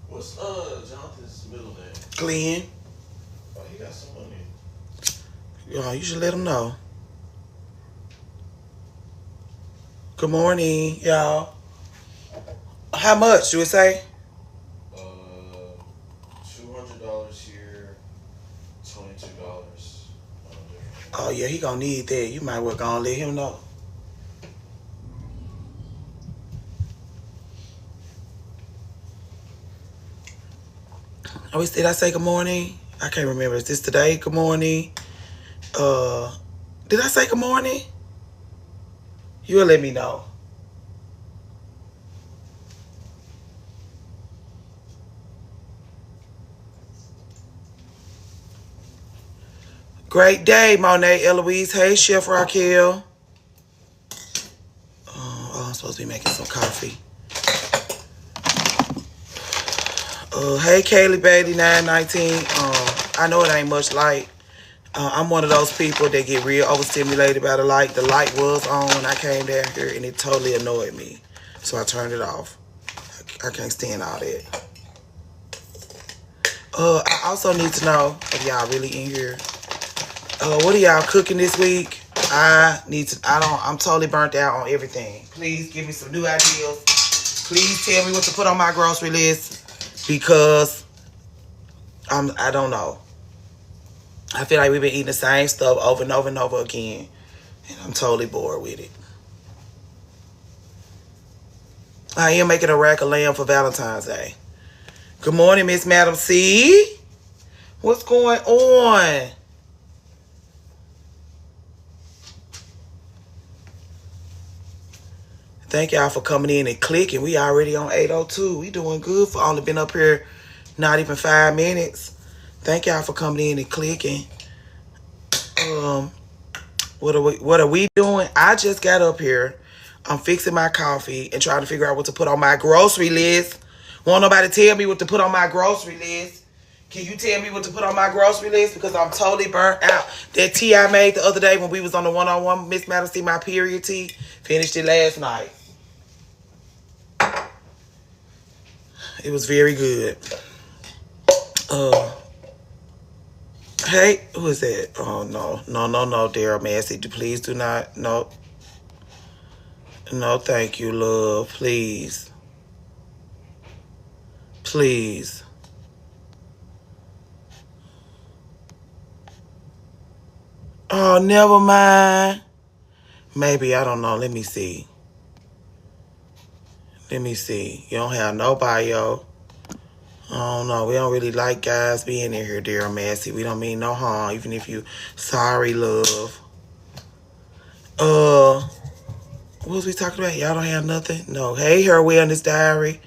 What's Jonathan's middle name? Glenn. Oh, he got some money. Oh, you should let him know. Good morning, y'all. How much do it say? $200 here, $22. Oh yeah, he gonna need that. You might well gonna let him know. Oh, did I say good morning? I can't remember. Is this today? Good morning. Did I say good morning? You'll let me know. Great day, Monet, Eloise. Hey, Chef Raquel. Oh, I'm supposed to be making some coffee. Hey, Kaylee Bailey, 919. I know it ain't much light. I'm one of those people that get real overstimulated by the light. The light was on when I came down here, and it totally annoyed me. So I turned it off. I can't stand all that. I also need to know if y'all really in here. What are y'all cooking this week? I'm totally burnt out on everything. Please give me some new ideas. Please tell me what to put on my grocery list because I don't know. I feel like we've been eating the same stuff over and over and over again, and I'm totally bored with it. I am making a rack of lamb for Valentine's Day. Good morning, Miss Madam C. What's going on? Thank y'all for coming in and clicking. We already on 8:02. We doing good for only been up here not even 5 minutes. Thank y'all for coming in and clicking. What are we doing? I just got up here. I'm fixing my coffee and trying to figure out what to put on my grocery list. Won't nobody tell me what to put on my grocery list? Can you tell me what to put on my grocery list? Because I'm totally burnt out. That tea I made the other day when we was on the one-on-one Miss Madam C, my period tea, finished it last night. It was very good. Hey, who is that? Oh, no, Daryl Massey. Please do not. No, thank you, love. Please. Please. Oh, never mind. Maybe, I don't know. Let me see. You don't have no bio. I don't know. We don't really like guys being in here, Daryl Massey. We don't mean no harm, even if you sorry, love. What was we talking about? Y'all don't have nothing? No. Hey, her wellness diary.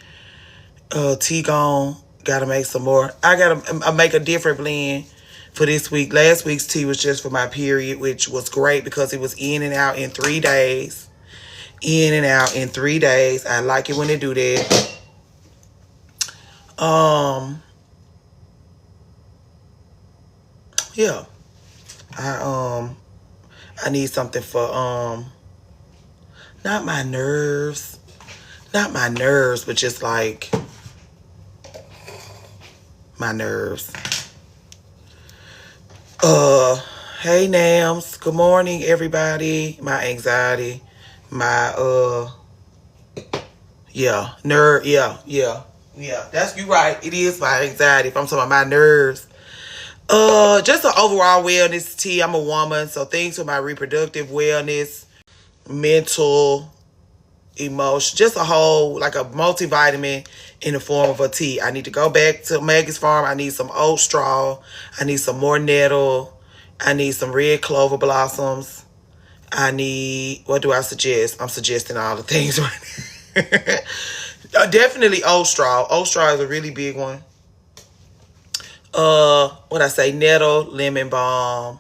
Tea gone. Gotta make some more. I gotta make a different blend for this week. Last week's tea was just for my period, which was great because it was in and out in 3 days. In and out in 3 days. I like it when they do that. Yeah. I need something for not my nerves, but just like my nerves. Hey Nams, good morning everybody. My anxiety, my yeah, nerve, yeah. That's you right. It is my anxiety. If I'm talking about my nerves. Just an overall wellness tea. I'm a woman, so things with my reproductive wellness, mental, emotion, just a whole, like a multivitamin in the form of a tea. I need to go back to Maggie's Farm. I need some oat straw. I need some more nettle. I need some red clover blossoms. I need, what do I suggest? I'm suggesting all the things right now. Definitely oat straw. Oat straw is a really big one. What I say, nettle, lemon balm,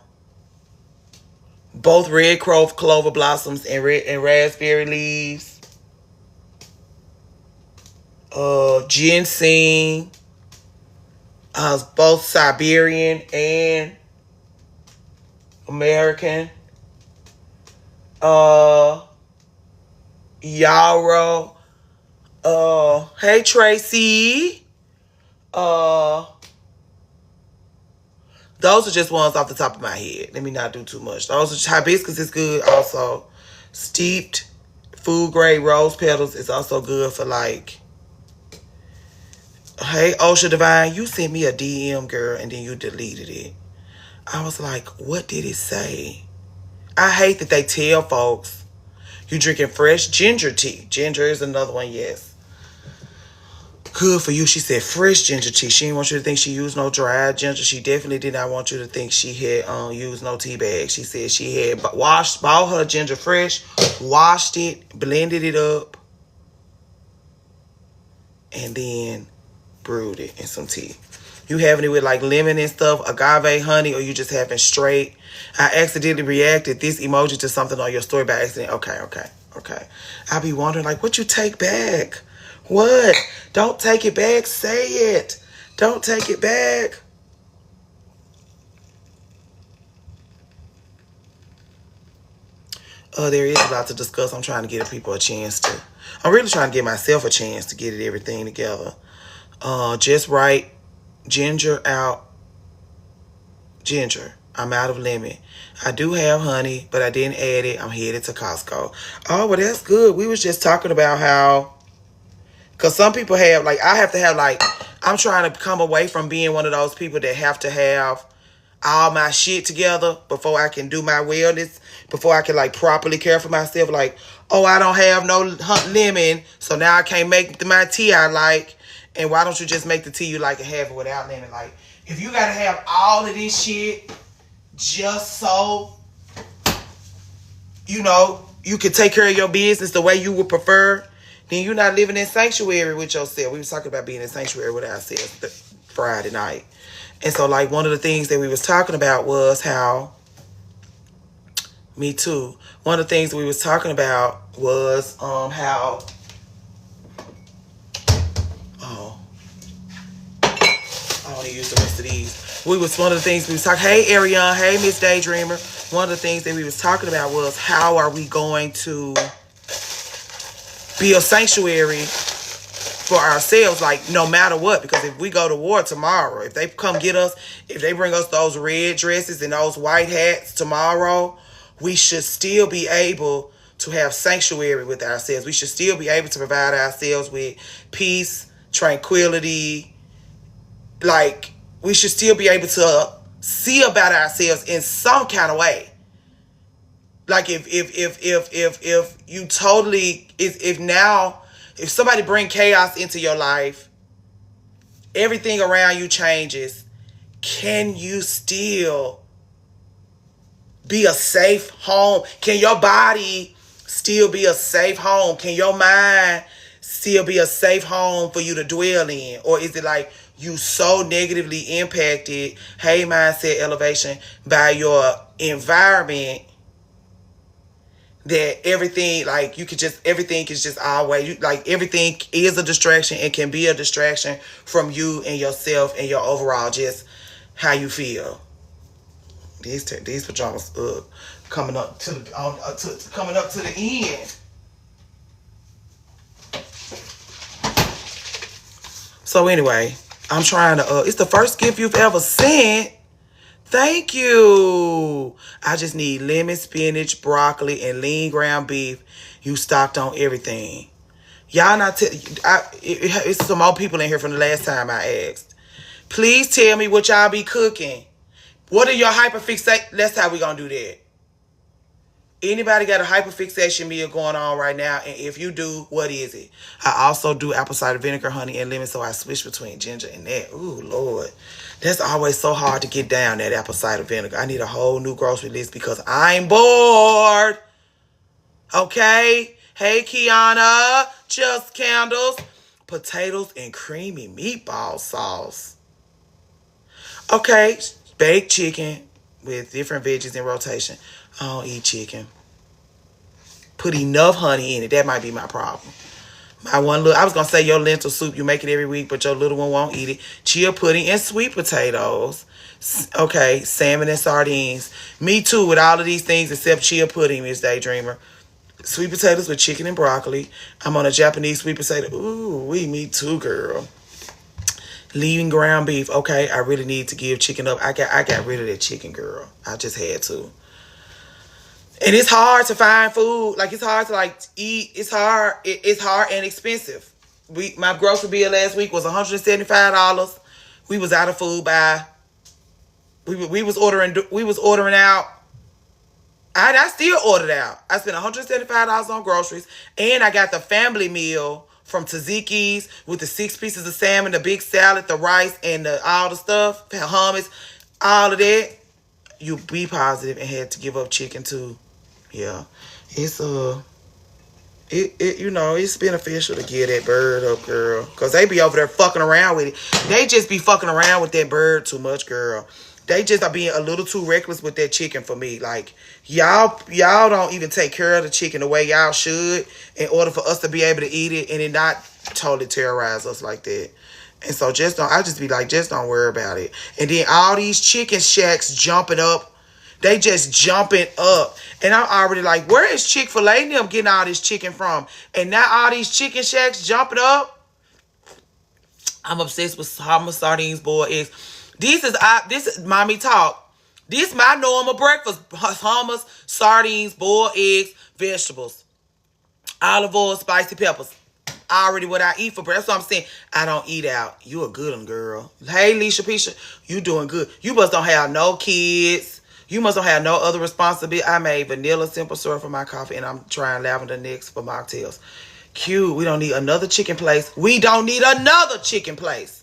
both red clover blossoms and raspberry leaves. Ginseng. Both Siberian and American. Yarrow. Hey Tracy. Those are just ones off the top of my head. Let me not do too much. Those are, hibiscus is good also. Steeped food grade rose petals is also good for like. Hey Osha Divine, you sent me a DM, girl, and then you deleted it. I was like, what did it say? I hate that they tell folks you drinking fresh ginger tea. Ginger is another one, yes. Good for you. She said fresh ginger tea. She didn't want you to think she used no dried ginger. She definitely did not want you to think she had used no tea bag. She said she had bought her ginger fresh, washed it, blended it up, and then brewed it in some tea. You having it with like lemon and stuff, agave honey, or you just having straight? I accidentally reacted this emoji to something on your story by accident. Okay. I be wondering like, what you take back? What? Don't take it back. Say it. Don't take it back. There is a lot to discuss. I'm trying to give people a chance to. I'm really trying to give myself a chance to get everything together. Just right. Ginger out. Ginger. I'm out of lemon. I do have honey, but I didn't add it. I'm headed to Costco. Oh, well, that's good. We was just talking about how, because some people have, like, I have to have, like, I'm trying to come away from being one of those people that have to have all my shit together before I can do my wellness, before I can, like, properly care for myself. Like, oh, I don't have no lemon, so now I can't make my tea I like. And why don't you just make the tea you like and have it without lemon? Like, if you got to have all of this shit just so, you know, you can take care of your business the way you would prefer, then you're not living in sanctuary with yourself. We was talking about being in sanctuary with ourselves Friday night. And so, like, one of the things that we was talking about was how, me too, one of the things that we was talking about was how, I want to use the rest of these. One of the things we was talking, hey Ariane, hey Miss Daydreamer. One of the things that we was talking about was how are we going to be a sanctuary for ourselves, like no matter what, because if we go to war tomorrow, if they come get us, if they bring us those red dresses and those white hats tomorrow, we should still be able to have sanctuary with ourselves. We should still be able to provide ourselves with peace, tranquility. Like, we should still be able to see about ourselves in some kind of way. Like, if you totally, if somebody bring chaos into your life, everything around you changes, can you still be a safe home? Can your body still be a safe home? Can your mind still be a safe home for you to dwell in? Or is it like you so negatively impacted, hey, mindset elevation, by your environment that everything, like, everything is just always, like, everything is a distraction and can be a distraction from you and yourself and your overall just how you feel. These pajamas coming up to the end. So anyway, I'm trying to it's the first gift you've ever sent. Thank you. I just need lemon, spinach, broccoli, and lean ground beef. You stocked on everything. Y'all not it's some more people in here from the last time I asked. Please tell me what y'all be cooking. What are your hyperfixate? That's how we gonna do that. Anybody got a hyperfixation meal going on right now? And if you do, what is it? I also do apple cider vinegar, honey, and lemon, so I switch between ginger and that. Ooh, Lord. That's always so hard to get down, that apple cider vinegar. I need a whole new grocery list because I'm bored. Okay? Hey, Kiana. Just candles. Potatoes and creamy meatball sauce. Okay. Baked chicken with different veggies in rotation. I don't eat chicken. Put enough honey in it. That might be my problem. I was gonna say your lentil soup, you make it every week, but your little one won't eat it. Chia pudding and sweet potatoes. Okay, salmon and sardines. Me too with all of these things except chia pudding, Miss Daydreamer. Sweet potatoes with chicken and broccoli. I'm on a Japanese sweet potato. Ooh, me too, girl. Leaving ground beef. Okay, I really need to give chicken up. I got rid of that chicken, girl. I just had to. And it's hard to find food. Like, it's hard to eat. It's hard. It's hard and expensive. My grocery bill last week was $175. We was out of food by. We was ordering out. I still ordered out. I spent $175 on groceries, and I got the family meal from Tzatziki's with the 6 pieces of salmon, the big salad, the rice, and all the stuff, hummus, all of that. You be positive and had to give up chicken too. Yeah, it's it's beneficial to give that bird up, girl, cause they be over there fucking around with it. They just be fucking around with that bird too much, girl. They just are being a little too reckless with that chicken for me. Like, y'all don't even take care of the chicken the way y'all should in order for us to be able to eat it and it not totally terrorize us like that. And so just don't worry about it. And then all these chicken shacks jumping up. They just jumping up. And I'm already like, where is Chick-fil-A and them getting all this chicken from? And now all these chicken shacks jumping up. I'm obsessed with hummus, sardines, boiled eggs. This is mommy talk. This is my normal breakfast. Hummus, sardines, boiled eggs, vegetables, olive oil, spicy peppers. Already what I eat for breakfast. That's what I'm saying. I don't eat out. You a good one, girl. Hey, Leisha Pisha, you doing good. You must don't have no kids. You must don't have no other responsibility. I made vanilla simple syrup for my coffee, and I'm trying lavender next for mocktails. Cute. We don't need another chicken place. We don't need another chicken place.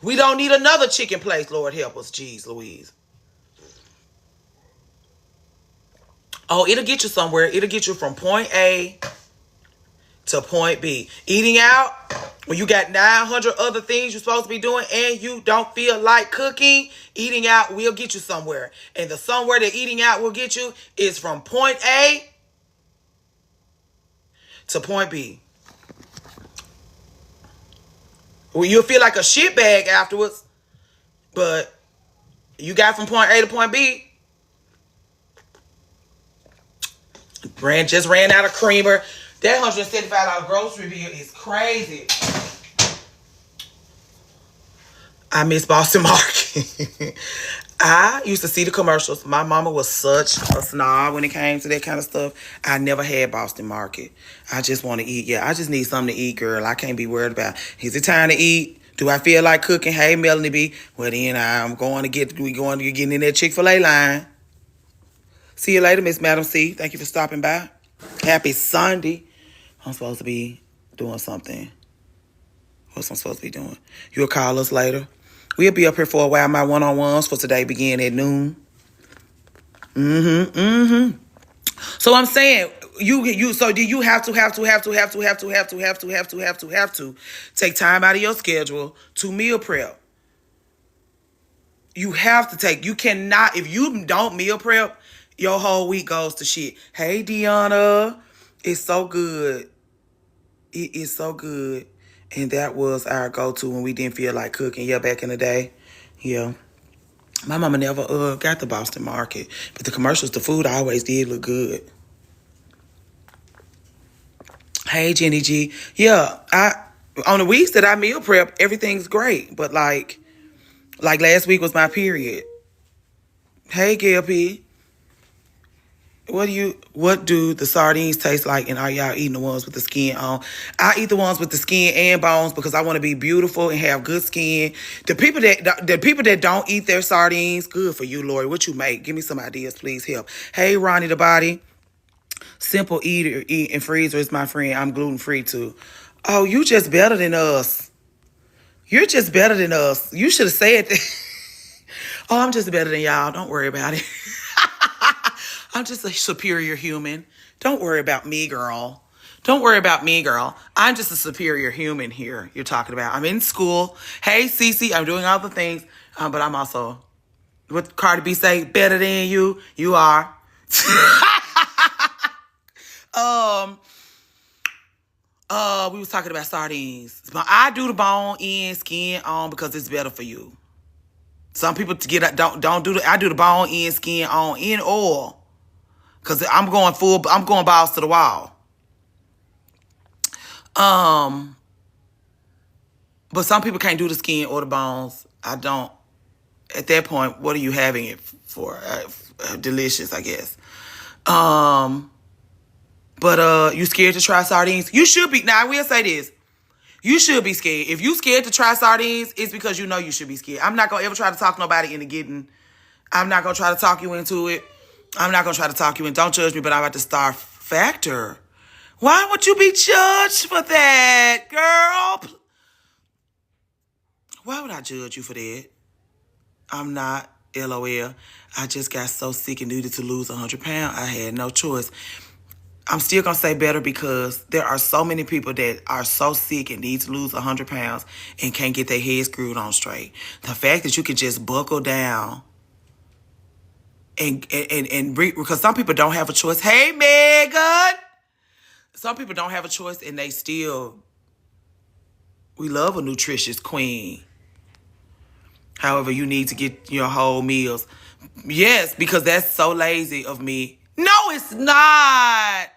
We don't need another chicken place. Lord help us. Jeez Louise. Oh, it'll get you somewhere. It'll get you from point A to point B. Eating out, when you got 900 other things you're supposed to be doing and you don't feel like cooking, eating out will get you somewhere. And the somewhere that eating out will get you is from point A to point B. Well, you'll feel like a shitbag afterwards, but you got from point A to point B. Just ran out of creamer. That $175 grocery bill is crazy. I miss Boston Market. I used to see the commercials. My mama was such a snob when it came to that kind of stuff. I never had Boston Market. I just want to eat. Yeah, I just need something to eat, girl. I can't be worried about, is it time to eat? Do I feel like cooking? Hey, Melanie B. Well, then we going to get in that Chick-fil-A line. See you later, Miss Madam C. Thank you for stopping by. Happy Sunday. I'm supposed to be doing something. What's I'm supposed to be doing? You'll call us later. We'll be up here for a while. My one-on-ones for today begin at noon. So I'm saying, so do you have to take time out of your schedule to meal prep? You have to take, you cannot, if you don't meal prep, your whole week goes to shit. Hey, Deanna. It's so good. It is so good. And that was our go-to when we didn't feel like cooking. Yeah, back in the day. Yeah. My mama never got the Boston Market. But the commercials, the food always did look good. Hey, Jenny G. Yeah, on the weeks that I meal prep, everything's great. But like last week was my period. Hey, Gail P. What do the sardines taste like, and are y'all eating the ones with the skin on? I eat the ones with the skin and bones because I want to be beautiful and have good skin. The people that don't eat their sardines, good for you, Lori. What you make? Give me some ideas, please. Help. Hey, Ronnie the Body. Simple eater, eat and freezer is my friend. I'm gluten free too. Oh, you just better than us. You're just better than us. You should have said that. Oh, I'm just better than y'all. Don't worry about it. I'm just a superior human. Don't worry about me, girl. Don't worry about me, girl. I'm just a superior human here you're talking about. I'm in school. Hey, Cece, I'm doing all the things. But I'm also, what Cardi B say, better than you. You are. We was talking about sardines. But I do the bone in, skin on because it's better for you. Some people don't do the. I do the bone in, skin on, in oil, because I'm going balls to the wall. But some people can't do the skin or the bones. I don't. At that point, what are you having it for? Delicious, I guess. But you scared to try sardines? You should be. Now I will say this. You should be scared. If you scared to try sardines, it's because you know you should be scared. I'm not going to ever try to talk nobody into getting. I'm not going to try to talk you into it. I'm not going to try to talk you in. Don't judge me, but I'm at the star factor. Why would you be judged for that, girl? Why would I judge you for that? I'm not. LOL. I just got so sick and needed to lose 100 pounds. I had no choice. I'm still going to say better because there are so many people that are so sick and need to lose 100 pounds and can't get their head screwed on straight. The fact that you can just buckle down and because some people don't have a choice. Hey, Megan! Some people don't have a choice and they still, we love a nutritious queen. However, you need to get your whole meals. Yes, because that's so lazy of me. No, it's not.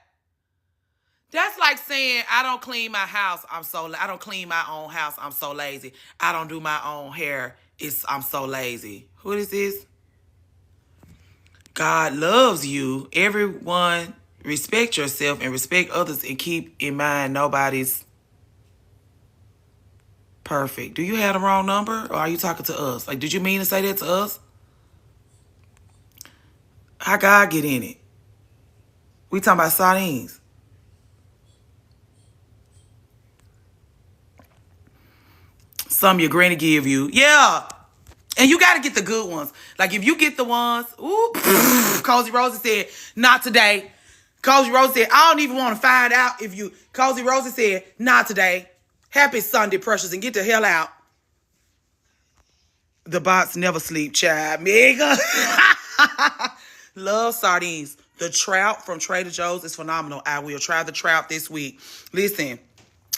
That's like saying I don't clean my house. I don't clean my own house. I'm so lazy. I don't do my own hair. I'm so lazy. Who is this? God loves you. Everyone, respect yourself and respect others and keep in mind nobody's perfect. Do you have the wrong number or are you talking to us? Like, did you mean to say that to us? How God get in it? We talking about sardines. Some your granny give you. Yeah. And you got to get the good ones. Like, if you get the ones, Cozy Rosie said, not today. Cozy Rosie said, I don't even want to find out if you, Cozy Rosie said, not today. Happy Sunday, precious, and get the hell out. The bots never sleep, child. Mega. Love sardines. The trout from Trader Joe's is phenomenal. I will try the trout this week. Listen.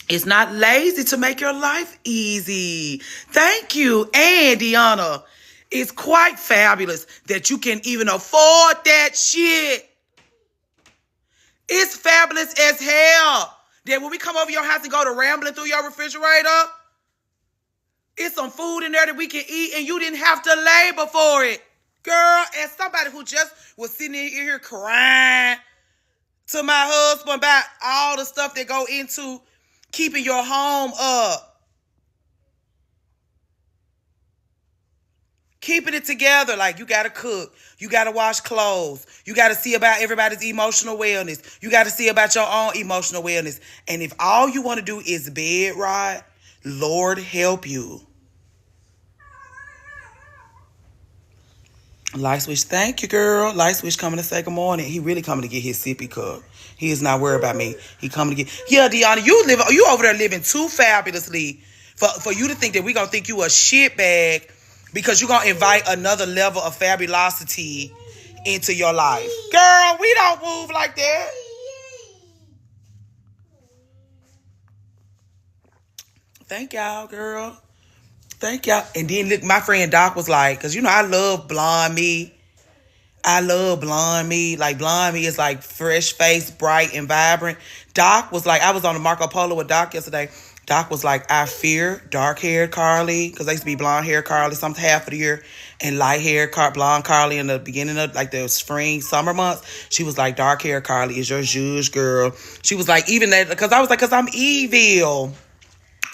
It's not lazy to make your life easy. Thank you. And Deanna, it's quite fabulous that you can even afford that shit. It's fabulous as hell that when we come over your house and go to rambling through your refrigerator, it's some food in there that we can eat and you didn't have to labor for it. Girl, as somebody who just was sitting in here crying to my husband about all the stuff that go into keeping your home up. Keeping it together. Like, you got to cook. You got to wash clothes. You got to see about everybody's emotional wellness. You got to see about your own emotional wellness. And if all you want to do is bed rot, Lord help you. Light Switch, thank you, girl. Light Switch coming to say good morning. He really coming to get his sippy cup. He is not worried about me. He coming to get... Yeah, Deanna, you over there living too fabulously for you to think that we going to think you a shitbag because you going to invite another level of fabulosity into your life. Girl, we don't move like that. Thank y'all, girl. Thank y'all. And then look, my friend Doc was like, because you know I love blonde me. I love blonde me. Like, blonde me is like fresh face, bright and vibrant. Doc was like, I was on the Marco Polo with Doc yesterday. Doc was like, I fear dark-haired Carly, because I used to be blonde-haired Carly some half of the year, and light-haired blonde Carly in the beginning of like the spring, summer months. She was like, dark-haired Carly is your Jewish girl. She was like, even that, because I was like, because I'm evil.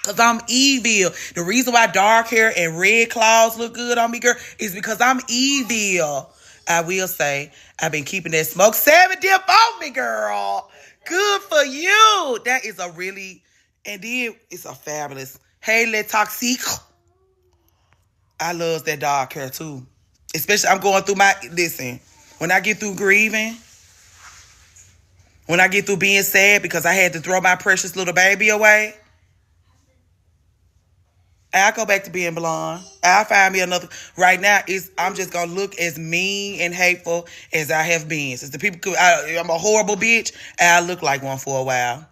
Because I'm evil. The reason why dark hair and red claws look good on me, girl, is because I'm evil. I will say, I've been keeping that smoke 7 dip on me, girl. Good for you. That is a really, and then it's a fabulous. Hey, Le Toxique. I love that dark hair too. Especially, I'm going through listen, when I get through grieving, when I get through being sad because I had to throw my precious little baby away, I'll go back to being blonde. I'll find me another. Right now, I'm just gonna look as mean and hateful as I have been. Since the people, I'm a horrible bitch. I'll look like one for a while.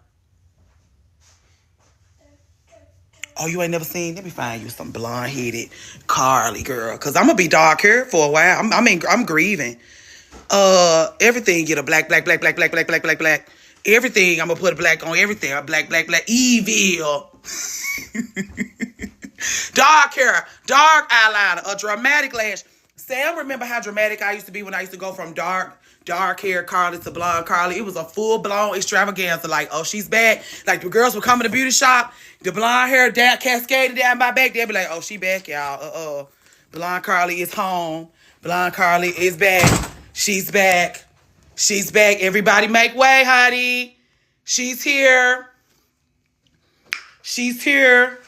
Oh, you ain't never seen? Let me find you some blonde headed Carly girl, cause I'm gonna be dark hair for a while. I'm grieving. Everything get a black. Everything I'm gonna put a black on everything. A black. Evil. Dark hair, dark eyeliner, a dramatic lash. Sam, remember how dramatic I used to be when I used to go from dark hair Carly to blonde Carly? It was a full-blown extravaganza. Like, oh, she's back. Like, the girls would come in the beauty shop, the blonde hair down, cascaded down my back. They'd be like, oh, she back, y'all. Blonde Carly is home. Blonde Carly is back. She's back. She's back. Everybody make way, honey. She's here. She's here.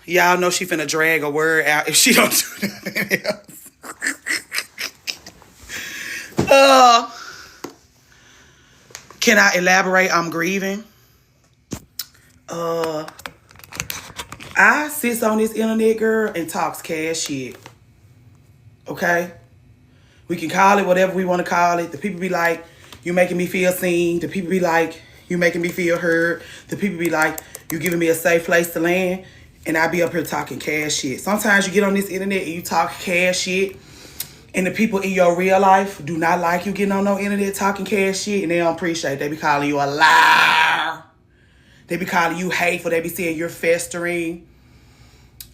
Y'all know she finna drag a word out if she don't do nothing else. Can I elaborate? I'm grieving. I sits on this internet, girl, and talks cash shit. Okay? We can call it whatever we want to call it. The people be like, you making me feel seen. The people be like, you making me feel heard. The people be like, you giving me a safe place to land. And I be up here talking cash shit. Sometimes you get on this internet and you talk cash shit. And the people in your real life do not like you getting on no internet talking cash shit. And they don't appreciate it. They be calling you a liar. They be calling you hateful. They be saying you're festering.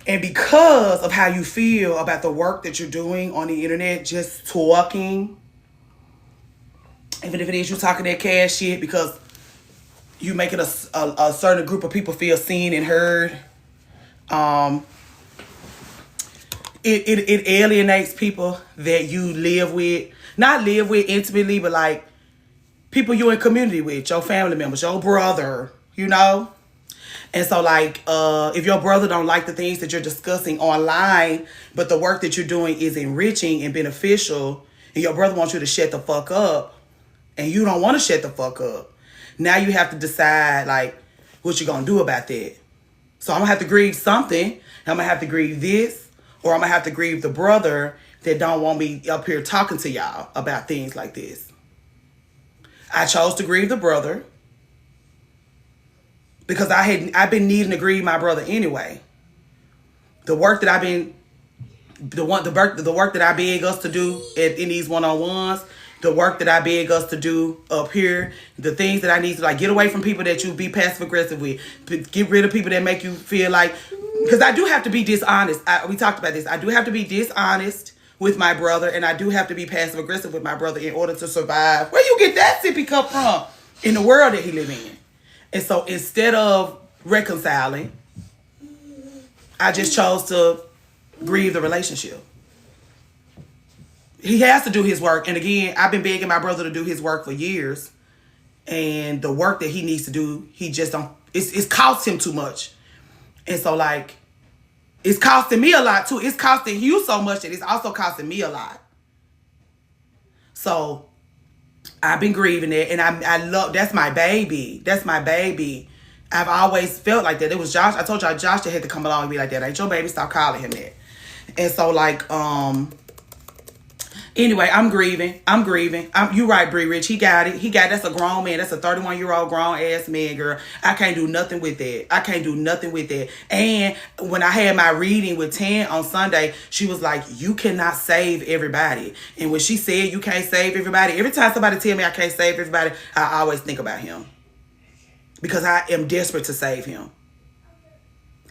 And because of how you feel about the work that you're doing on the internet, just talking, even if it is you talking that cash shit, because you making a certain group of people feel seen and heard, it alienates people that you live with, not live with intimately, but like people you in community with, your family members, your brother, you know. And so, like, if your brother don't like the things that you're discussing online, but the work that you're doing is enriching and beneficial, and your brother wants you to shut the fuck up, and you don't want to shut the fuck up, now you have to decide, like, what you're going to do about that. So I'm going to have to grieve something. I'm going to have to grieve this, or I'm going to have to grieve the brother that don't want me up here talking to y'all about things like this. I chose to grieve the brother, because I've been needing to grieve my brother anyway. The work that I've been, the work that I beg us to do in these one-on-ones, the work that I beg us to do up here, the things that I need to, like, get away from people that you be passive aggressive with, get rid of people that make you feel like, because I do have to be dishonest. We talked about this. I do have to be dishonest with my brother, and I do have to be passive aggressive with my brother in order to survive. Where you get that sippy cup from? In the world that he live in. And so instead of reconciling, I just chose to grieve the relationship. He has to do his work. And again, I've been begging my brother to do his work for years. And the work that he needs to do, he just don't, it's cost him too much. And so, like, it's costing me a lot too. It's costing you so much that it's also costing me a lot. So I've been grieving it, and I love, that's my baby. That's my baby. I've always felt like that. It was Josh. I told y'all Josh that had to come along and be like, that ain't your baby. Stop calling him that. And so, like, anyway, I'm grieving. You right, Bree Rich. He got it. That's a grown man. That's a 31-year-old grown-ass man, girl. I can't do nothing with that. And when I had my reading with Tan on Sunday, she was like, you cannot save everybody. And when she said you can't save everybody, every time somebody tell me I can't save everybody, I always think about him. Because I am desperate to save him.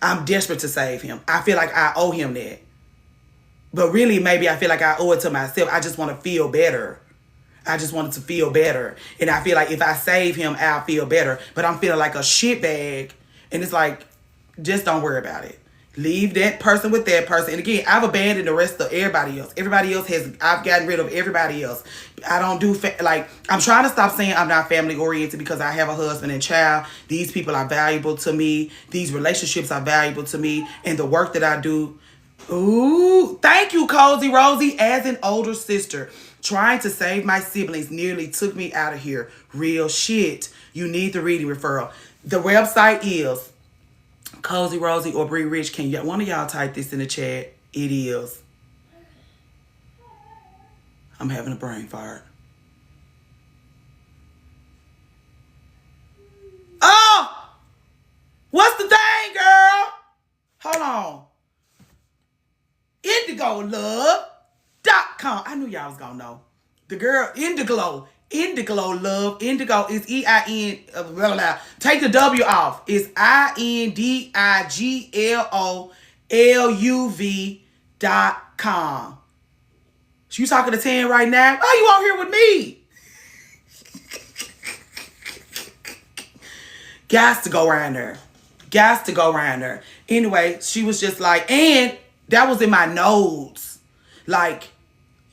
I'm desperate to save him. I feel like I owe him that. But really, maybe I feel like I owe it to myself. I just want to feel better. I just wanted to feel better. And I feel like if I save him, I'll feel better. But I'm feeling like a shitbag. And it's like, just don't worry about it. Leave that person with that person. And again, I've abandoned the rest of everybody else. I've gotten rid of everybody else. I don't do, I'm trying to stop saying I'm not family oriented because I have a husband and child. These people are valuable to me. These relationships are valuable to me. And the work that I do. Ooh, thank you, Cozy Rosie, as an older sister. Trying to save my siblings nearly took me out of here. Real shit. You need the reading referral. The website is Cozy Rosie or Bree Rich. Can one of y'all type this in the chat? It is. I'm having a brain fart. Oh! What's the thing, girl? Hold on. IndigoLove.com. I knew y'all was gonna know. The girl, Indiglo Love. Indigo is EIN. Take the W off. It's INDIGLOLUV.com. You talking to 10 right now? Oh, you out here with me? Gas to go around her. Anyway, she was just like, and that was in my notes. Like,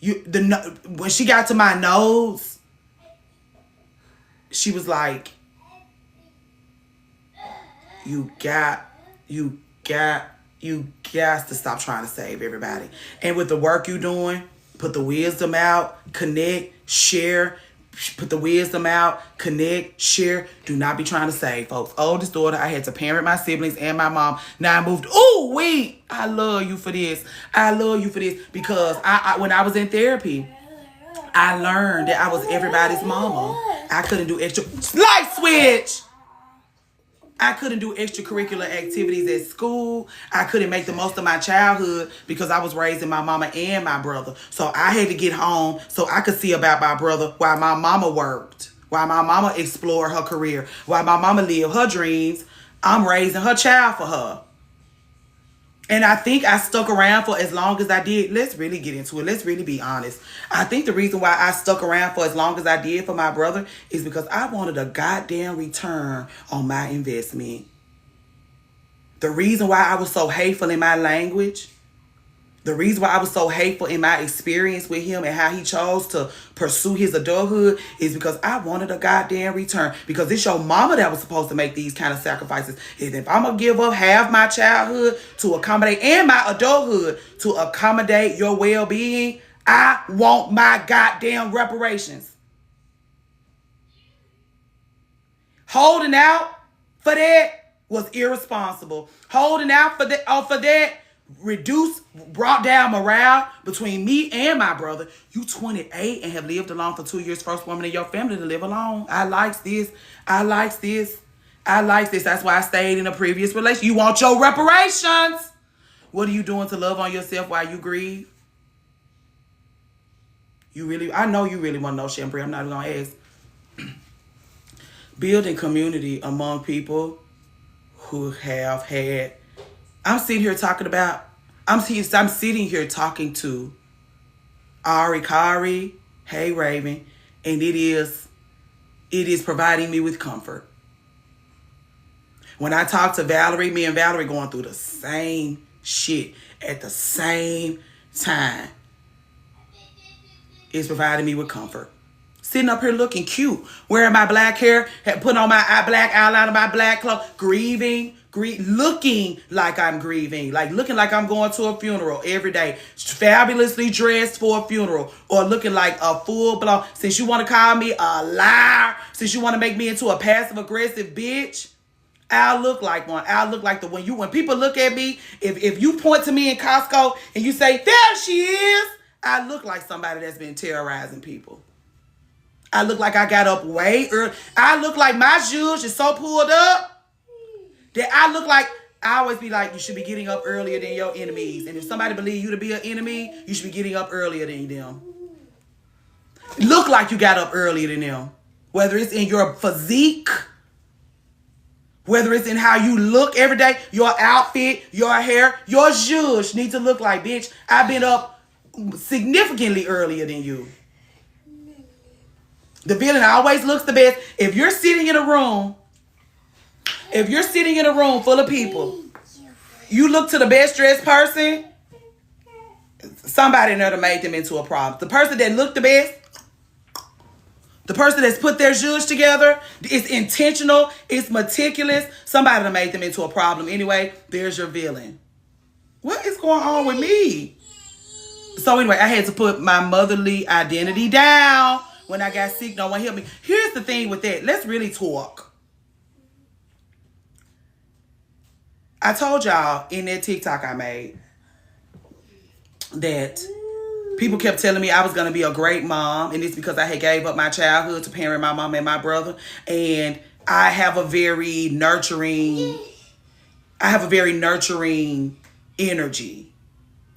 when she got to my nose, she was like, you got to stop trying to save everybody. And with the work you doing, put the wisdom out, connect, share. Put the wisdom out, connect, share. Do not be trying to save, folks. Oldest daughter, I had to parent my siblings and my mom. Now I moved. Ooh, wait. I love you for this. Because when I was in therapy, I learned that I was everybody's mama. I couldn't do extra. Light switch. I couldn't do extracurricular activities at school. I couldn't make the most of my childhood because I was raising my mama and my brother. So I had to get home so I could see about my brother while my mama worked, while my mama explored her career, while my mama lived her dreams. I'm raising her child for her. And I think I stuck around for as long as I did. Let's really get into it. Let's really be honest. I think the reason why I stuck around for as long as I did for my brother is because I wanted a goddamn return on my investment. The reason why I was so hateful in my language, the reason why I was so hateful in my experience with him and how he chose to pursue his adulthood is because I wanted a goddamn return. Because it's your mama that was supposed to make these kind of sacrifices. And if I'm going to give up half my childhood to accommodate and my adulthood to accommodate your well-being, I want my goddamn reparations. Holding out for that was irresponsible. Holding out for that brought down morale between me and my brother. You 28 and have lived alone for 2 years, first woman in your family to live alone. I likes this. That's why I stayed in a previous relationship. You want your reparations. What are you doing to love on yourself while you grieve? I know you really want to know, Shampoo. I'm not even going to ask. Building community among people who have had. I'm sitting here talking to Ari Kari, Hey Raven, and it is providing me with comfort. When I talk to Valerie, me and Valerie going through the same shit at the same time. It's providing me with comfort. Sitting up here looking cute, wearing my black hair, putting on my black eyeliner, my black clothes, looking like I'm grieving, like looking like I'm going to a funeral every day, fabulously dressed for a funeral, or looking like a full-blown, since you want to call me a liar, since you want to make me into a passive-aggressive bitch, I'll look like one. I'll look like when people look at me, if you point to me in Costco and you say, there she is, I look like somebody that's been terrorizing people. I look like I got up way early. I look like my judge is so pulled up that I always be like, you should be getting up earlier than your enemies. And if somebody believes you to be an enemy, you should be getting up earlier than them. Look like you got up earlier than them. Whether it's in your physique, whether it's in how you look every day, your outfit, your hair, your judge need to look like, bitch, I've been up significantly earlier than you. The villain always looks the best. If you're sitting in a room full of people, you look to the best dressed person, somebody in there that made them into a problem. The person that looked the best, the person that's put their judge together, it's intentional, it's meticulous, somebody that made them into a problem. Anyway, there's your villain. What is going on with me? So anyway, I had to put my motherly identity down. When I got sick, no one helped me. Here's the thing with that. Let's really talk. I told y'all in that TikTok I made that people kept telling me I was going to be a great mom. And it's because I had gave up my childhood to parent my mom and my brother. And I have a very nurturing energy.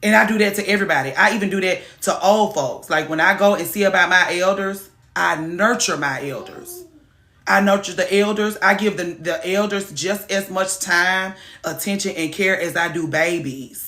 And I do that to everybody. I even do that to old folks. Like when I go and see about my elders, I nurture my elders. I nurture the elders. I give the elders just as much time, attention, and care as I do babies.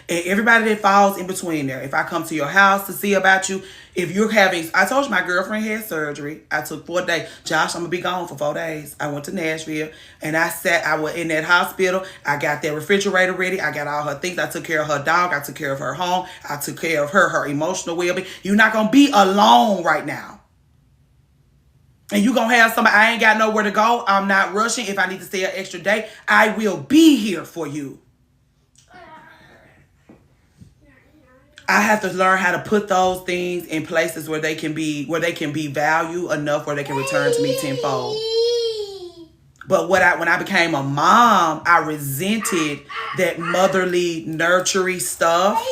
And everybody that falls in between there. If I come to your house to see about you, if you're having, I told you my girlfriend had surgery. I took 4 days. Josh, I'm going to be gone for 4 days. I went to Nashville and I was in that hospital. I got that refrigerator ready. I got all her things. I took care of her dog. I took care of her home. I took care of her emotional well-being. You're not going to be alone right now. And you're going to have somebody, I ain't got nowhere to go. I'm not rushing. If I need to stay an extra day, I will be here for you. I have to learn how to put those things in places where they can be value enough where they can return to me tenfold. But when I became a mom, I resented that motherly, nurturing stuff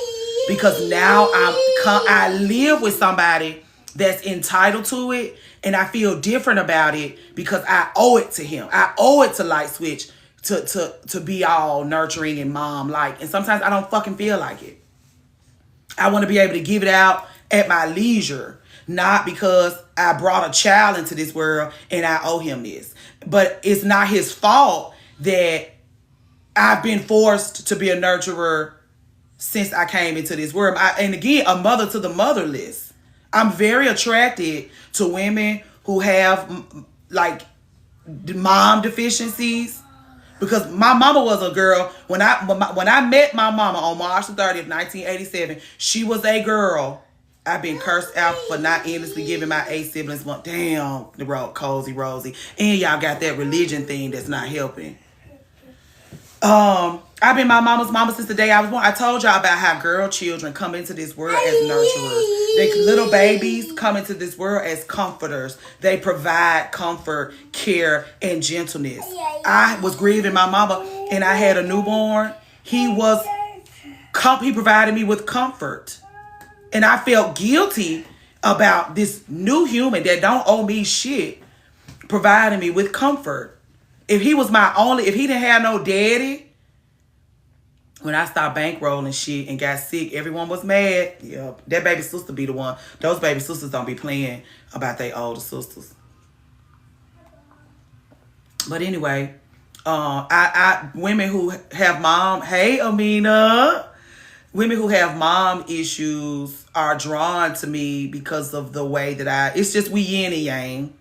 because now I live with somebody that's entitled to it, and I feel different about it because I owe it to him. I owe it to Light Switch to be all nurturing and mom-like, and sometimes I don't fucking feel like it. I want to be able to give it out at my leisure, not because I brought a child into this world and I owe him this. But it's not his fault that I've been forced to be a nurturer since I came into this world. And again, a mother to the motherless. I'm very attracted to women who have like mom deficiencies. Because my mama was a girl. When I met my mama on March the 30th, 1987, she was a girl. I've been cursed out for not endlessly giving my 8 siblings one. Damn, the road, cozy, rosy. And y'all got that religion thing that's not helping. I've been my mama's mama since the day I was born. I told y'all about how girl children come into this world as nurturers. They little babies come into this world as comforters. They provide comfort, care, and gentleness. I was grieving my mama and I had a newborn. He provided me with comfort. And I felt guilty about this new human that don't owe me shit providing me with comfort. If he didn't have no daddy, when I stopped bankrolling shit and got sick, everyone was mad. Yeah, that baby sister be the one. Those baby sisters don't be playing about their older sisters. But anyway, women who have women who have mom issues are drawn to me because of the way that it's just we yin and yang.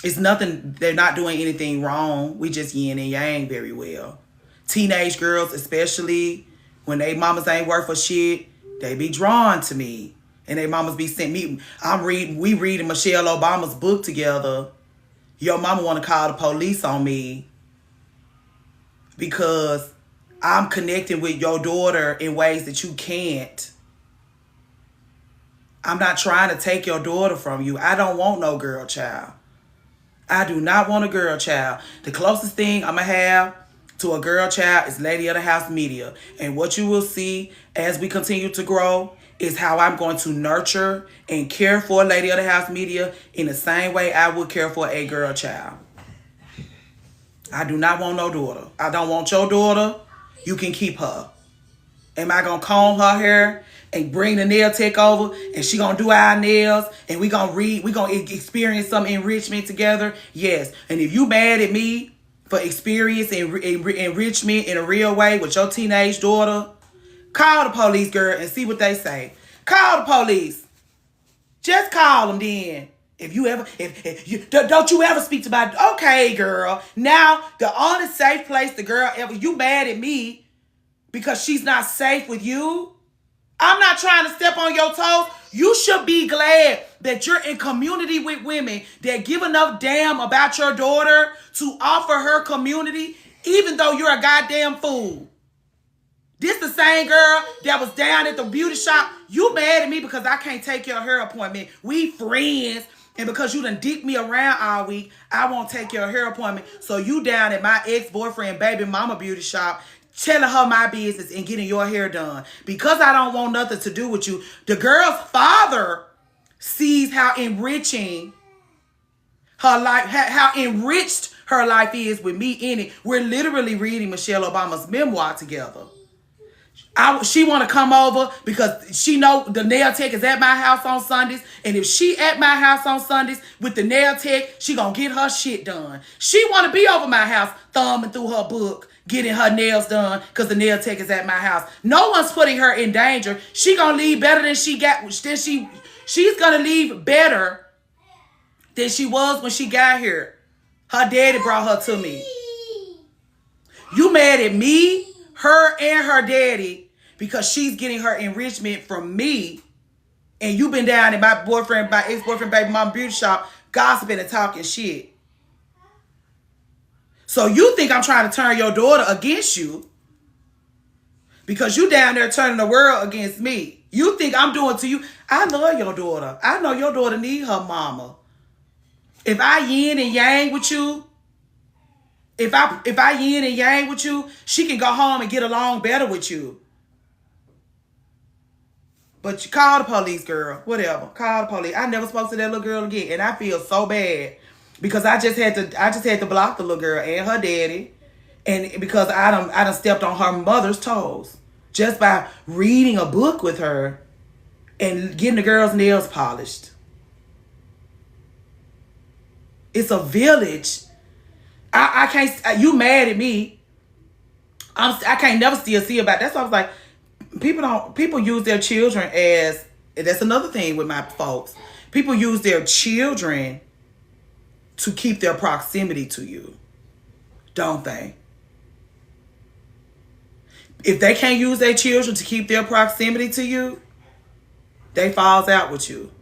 It's nothing, they're not doing anything wrong. We just yin and yang very well. Teenage girls, especially when they mamas ain't worth a shit, they be drawn to me. And they mamas be sent me. We reading Michelle Obama's book together. Your mama want to call the police on me because I'm connecting with your daughter in ways that you can't. I'm not trying to take your daughter from you. I don't want no girl child. I do not want a girl child. The closest thing I'm going to have to a girl child is Lady of the House Media. And what you will see as we continue to grow is how I'm going to nurture and care for Lady of the House Media in the same way I would care for a girl child. I do not want no daughter. I don't want your daughter. You can keep her. Am I going to comb her hair and bring the nail tech over and she going to do our nails and we going to experience some enrichment together? Yes. And if you mad at me for experiencing enrichment in a real way with your teenage daughter, call the police, girl, and see what they say. Call the police. Just call them then. If you don't you ever speak to my, okay, girl. Now, the only safe place the girl ever, you mad at me because she's not safe with you? I'm not trying to step on your toes. You should be glad that you're in community with women that give enough damn about your daughter to offer her community, even though you're a goddamn fool. This the same girl that was down at the beauty shop. You mad at me because I can't take your hair appointment. We friends. And because you done dick me around all week, I won't take your hair appointment. So you down at my ex-boyfriend, baby mama beauty shop, telling her my business and getting your hair done. Because I don't want nothing to do with you. The girl's father sees how enriching her life, how enriched her life is with me in it. We're literally reading Michelle Obama's memoir together. She want to come over because she know the nail tech is at my house on Sundays. And if she at my house on Sundays with the nail tech, she gonna get her shit done. She want to be over my house thumbing through her book, getting her nails done because the nail tech is at my house. No one's putting her in danger. She gonna leave better than she got. She's gonna leave better than she was when she got here. Her daddy brought her to me. You mad at me, her, and her daddy because she's getting her enrichment from me, and you been down in my ex-boyfriend, baby mama beauty shop gossiping and talking shit. So you think I'm trying to turn your daughter against you because you down there turning the world against me. You think I'm doing to you. I love your daughter. I know your daughter need her mama. If I yin and yang with you, if I yin and yang with you, she can go home and get along better with you. But you call the police, girl. Whatever. Call the police. I never spoke to that little girl again. And I feel so bad. Because I just had to block the little girl and her daddy. And because I done stepped on her mother's toes. Just by reading a book with her and getting the girl's nails polished. It's a village. I can't, you mad at me. I can't never still see about it. That's why I was like, people use their children as, that's another thing with my folks. People use their children to keep their proximity to you. Don't they? If they can't use their children to keep their proximity to you, they falls out with you.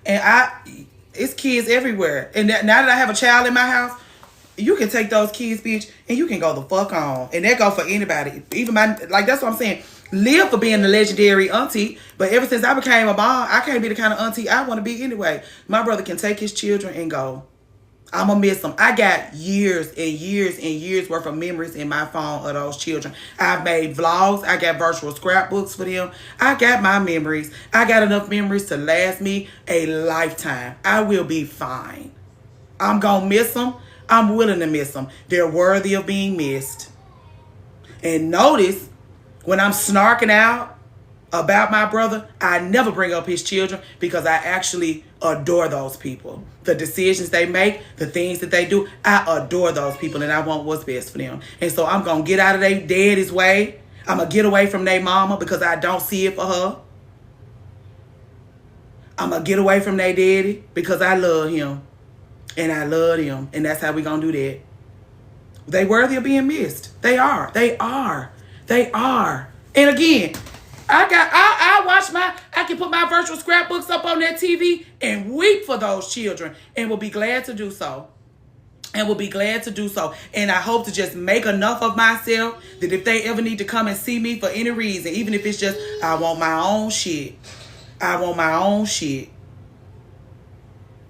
And it's kids everywhere. And now that I have a child in my house, you can take those kids, bitch, and you can go the fuck on. And that go for anybody. Even that's what I'm saying. Live for being the legendary auntie. But ever since I became a mom, I can't be the kind of auntie I want to be anyway. My brother can take his children and go. I'm going to miss them. I got years and years and years worth of memories in my phone of those children. I've made vlogs. I got virtual scrapbooks for them. I got my memories. I got enough memories to last me a lifetime. I will be fine. I'm going to miss them. I'm willing to miss them. They're worthy of being missed. And notice, when I'm snarking out about my brother, I never bring up his children because I actually adore those people. The decisions they make, the things that they do, I adore those people and I want what's best for them. And so I'm going to get out of their daddy's way. I'm going to get away from their mama because I don't see it for her. I'm going to get away from their daddy because I love him. And I love them. And that's how we going to do that. They worthy of being missed. They are. They are. They are. And again, I can put my virtual scrapbooks up on that TV and weep for those children and will be glad to do so. And will be glad to do so. And I hope to just make enough of myself that if they ever need to come and see me for any reason, even if it's just, I want my own shit. I want my own shit.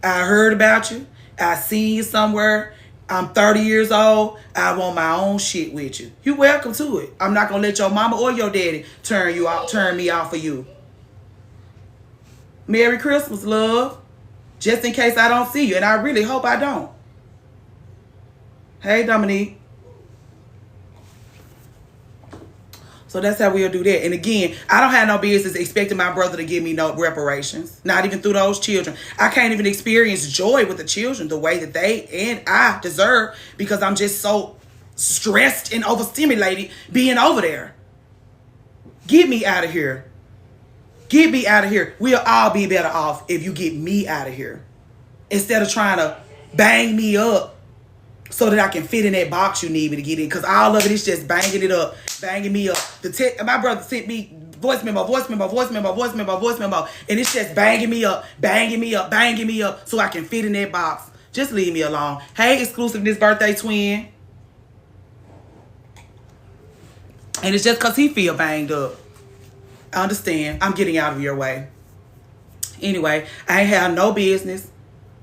I heard about you. I seen you somewhere. I'm 30 years old. I want my own shit with you. You're welcome to it. I'm not going to let your mama or your daddy turn me out for you. Merry Christmas, love. Just in case I don't see you. And I really hope I don't. Hey, Dominique. So that's how we'll do that. And again, I don't have no business expecting my brother to give me no reparations. Not even through those children. I can't even experience joy with the children the way that they and I deserve because I'm just so stressed and overstimulated being over there. Get me out of here. Get me out of here. We'll all be better off if you get me out of here. Instead of trying to bang me up so that I can fit in that box you need me to get in. Because all of it is just banging it up, banging me up. My brother sent me voice memo. And it's just banging me up, banging me up, banging me up so I can fit in that box. Just leave me alone. Hey, exclusiveness birthday twin. And it's just because he feel banged up. I understand. I'm getting out of your way. Anyway, I ain't have no business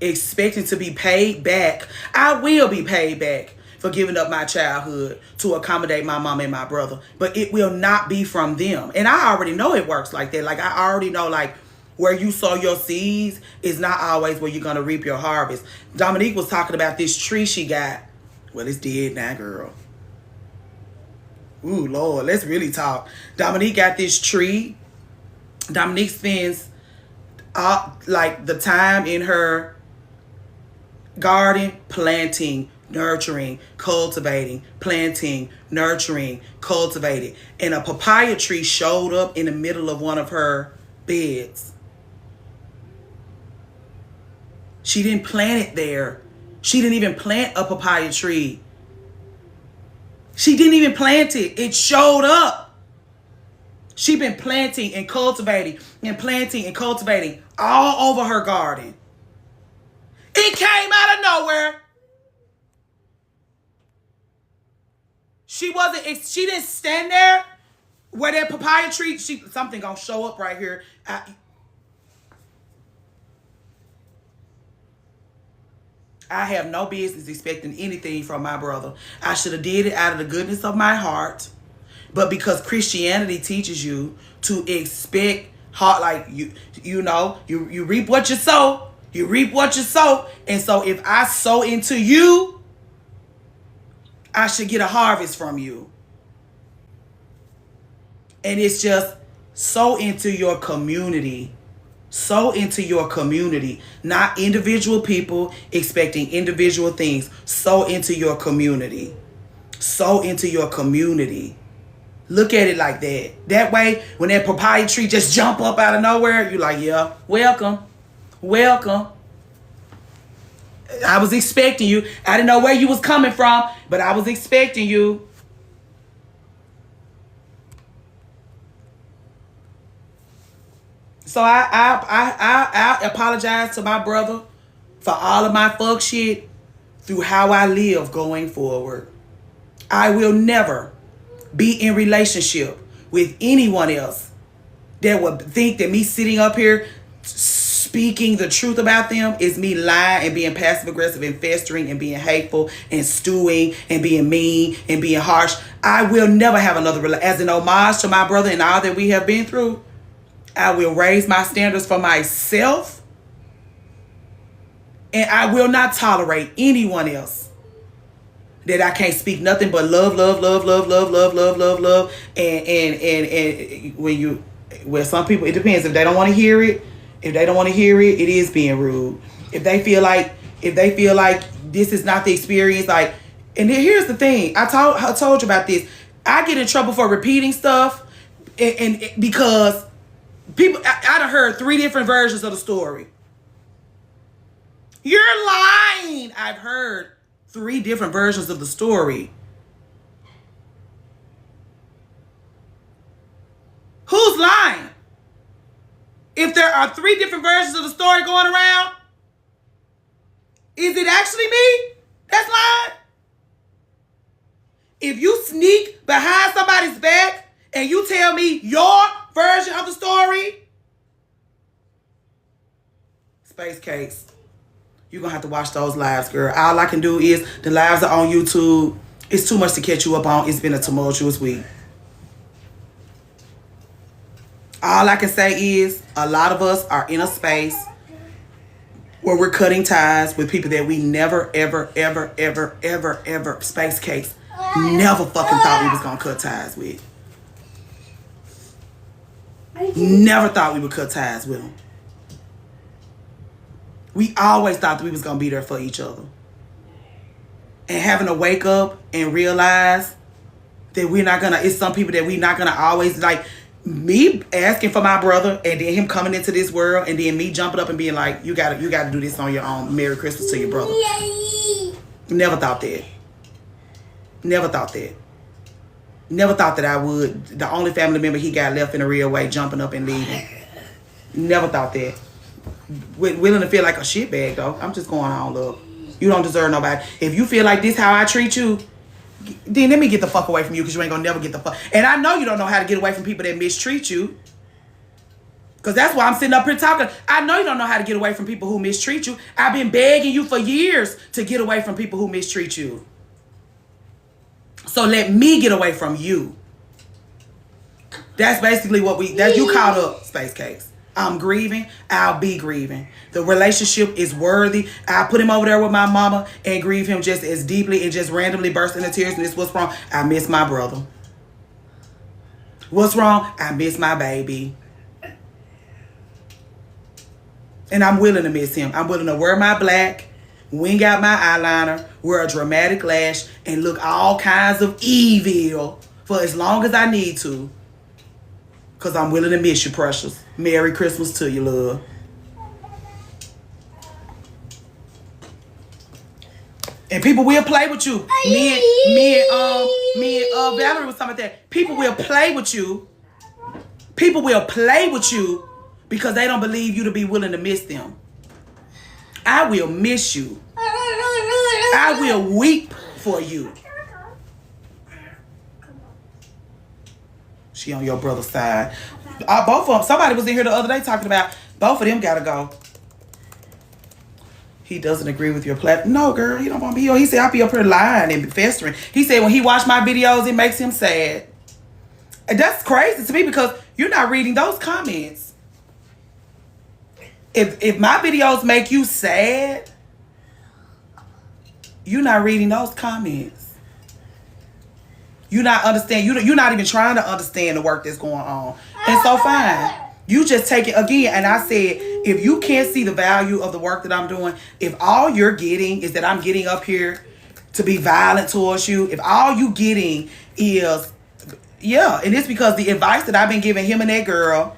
expecting to be paid back. I will be paid back for giving up my childhood to accommodate my mom and my brother. But it will not be from them. And I already know it works like that. Like, I already know, like, where you sow your seeds is not always where you're going to reap your harvest. Dominique was talking about this tree she got. Well, it's dead now, girl. Ooh, Lord, let's really talk. Dominique got this tree. Dominique spends like the time in her garden planting, nurturing, cultivating, planting, nurturing, cultivating. And a papaya tree showed up in the middle of one of her beds. She didn't plant it there. She didn't even plant a papaya tree. She didn't even plant it. It showed up. She been planting and cultivating all over her garden. It came out of nowhere. She didn't stand there where that papaya tree, something gonna show up right here. I have no business expecting anything from my brother. I should have did it out of the goodness of my heart. But because Christianity teaches you to expect like you reap what you sow. You reap what you sow. And so if I sow into you, I should get a harvest from you. And it's just sow into your community. Sow into your community, not individual people expecting individual things. Sow into your community. Sow into your community. Look at it like that. That way, when that papaya tree just jump up out of nowhere, you're like, yeah, welcome. Welcome. I was expecting you. I didn't know where you was coming from, but I was expecting you. So I apologize to my brother for all of my fuck shit through how I live going forward. I will never be in relationship with anyone else that would think that me sitting up here speaking the truth about them is me lying and being passive aggressive and festering and being hateful and stewing and being mean and being harsh. I will never have another as an homage to my brother and all that we have been through. I will raise my standards for myself. And I will not tolerate anyone else that I can't speak nothing but love. And when some people, it depends. If they don't want to hear it, it is being rude. If they feel like this is not the experience, like, and then here's the thing. I told you about this. I get in trouble for repeating stuff and because people, I done heard 3 different versions of the story. You're lying. I've heard 3 different versions of the story. Who's lying? If there are 3 different versions of the story going around, is it actually me that's lying? If you sneak behind somebody's back and you tell me your version of the story, Space Cakes, you're going to have to watch those lives, girl. All I can do is, the lives are on YouTube. It's too much to catch you up on. It's been a tumultuous week. All I can say is, a lot of us are in a space where we're cutting ties with people that we never, ever, Space Cakes, never fucking thought we was going to cut ties with. Never thought we would cut ties with them. We always thought that we was going to be there for each other. And having to wake up and realize that we're not going to, it's some people that we're not going to always, like, me asking for my brother and then him coming into this world and then me jumping up and being like, you gotta do this on your own. Merry Christmas to your brother. Never thought that. Never thought that. Never thought that I would. The only family member he got left in a real way, jumping up and leaving. Never thought that. Willing to feel like a shitbag, though. I'm just going on, look. You don't deserve nobody. If you feel like this how I treat you, then let me get the fuck away from you, because you ain't gonna never get the fuck. And I know you don't know how to get away from people that mistreat you. Because that's why I'm sitting up here talking. I know you don't know how to get away from people who mistreat you. I've been begging you for years to get away from people who mistreat you. So let me get away from you. That's basically what you caught up, Space Cakes. I'm grieving. I'll be grieving. The relationship is worthy. I'll put him over there with my mama and grieve him just as deeply and just randomly burst into tears. And this what's wrong. I miss my brother. What's wrong? I miss my baby. And I'm willing to miss him. I'm willing to wear my black, wing out my eyeliner, wear a dramatic lash, and look all kinds of evil for as long as I need to. Because I'm willing to miss you, precious. Merry Christmas to you, love. And people will play with you. Me and Valerie was talking about that. People will play with you. People will play with you because they don't believe you to be willing to miss them. I will miss you. I will weep for you. She on your brother's side. Both of them. Somebody was in here the other day talking about both of them gotta go. He doesn't agree with your platform. No, girl, he don't want to be here. He said, I'll be up here lying and festering. He said when he watched my videos, it makes him sad. And that's crazy to me because you're not reading those comments. If my videos make you sad, you're not reading those comments. You're not understand. You're not even trying to understand the work that's going on. And so fine. You just take it again. And I said, if you can't see the value of the work that I'm doing, if all you're getting is that I'm getting up here to be violent towards you, if all you getting is, yeah, and it's because the advice that I've been giving him and that girl,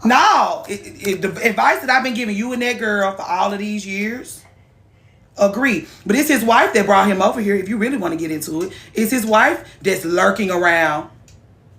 no, the advice that I've been giving you and that girl for all of these years, agree. But it's his wife that brought him over here, if you really want to get into it. It's his wife that's lurking around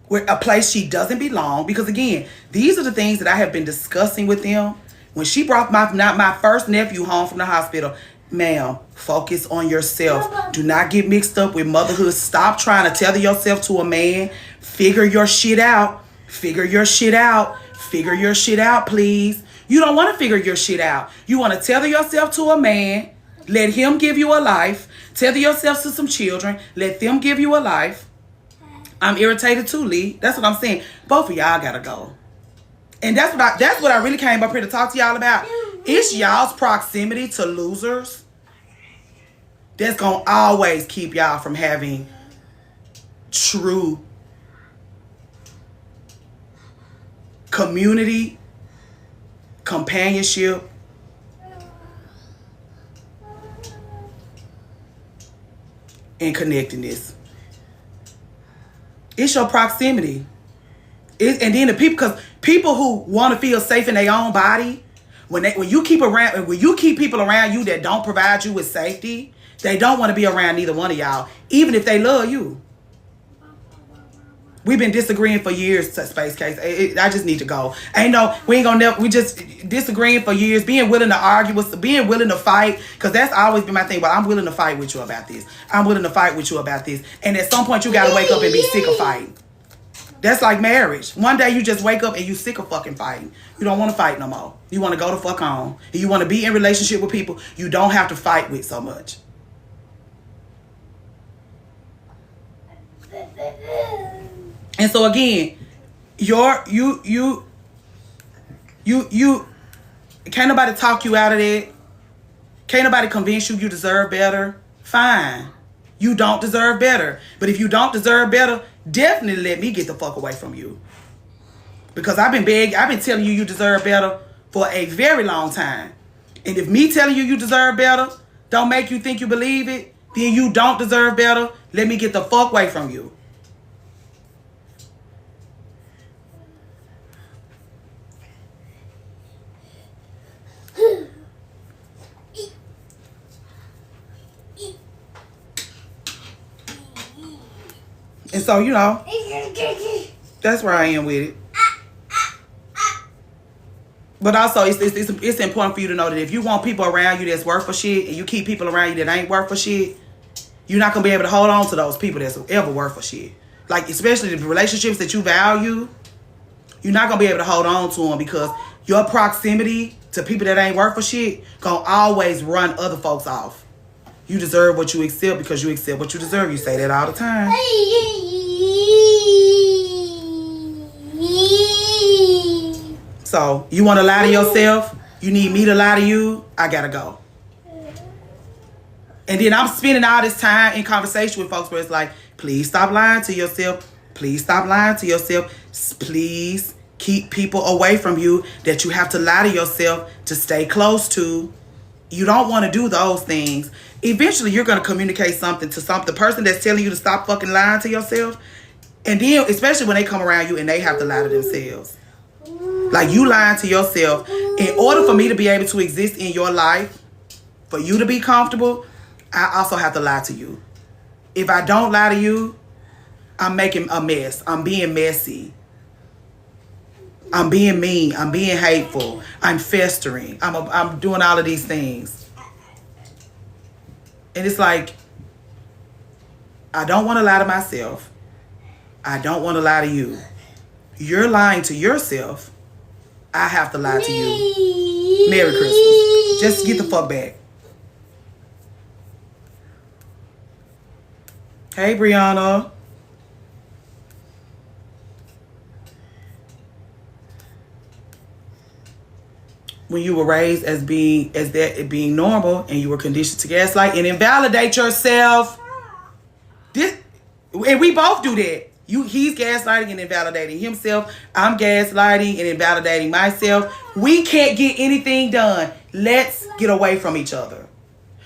where a place she doesn't belong. Because again, these are the things that I have been discussing with them. When she brought my first nephew home from the hospital, ma'am, focus on yourself. Do not get mixed up with motherhood. Stop trying to tether yourself to a man. Figure your shit out. Figure your shit out. Figure your shit out, please. You don't want to figure your shit out. You want to tether yourself to a man. Let him give you a life. Tether yourself to some children. Let them give you a life. I'm irritated too, Lee. That's what I'm saying. Both of y'all gotta go. And that's what I really came up here to talk to y'all about. It's y'all's proximity to losers that's gonna always keep y'all from having true community, companionship, and connectedness. It's your proximity. And then the people, because people who want to feel safe in their own body, when you keep people around you that don't provide you with safety, they don't want to be around neither one of y'all, even if they love you. We've been disagreeing for years, Space Case. I just need to go. We just disagreeing for years, being willing to argue, being willing to fight, because that's always been my thing. But I'm willing to fight with you about this. I'm willing to fight with you about this. And at some point, you got to wake up and be sick of fighting. That's like marriage. One day, you just wake up and you sick of fucking fighting. You don't want to fight no more. You want to go the fuck on. And you want to be in relationship with people you don't have to fight with so much. And so again, you can't nobody talk you out of that. Can't nobody convince you deserve better. Fine. You don't deserve better. But if you don't deserve better, definitely let me get the fuck away from you. Because I've been telling you deserve better for a very long time. And if me telling you deserve better don't make you think you believe it, then you don't deserve better. Let me get the fuck away from you. And so, that's where I am with it. But also, it's important for you to know that if you want people around you that's worth for shit, and you keep people around you that ain't worth for shit, you're not gonna be able to hold on to those people that's ever worth for shit. Like, especially the relationships that you value, you're not gonna be able to hold on to them because your proximity to people that ain't worth for shit gonna always run other folks off. You deserve what you accept because you accept what you deserve. You say that all the time. So, you want to lie to yourself? You need me to lie to you? I gotta go. And then I'm spending all this time in conversation with folks where it's like, please stop lying to yourself. Please stop lying to yourself. Please keep people away from you that you have to lie to yourself to stay close to. You don't want to do those things. Eventually, you're going to communicate something to the person that's telling you to stop fucking lying to yourself. And then, especially when they come around you and they have to lie to themselves. Like, you lying to yourself. In order for me to be able to exist in your life, for you to be comfortable, I also have to lie to you. If I don't lie to you, I'm making a mess. I'm being messy. I'm being mean. I'm being hateful. I'm festering. I'm doing all of these things. And it's like, I don't want to lie to myself. I don't want to lie to you. You're lying to yourself. I have to lie to you. Merry Christmas. Just get the fuck back. Hey, Brianna. When you were raised as being normal and you were conditioned to gaslight and invalidate yourself. And we both do that. He's gaslighting and invalidating himself. I'm gaslighting and invalidating myself. We can't get anything done. Let's get away from each other.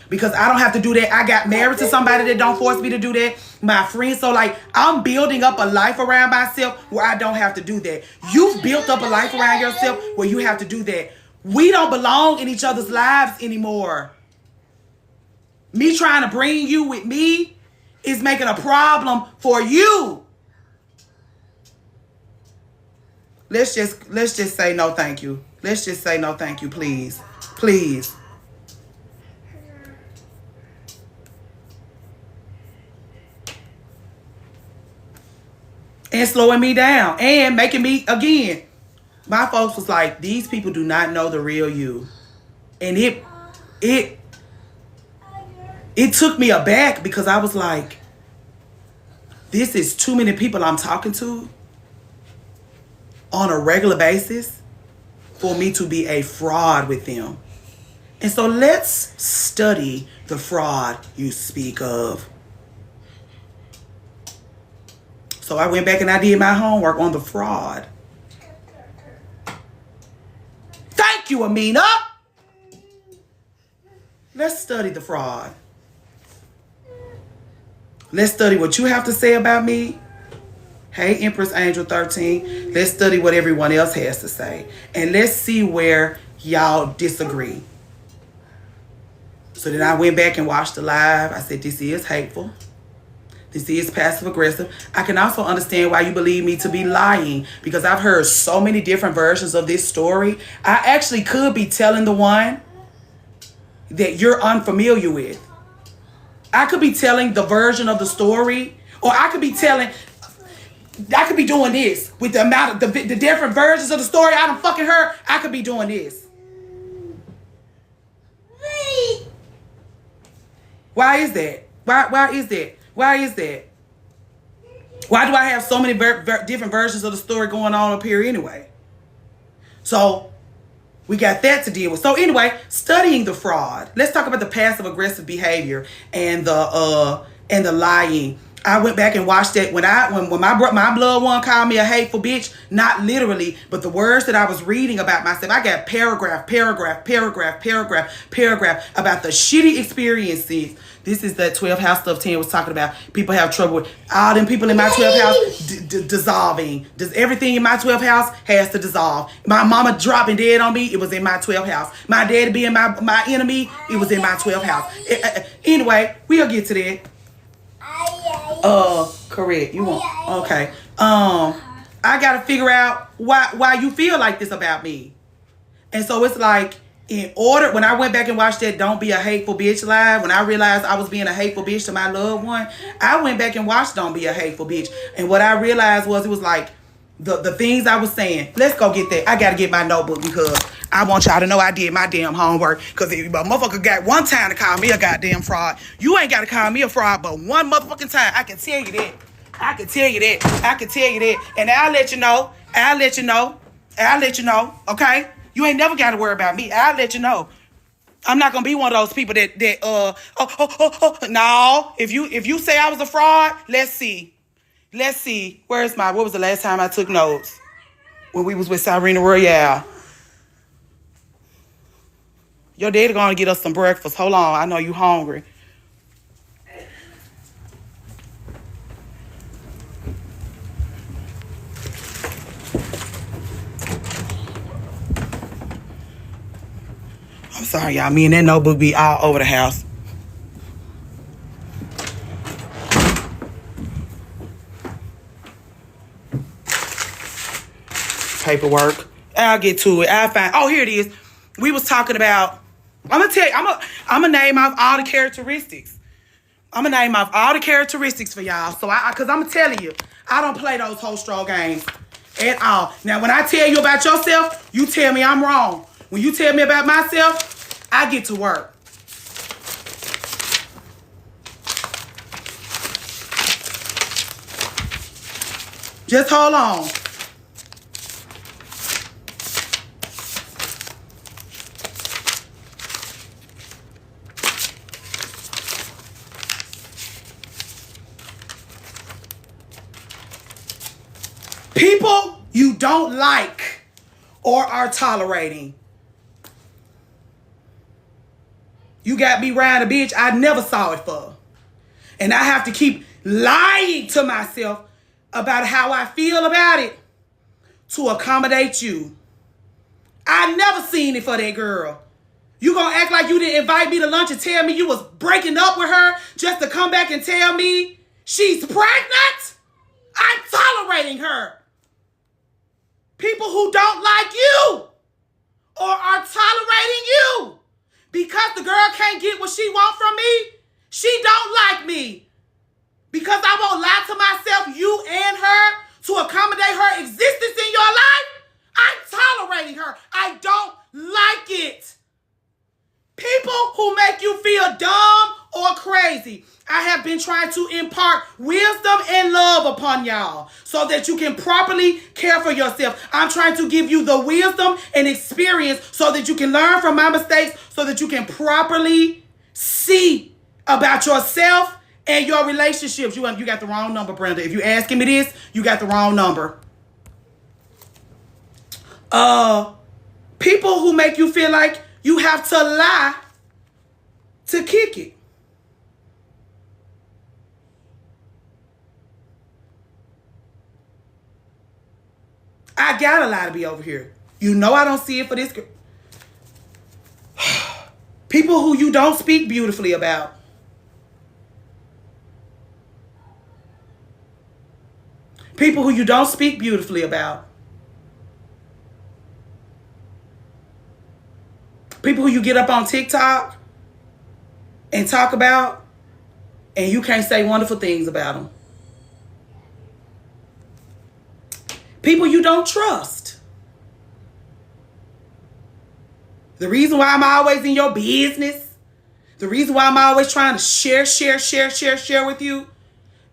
Because I don't have to do that. I got married to somebody that don't force me to do that. My friends. So, like, I'm building up a life around myself where I don't have to do that. You've built up a life around yourself where you have to do that. We don't belong in each other's lives anymore. Me trying to bring you with me is making a problem for you. Let's just say no thank you. Let's just say no thank you, please. Please. And slowing me down and making me, again, my folks was like, these people do not know the real you. And it took me aback because I was like, this is too many people I'm talking to on a regular basis for me to be a fraud with them. And so let's study the fraud you speak of. So I went back and I did my homework on the fraud. Thank you, Amina. Let's study the fraud. Let's study what you have to say about me. Hey, Empress Angel 13. Let's study what everyone else has to say. And let's see where y'all disagree. So then I went back and watched the live. I said, this is hateful. This is passive aggressive. I can also understand why you believe me to be lying because I've heard so many different versions of this story. I actually could be telling the one that you're unfamiliar with. I could be telling the version of the story, or I could be doing this with the amount of the different versions of the story I done fucking heard. I could be doing this. Why is that? Why is that? Why is that? Why do I have so many different versions of the story going on up here anyway? So we got that to deal with. So anyway, studying the fraud. Let's talk about the passive aggressive behavior and the lying. I went back and watched that when my blood one called me a hateful bitch, not literally, but the words that I was reading about myself. I got paragraph about the shitty experiences. This is that 12th house stuff 10 was talking about. People have trouble with all them people in my 12th house dissolving. Does everything in my 12th house has to dissolve. My mama dropping dead on me, it was in my 12th house. My dad being my enemy, it was in my 12th house. Anyway, we'll get to that. Correct. You won't. Okay. I gotta figure out why you feel like this about me. And so it's like, in order, when I went back and watched that Don't Be a Hateful Bitch live, when I realized I was being a hateful bitch to my loved one, I went back and watched Don't Be a Hateful Bitch. And what I realized was, it was like, the things I was saying. Let's go get that. I got to get my notebook because I want y'all to know I did my damn homework. Because if a motherfucker got one time to call me a goddamn fraud, you ain't got to call me a fraud but one motherfucking time. I can tell you that. I can tell you that. I can tell you that. And I'll let you know. I'll let you know. I'll let you know. Okay? You ain't never got to worry about me. I'll let you know. I'm not gonna be one of those people that no. If you say I was a fraud, let's see. What was the last time I took notes? When we was with Serena Royale. Your daddy gonna get us some breakfast. Hold on, I know you hungry. I'm sorry, y'all. Me and that notebook be all over the house. Paperwork. I'll get to it. I'll find. Oh, here it is. We was talking about. I'm gonna tell you. I'm gonna name off all the characteristics. I'm gonna name off all the characteristics for y'all. So cause I'm telling you, I don't play those whole straw games at all. Now, when I tell you about yourself, you tell me I'm wrong. When you tell me about myself, I get to work. Just hold on. People you don't like or are tolerating. You got me around a bitch I never saw it for. And I have to keep lying to myself about how I feel about it to accommodate you. I never seen it for that girl. You gonna act like you didn't invite me to lunch and tell me you was breaking up with her just to come back and tell me she's pregnant? I'm tolerating her. People who don't like you or are tolerating you because the girl can't get what she wants from me. She don't like me because I won't lie to myself, you and her, to accommodate her existence in your life. I'm tolerating her. I don't like it. People who make you feel dumb or crazy. I have been trying to impart wisdom and love upon y'all so that you can properly care for yourself. I'm trying to give you the wisdom and experience so that you can learn from my mistakes, so that you can properly see about yourself and your relationships. You got the wrong number, Brenda. If you're asking me this, you got the wrong number. People who make you feel like you have to lie to kick it. I gotta lie to be over here. You know I don't see it for this girl. People who you don't speak beautifully about. People who you don't speak beautifully about. People who you get up on TikTok and talk about and you can't say wonderful things about them. People you don't trust. The reason why I'm always in your business, the reason why I'm always trying to share with you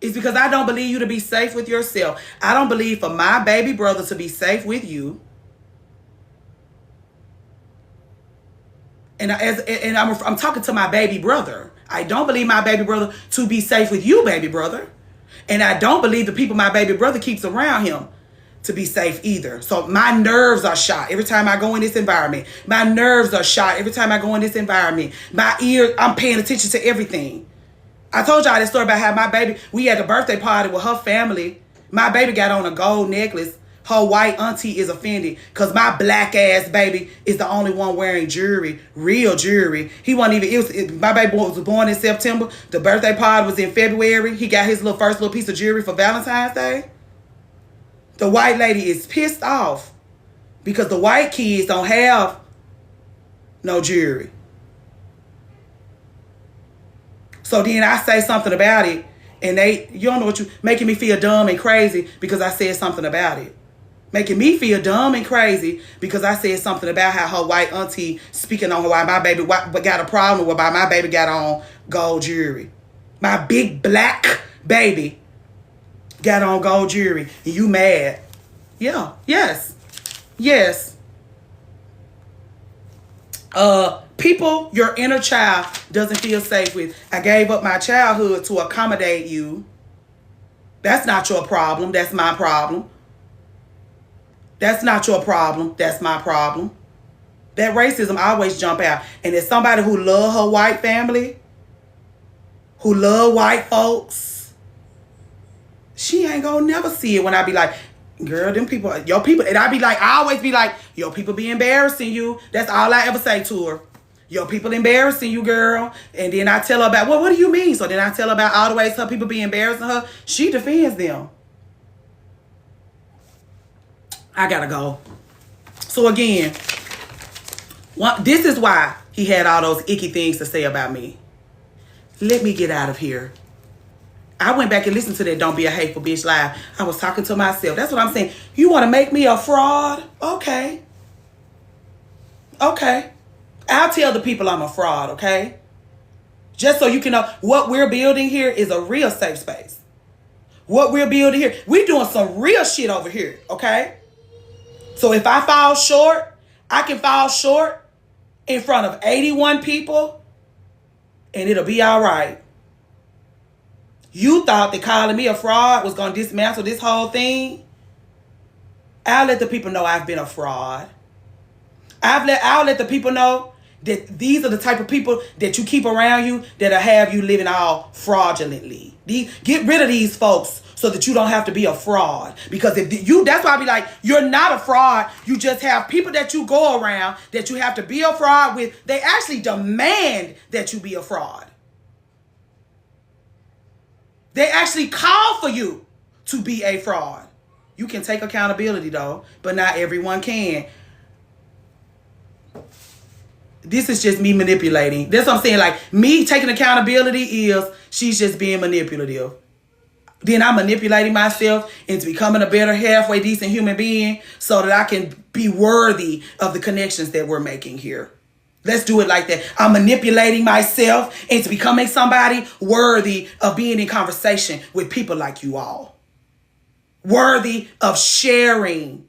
is because I don't believe you to be safe with yourself. I don't believe for my baby brother to be safe with you. And I'm talking to my baby brother. I don't believe my baby brother to be safe with you, baby brother. And I don't believe the people my baby brother keeps around him to be safe either. So my nerves are shot every time I go in this environment. My nerves are shot every time I go in this environment. My ears, I'm paying attention to everything. I told y'all this story about how my baby, we had a birthday party with her family. My baby got on a gold necklace. Her white auntie is offended because my black ass baby is the only one wearing jewelry, real jewelry. He wasn't even, my baby was born in September. The birthday party was in February. He got his first little piece of jewelry for Valentine's Day. The white lady is pissed off because the white kids don't have no jewelry. So then I say something about it, and you don't know what you, making me feel dumb and crazy because I said something about it. Making me feel dumb and crazy because I said something about how her white auntie speaking on her, why my baby got a problem with why my baby got on gold jewelry. My big black baby got on gold jewelry, and you mad. Yeah, yes. People your inner child doesn't feel safe with. I gave up my childhood to accommodate you. That's not your problem. That's my problem. That's not your problem. That's my problem. That racism always jump out. And as somebody who love her white family, who love white folks, she ain't gonna never see it when I be like, girl, them people, your people, and I always be like, your people be embarrassing you. That's all I ever say to her. Your people embarrassing you, girl. And then I tell her about, well, what do you mean? So then I tell her about all the ways her people be embarrassing her. She defends them. I gotta go. So again, this is why he had all those icky things to say about me. Let me get out of here. I went back and listened to that Don't Be a Hateful Bitch live. I was talking to myself. That's what I'm saying. You want to make me a fraud? Okay. I'll tell the people I'm a fraud, okay? Just so you can know, what we're building here is a real safe space. What we're building here, we're doing some real shit over here, okay? So if I fall short, I can fall short in front of 81 people, and it'll be all right. You thought that calling me a fraud was going to dismantle this whole thing? I'll let the people know I've been a fraud. I'll let the people know that these are the type of people that you keep around you that'll have you living all fraudulently. Get rid of these folks so that you don't have to be a fraud. Because that's why I be like, you're not a fraud. You just have people that you go around that you have to be a fraud with. They actually demand that you be a fraud. They actually call for you to be a fraud. You can take accountability though, but not everyone can. This is just me manipulating. That's what I'm saying. Like, me taking accountability is she's just being manipulative. Then I'm manipulating myself into becoming a better, halfway decent human being so that I can be worthy of the connections that we're making here. Let's do it like that. I'm manipulating myself into becoming somebody worthy of being in conversation with people like you all. Worthy of sharing.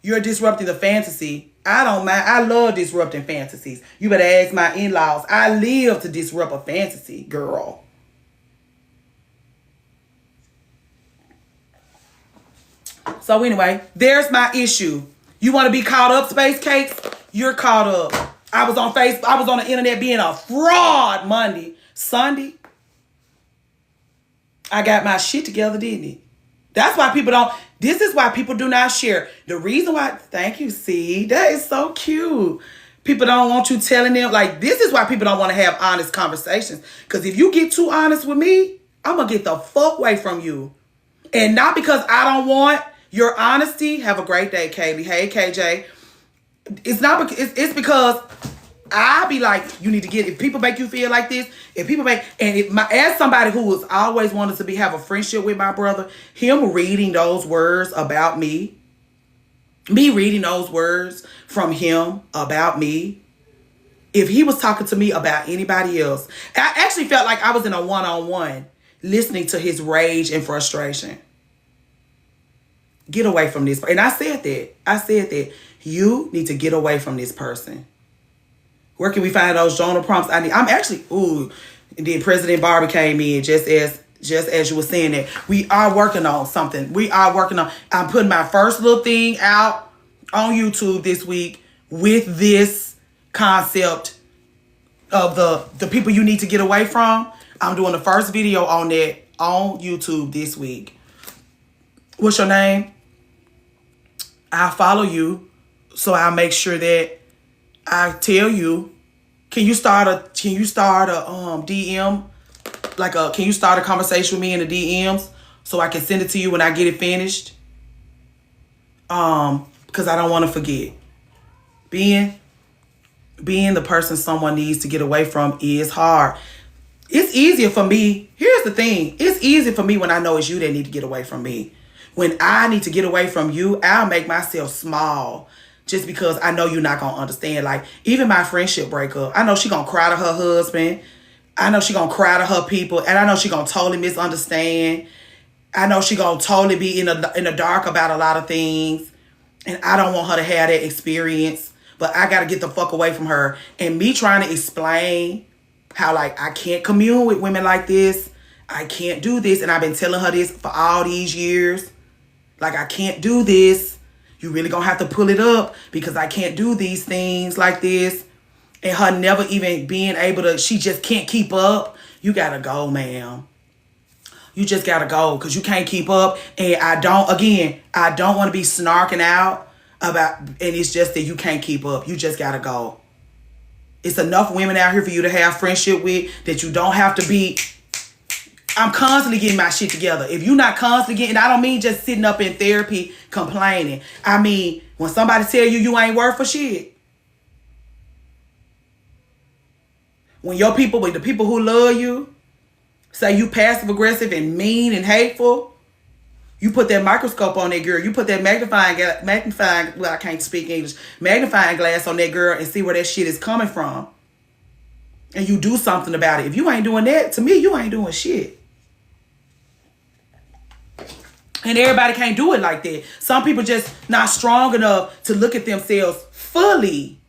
You're disrupting the fantasy. I don't mind. I love disrupting fantasies. You better ask my in-laws. I live to disrupt a fantasy, girl. So anyway, there's my issue. You want to be caught up, Space Cakes? You're caught up. I was on Facebook. I was on the internet being a fraud Monday. Sunday, I got my shit together, didn't it? That's why people don't. This is why people do not share. The reason why, thank you, see, that is so cute. People don't want you telling them, like, this is why people don't want to have honest conversations. Because if you get too honest with me, I'm going to get the fuck away from you. And not because I don't want your honesty. Have a great day, Kaylee. Hey, KJ. It's not, it's because I be like, you need to get, if people make you feel like this, if people make, and as somebody who was always wanted to have a friendship with my brother, him reading those words about me reading those words from him about me, if he was talking to me about anybody else, I actually felt like I was in a one-on-one listening to his rage and frustration. Get away from this. And I said that. You need to get away from this person. Where can we find those journal prompts? I'm actually, and then President Barbie came in just as you were saying that. We are working on something. I'm putting my first little thing out on YouTube this week with this concept of the people you need to get away from. I'm doing the first video on that on YouTube this week. What's your name? I'll follow you, so I'll make sure that I tell you. Can you start a DM? Can you start a conversation with me in the DMs so I can send it to you when I get it finished? Because I don't want to forget. Ben, being the person someone needs to get away from is hard. It's easier for me. Here's the thing. It's easier for me when I know it's you that need to get away from me. When I need to get away from you, I'll make myself small just because I know you're not going to understand. Like, even my friendship breakup, I know she going to cry to her husband. I know she going to cry to her people. And I know she going to totally misunderstand. I know she going to totally be in the dark about a lot of things. And I don't want her to have that experience. But I got to get the fuck away from her. And me trying to explain how, like, I can't commune with women like this. I can't do this. And I've been telling her this for all these years. Like, I can't do this. You really gonna have to pull it up because I can't do these things like this. And her never even being able to, she just can't keep up. You gotta go, ma'am. You just gotta go because you can't keep up. And I don't want to be snarking out about, and it's just that you can't keep up. You just gotta go. It's enough women out here for you to have friendship with that you don't have to be. I'm constantly getting my shit together. If you're not constantly getting, I don't mean just sitting up in therapy complaining. I mean, when somebody tell you you ain't worth for shit. When your people, when the people who love you say you passive aggressive and mean and hateful, you put that microscope on that girl. You put that well, I can't speak English, magnifying glass on that girl and see where that shit is coming from. And you do something about it. If you ain't doing that, to me, you ain't doing shit. And everybody can't do it like that. Some people just not strong enough to look at themselves fully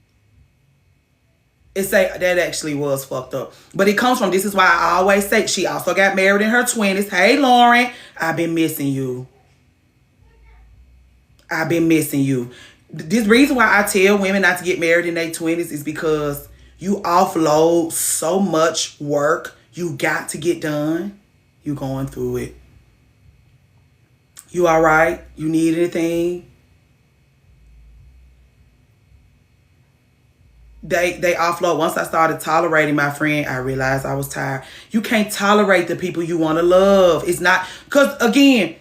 and say, that actually was fucked up. But it comes from, this is why I always say, she also got married in her 20s. Hey, Lauren, I've been missing you. I've been missing you. This reason why I tell women not to get married in their 20s is because you offload so much work you got to get done. You going through it. You all right? You need anything? They offload. Once I started tolerating my friend, I realized I was tired. You can't tolerate the people you want to love. It's not, because again,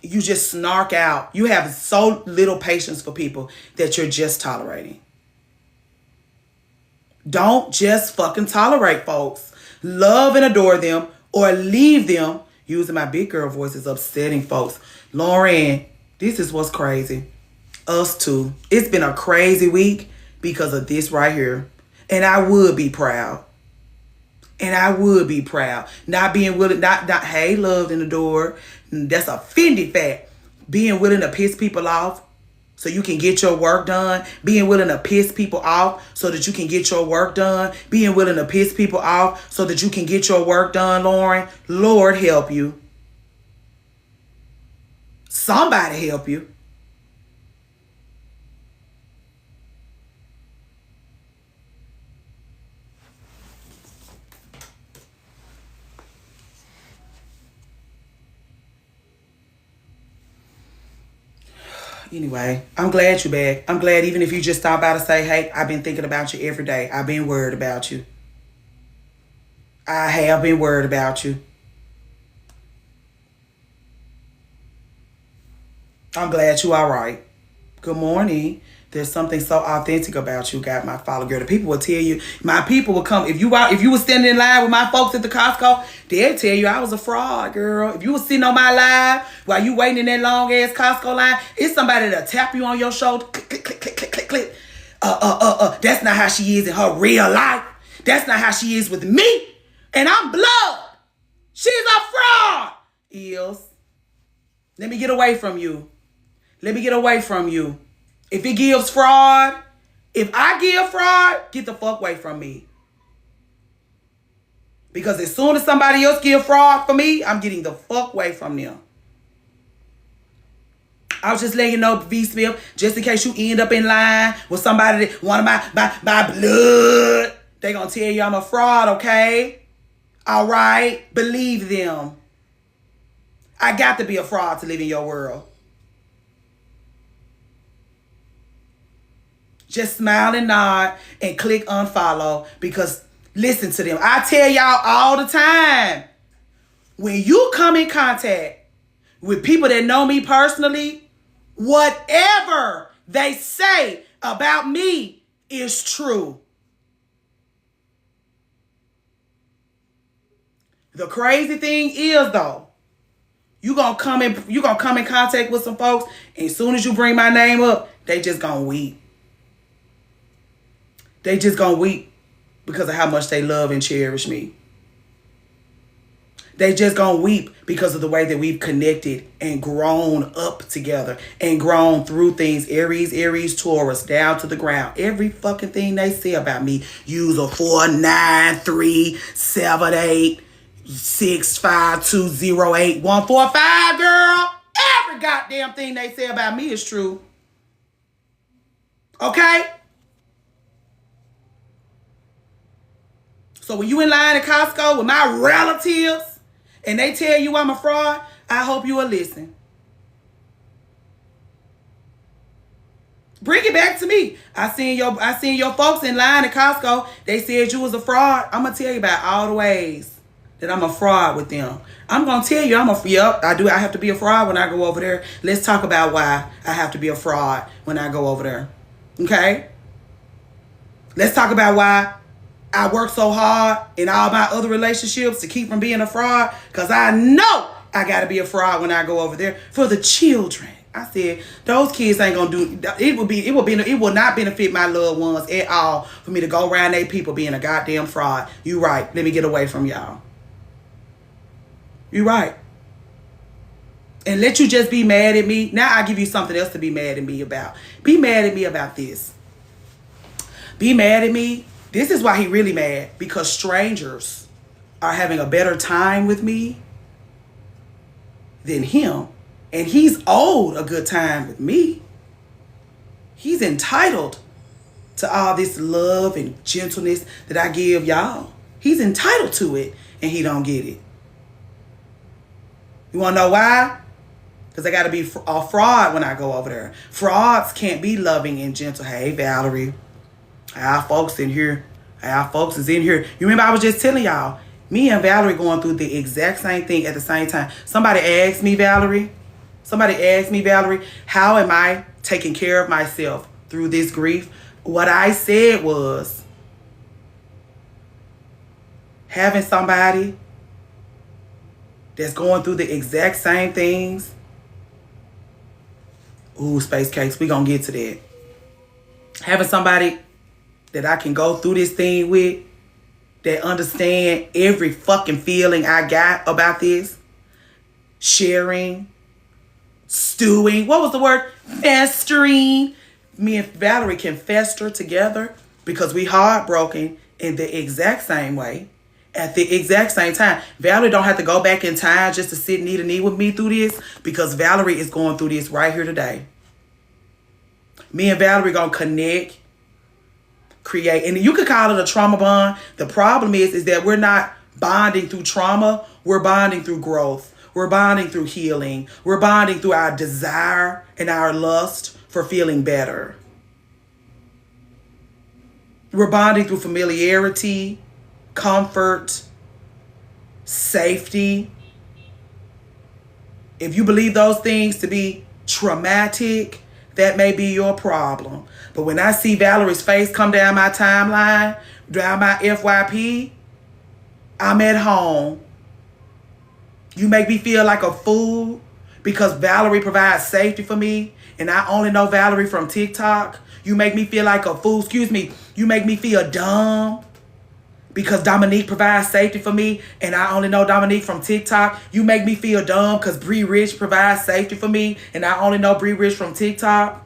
you just snark out. You have so little patience for people that you're just tolerating. Don't just fucking tolerate folks. Love and adore them or leave them. Using my big girl voice is upsetting folks. Lauren, this is what's crazy. Us too. It's been a crazy week because of this right here. And I would be proud. Not being willing, not hey, loved and adored. That's a offended fact. Being willing to piss people off so you can get your work done. Being willing to piss people off so that you can get your work done. Being willing to piss people off so that you can get your work done, Lauren. Lord help you. Somebody help you. Anyway, I'm glad you're back. I'm glad even if you just stop by to say, hey, I've been thinking about you every day. I've been worried about you. I have been worried about you. I'm glad you all right. Good morning. There's something so authentic about you, got my follow girl. The people will tell you, my people will come. If you were standing in line with my folks at the Costco, they'll tell you I was a fraud, girl. If you was sitting on my live while you waiting in that long ass Costco line, it's somebody that'll tap you on your shoulder. Click, click, click, click, click, click, click. That's not how she is in her real life. That's not how she is with me. And I'm blood. She's a fraud. Let me get away from you. Let me get away from you. If it gives fraud, if I give fraud, get the fuck away from me. Because as soon as somebody else give fraud for me, I'm getting the fuck away from them. I was just letting you know, V. Smith, just in case you end up in line with somebody that one of my blood, they gonna tell you I'm a fraud, okay? All right? Believe them. I got to be a fraud to live in your world. Just smile and nod and click unfollow because listen to them. I tell y'all all the time, when you come in contact with people that know me personally, whatever they say about me is true. The crazy thing is though, you gonna come in contact with some folks, and as soon as you bring my name up, they just gonna weep. They just gonna weep because of how much they love and cherish me. They just gonna weep because of the way that we've connected and grown up together and grown through things. Aries, Taurus, down to the ground. Every fucking thing they say about me. Use a 4937865208145, girl. Every goddamn thing they say about me is true. Okay? So when you in line at Costco with my relatives and they tell you I'm a fraud, I hope you will listen. Bring it back to me. I seen your folks in line at Costco. They said you was a fraud. I'm gonna tell you about all the ways that I'm a fraud with them. I'm gonna tell you I have to be a fraud when I go over there. Let's talk about why I have to be a fraud when I go over there. Okay? Let's talk about why I work so hard in all my other relationships to keep from being a fraud, because I know I got to be a fraud when I go over there for the children. I said, those kids ain't going to do it. It will not benefit my loved ones at all for me to go around they people being a goddamn fraud. You right. Let me get away from y'all. You right. And let you just be mad at me. Now I give you something else to be mad at me about. Be mad at me about this. Be mad at me. This is why he really mad, because strangers are having a better time with me than him. And he's owed a good time with me. He's entitled to all this love and gentleness that I give y'all. He's entitled to it, and he don't get it. You want to know why? Because I got to be a fraud when I go over there. Frauds can't be loving and gentle. Hey, Valerie. Our folks in here. Our folks is in here. You remember I was just telling y'all, me and Valerie going through the exact same thing at the same time. Somebody asked me, Valerie, how am I taking care of myself through this grief? What I said was, having somebody that's going through the exact same things. Ooh, space cakes, we gonna get to that. Having somebody that I can go through this thing with, that understand every fucking feeling I got about this. Sharing, stewing, what was the word? Festering. Me and Valerie can fester together because we heartbroken in the exact same way. At the exact same time. Valerie don't have to go back in time just to sit knee to knee with me through this, because Valerie is going through this right here today. Me and Valerie gonna connect, create, and you could call it a trauma bond. The problem is that we're not bonding through trauma. We're bonding through growth. We're bonding through healing. We're bonding through our desire and our lust for feeling better. We're bonding through familiarity, comfort, safety. If you believe those things to be traumatic, that may be your problem. But when I see Valerie's face come down my timeline, down my FYP, I'm at home. You make me feel like a fool because Valerie provides safety for me, and I only know Valerie from TikTok. You make me feel like a fool. Excuse me. You make me feel dumb because Dominique provides safety for me, and I only know Dominique from TikTok. You make me feel dumb because Bree Rich provides safety for me, and I only know Bree Rich from TikTok.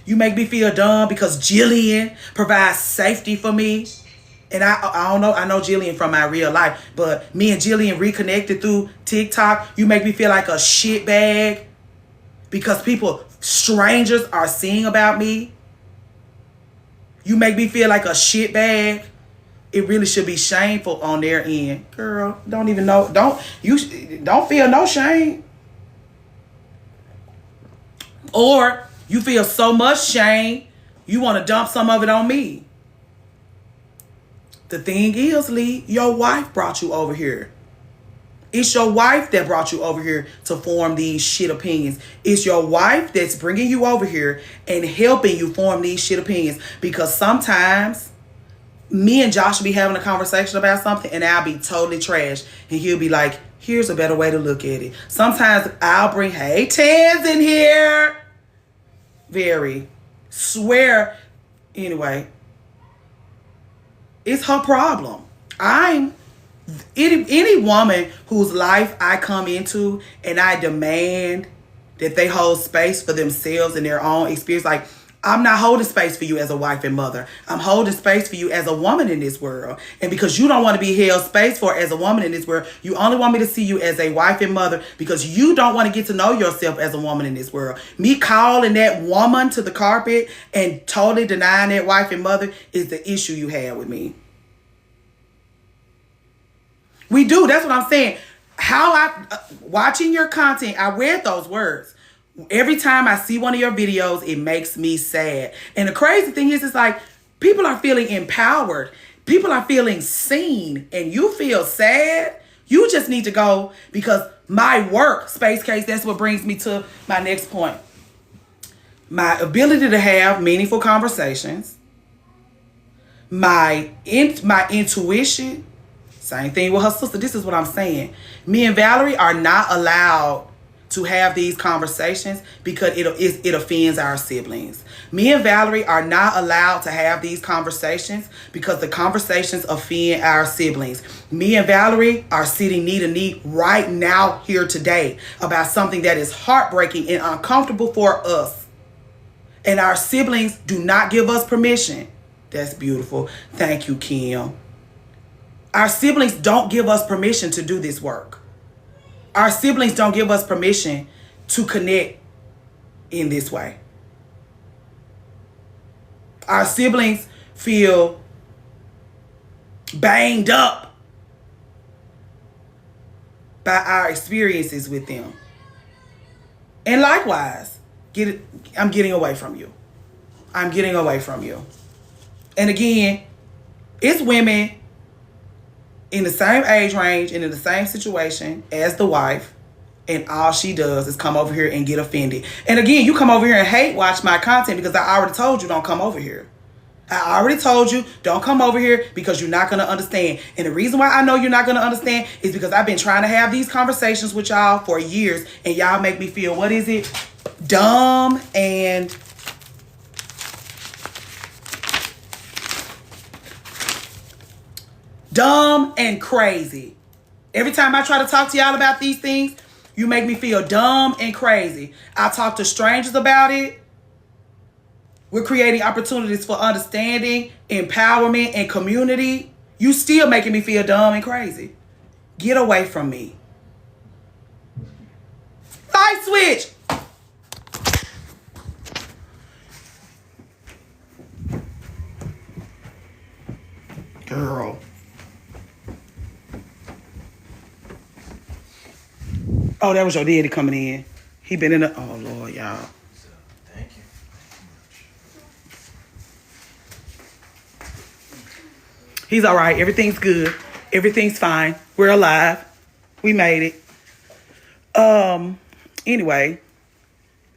You make me feel dumb because Jillian provides safety for me, and I don't know. I know Jillian from my real life, but me and Jillian reconnected through TikTok. You make me feel like a shitbag because strangers are seeing about me. You make me feel like a shitbag. It really should be shameful on their end. Girl, don't even know. Don't feel no shame. Or you feel so much shame, you want to dump some of it on me. The thing is, Lee, your wife brought you over here. It's your wife that brought you over here to form these shit opinions. It's your wife that's bringing you over here and helping you form these shit opinions. Because sometimes me and Josh will be having a conversation about something and I'll be totally trash. And he'll be like, here's a better way to look at it. Sometimes I'll bring, hey, Tans in here. Very. Swear. Anyway. It's her problem. Any woman whose life I come into and I demand that they hold space for themselves and their own experience. Like, I'm not holding space for you as a wife and mother. I'm holding space for you as a woman in this world. And because you don't want to be held space for as a woman in this world, you only want me to see you as a wife and mother because you don't want to get to know yourself as a woman in this world. Me calling that woman to the carpet and totally denying that wife and mother is the issue you have with me. We do. That's what I'm saying. Watching your content, I read those words. Every time I see one of your videos, it makes me sad. And the crazy thing is, it's like people are feeling empowered. People are feeling seen. And you feel sad. You just need to go because my work, Space Case, that's what brings me to my next point. My ability to have meaningful conversations. My intuition. Same thing with her sister. This is what I'm saying. Me and Valerie are not allowed to have these conversations because it offends our siblings. Me and Valerie are not allowed to have these conversations because the conversations offend our siblings. Me and Valerie are sitting knee to knee right now here today about something that is heartbreaking and uncomfortable for us. And our siblings do not give us permission. That's beautiful. Thank you, Kim. Our siblings don't give us permission to do this work. Our siblings don't give us permission to connect in this way. Our siblings feel banged up by our experiences with them. And likewise, I'm getting away from you. I'm getting away from you. And again, it's women in the same age range and in the same situation as the wife, and all she does is come over here and get offended. And again, you come over here and hate watch my content because I already told you don't come over here. I already told you don't come over here because you're not going to understand. And the reason why I know you're not going to understand is because I've been trying to have these conversations with y'all for years, and y'all make me feel, what is it? Dumb and crazy. Every time I try to talk to y'all about these things, you make me feel dumb and crazy. I talk to strangers about it. We're creating opportunities for understanding, empowerment, and community. You still making me feel dumb and crazy. Get away from me. Light switch. Girl. Oh, that was your daddy coming in. He been in the... Oh, Lord, y'all. Thank you. He's all right. Everything's good. Everything's fine. We're alive. We made it. Anyway,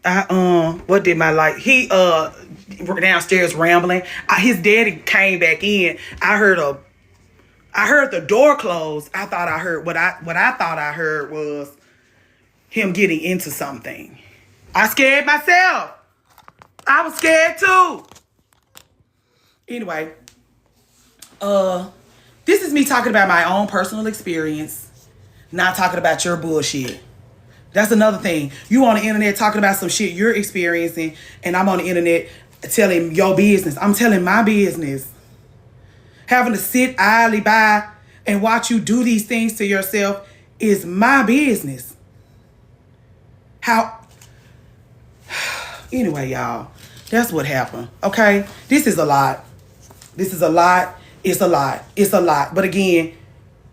what did my light? He downstairs rambling. His daddy came back in. I heard the door close. I thought I heard what I thought I heard was him getting into something. I scared myself. I was scared too. Anyway, this is me talking about my own personal experience, not talking about your bullshit. That's another thing. You on the internet talking about some shit you're experiencing, and I'm on the internet telling your business. I'm telling my business. Having to sit idly by and watch you do these things to yourself is my business. Anyway, y'all, that's what happened. Okay, this is a lot. It's a lot. It's a lot. But again,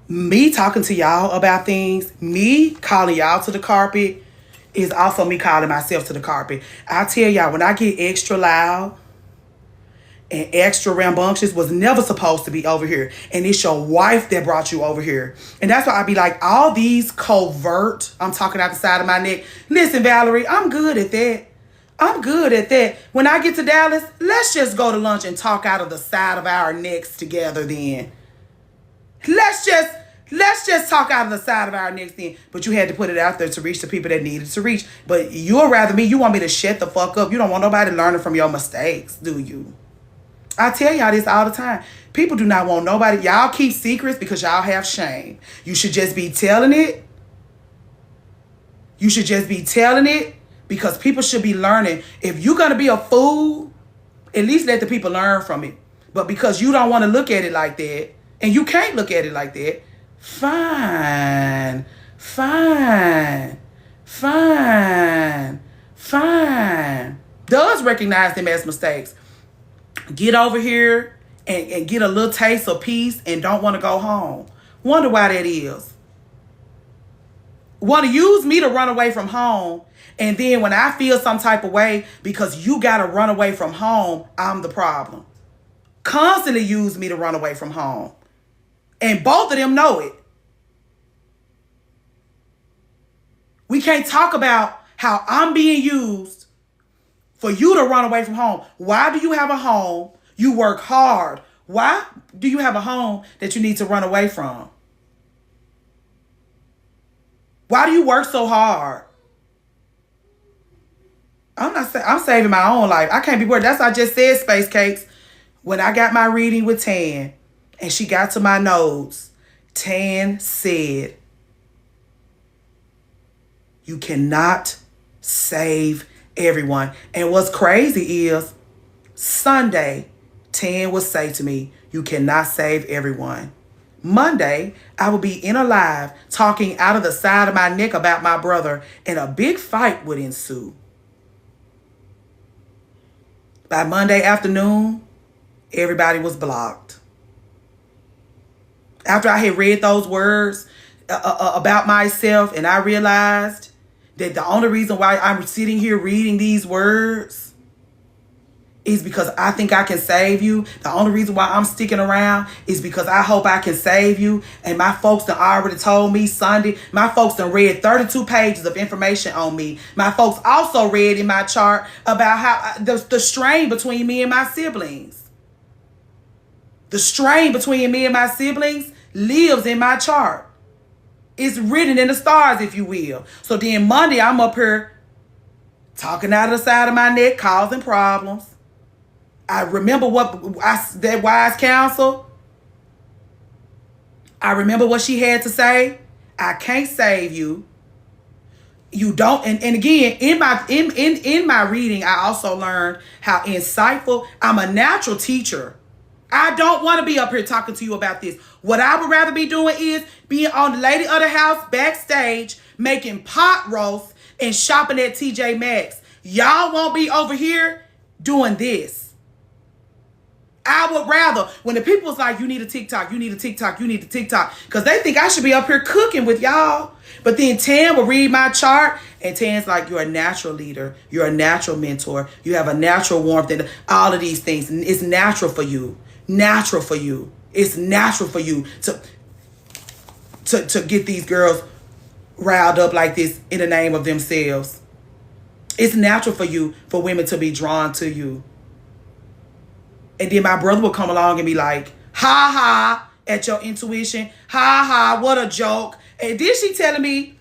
me talking to y'all about things, me calling y'all to the carpet, is also me calling myself to the carpet. I tell y'all, when I get extra loud and extra rambunctious was never supposed to be over here. And it's your wife that brought you over here. And that's why I be like, all these covert, I'm talking out the side of my neck. Listen, Valerie, I'm good at that. I'm good at that. When I get to Dallas, let's just go to lunch and talk out of the side of our necks together then. Let's just talk out of the side of our necks then. But you had to put it out there to reach the people that needed to reach. But you'll rather me, you want me to shut the fuck up. You don't want nobody learning from your mistakes, do you? I tell y'all this all the time. People do not want nobody. Y'all keep secrets because y'all have shame. You should just be telling it. You should just be telling it because people should be learning. If you're going to be a fool, at least let the people learn from it. But because you don't want to look at it like that, and you can't look at it like that, fine. Does recognize them as mistakes. Get over here and get a little taste of peace and don't want to go home. Wonder why that is. Want to use me to run away from home, and then when I feel some type of way because you got to run away from home, I'm the problem. Constantly use me to run away from home. And both of them know it. We can't talk about how I'm being used for you to run away from home. Why do you have a home? You work hard. Why do you have a home that you need to run away from? Why do you work so hard? I'm saving my own life. I can't be worried. That's what I just said, Space Cakes. When I got my reading with Tan and she got to my nodes, Tan said, you cannot save everyone. And what's crazy is Sunday, Tan would say to me, you cannot save everyone. Monday, I would be in a live talking out of the side of my neck about my brother, and a big fight would ensue. By Monday afternoon, everybody was blocked. After I had read those words about myself, and I realized that the only reason why I'm sitting here reading these words is because I think I can save you. The only reason why I'm sticking around is because I hope I can save you. And my folks done already told me Sunday. My folks done read 32 pages of information on me. My folks also read in my chart about how the strain between me and my siblings. The strain between me and my siblings lives in my chart. It's written in the stars, if you will. So then Monday, I'm up here talking out of the side of my neck, causing problems. I remember that wise counsel. I remember what she had to say. I can't save you. You don't. And again, in my reading, I also learned how insightful. I'm a natural teacher. I don't want to be up here talking to you about this. What I would rather be doing is being on the Lady of the House backstage, making pot roasts and shopping at TJ Maxx. Y'all won't be over here doing this. I would rather, when the people was like, you need a TikTok, you need a TikTok, you need a TikTok, because they think I should be up here cooking with y'all. But then Tan will read my chart, and Tan's like, you're a natural leader. You're a natural mentor. You have a natural warmth and all of these things. It's natural for you. Natural for you. It's natural for you to get these girls riled up like this in the name of themselves. It's natural for you, for women to be drawn to you. And then my brother would come along and be like, ha ha, at your intuition. Ha ha, what a joke. And then she telling me,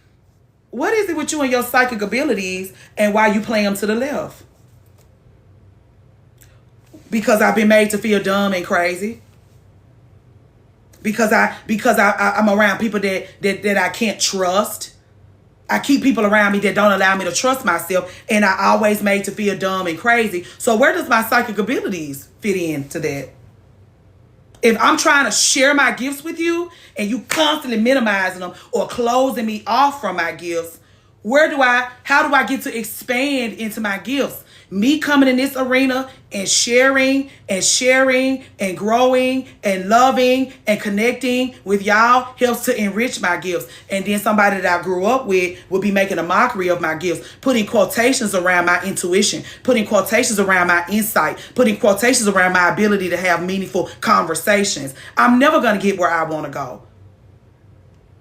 what is it with you and your psychic abilities and why you play them to the left? Because I've been made to feel dumb and crazy. Because I'm around people that I can't trust. I keep people around me that don't allow me to trust myself, and I always made to feel dumb and crazy. So where does my psychic abilities fit into that? If I'm trying to share my gifts with you and you constantly minimizing them or closing me off from my gifts, How do I get to expand into my gifts? Me coming in this arena and sharing and growing and loving and connecting with y'all helps to enrich my gifts. And then somebody that I grew up with will be making a mockery of my gifts, putting quotations around my intuition, putting quotations around my insight, putting quotations around my ability to have meaningful conversations. I'm never going to get where I want to go.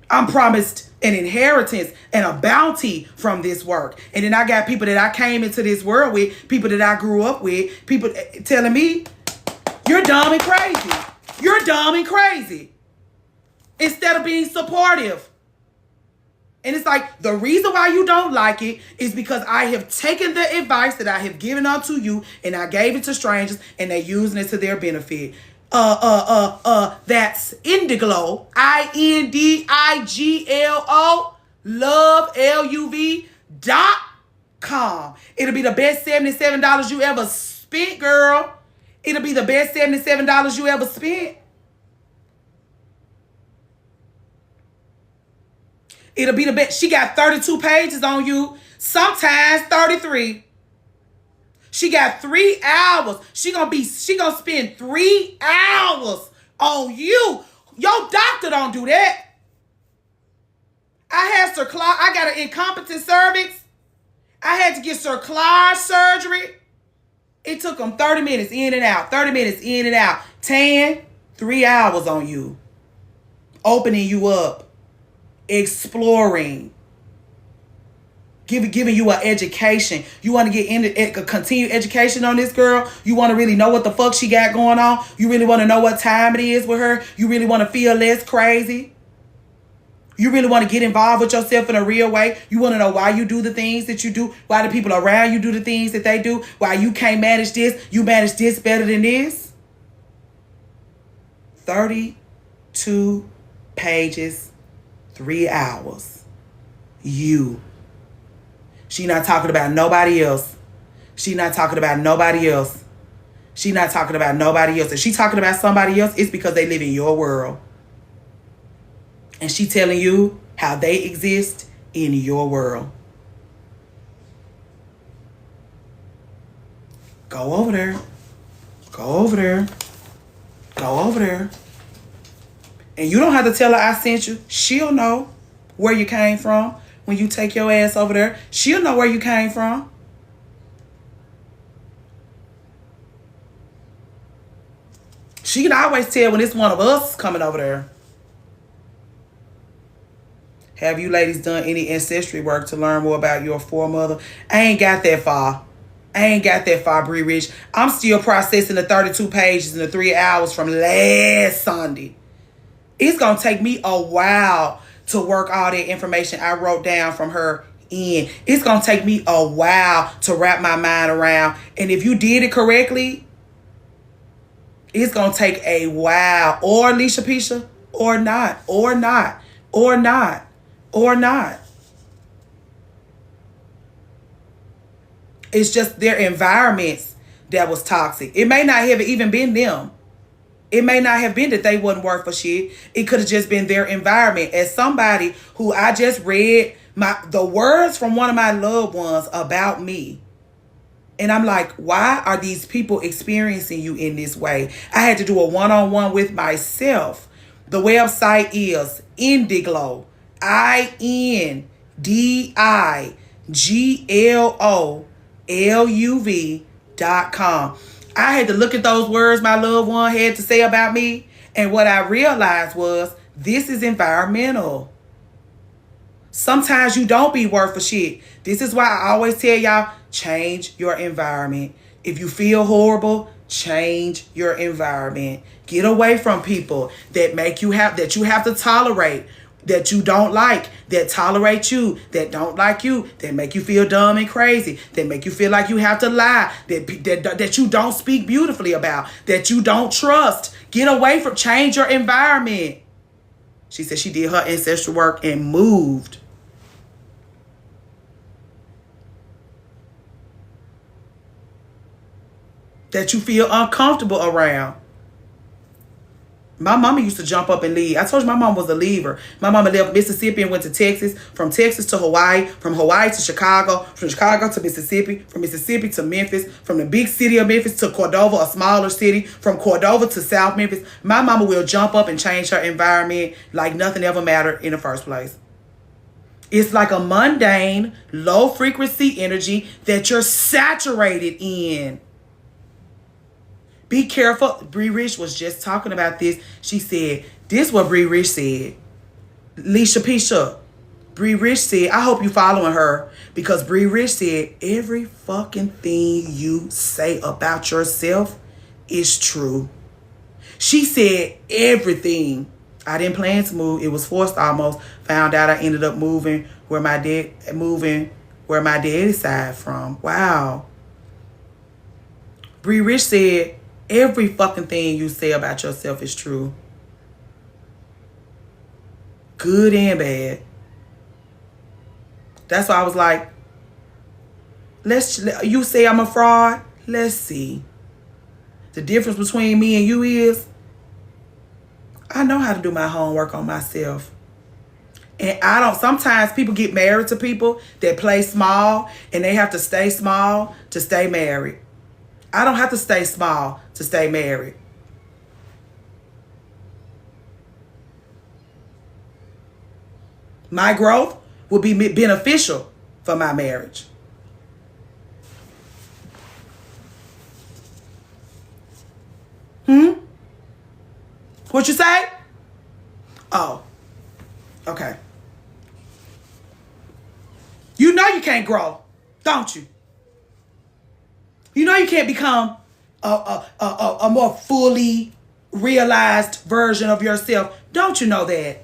I'm promised an inheritance and a bounty from this work. And then I got people that I came into this world with, people that I grew up with, people telling me, you're dumb and crazy. You're dumb and crazy. Instead of being supportive. And it's like, the reason why you don't like it is because I have taken the advice that I have given unto you and I gave it to strangers and they're using it to their benefit. That's Indiglo, INDIGLO, LOVE.com. It'll be the best $77 you ever spent, girl. It'll be the best $77 you ever spent. It'll be the best. She got 32 pages on you, sometimes 33. She got 3 hours. She gonna spend 3 hours on you. Your doctor don't do that. I got an incompetent cervix. I had to get circular surgery. It took them 30 minutes in and out. 30 minutes in and out. 3 hours on you. Opening you up. Exploring. Giving you an education. You want to get into a continued education on this girl? You want to really know what the fuck she got going on? You really want to know what time it is with her? You really want to feel less crazy? You really want to get involved with yourself in a real way? You want to know why you do the things that you do? Why the people around you do the things that they do? Why you can't manage this? You manage this better than this? 32 pages, 3 hours. You. She not talking about nobody else. She not talking about nobody else. She not talking about nobody else. If she talking about somebody else, it's because they live in your world. And she telling you how they exist in your world. Go over there. Go over there. Go over there. And you don't have to tell her I sent you. She'll know where you came from. When you take your ass over there, she'll know where you came from. She can always tell when it's one of us coming over there. Have you ladies done any ancestry work to learn more about your foremother? I ain't got that far. Bree Rich. I'm still processing the 32 pages in the 3 hours from last Sunday. It's going to take me a while to work all that information I wrote down from her in. It's going to take me a while to wrap my mind around. And if you did it correctly, it's going to take a while. Or Alicia Pisha, or not. It's just their environments that was toxic. It may not have even been them. It may not have been that they wasn't worth for shit. It could have just been their environment. As somebody who I just read the words from one of my loved ones about me. And I'm like, why are these people experiencing you in this way? I had to do a one-on-one with myself. The website is Indiglo, INDIGLOLUV.com. I had to look at those words my loved one had to say about me. And what I realized was, this is environmental. Sometimes you don't be worth a shit. This is why I always tell y'all, change your environment. If you feel horrible, change your environment. Get away from people that you have to tolerate, that you don't like, that tolerate you, that don't like you, that make you feel dumb and crazy, that make you feel like you have to lie, that you don't speak beautifully about, that you don't trust. Get away from, change your environment. She said she did her ancestral work and moved. That you feel uncomfortable around. My mama used to jump up and leave. I told you my mom was a leaver. My mama left Mississippi and went to Texas, from Texas to Hawaii, from Hawaii to Chicago, from Chicago to Mississippi, from Mississippi to Memphis, from the big city of Memphis to Cordova, a smaller city, from Cordova to South Memphis. My mama will jump up and change her environment like nothing ever mattered in the first place. It's like a mundane, low frequency energy that you're saturated in. Be careful. Bree Rich was just talking about this. She said, this is what Bree Rich said. Leisha Pisha. Bree Rich said, I hope you following her, because Bree Rich said, every fucking thing you say about yourself is true. She said everything. I didn't plan to move. It was forced almost. Found out I ended up moving where my daddy side from. Wow. Bree Rich said, every fucking thing you say about yourself is true. Good and bad. That's why I was like, you say I'm a fraud? Let's see. The difference between me and you is, I know how to do my homework on myself. And sometimes people get married to people that play small, and they have to stay small to stay married. I don't have to stay small to stay married. My growth will be beneficial for my marriage. What you say? Oh, okay. You know you can't grow, don't you? You know you can't become a more fully realized version of yourself. Don't you know that?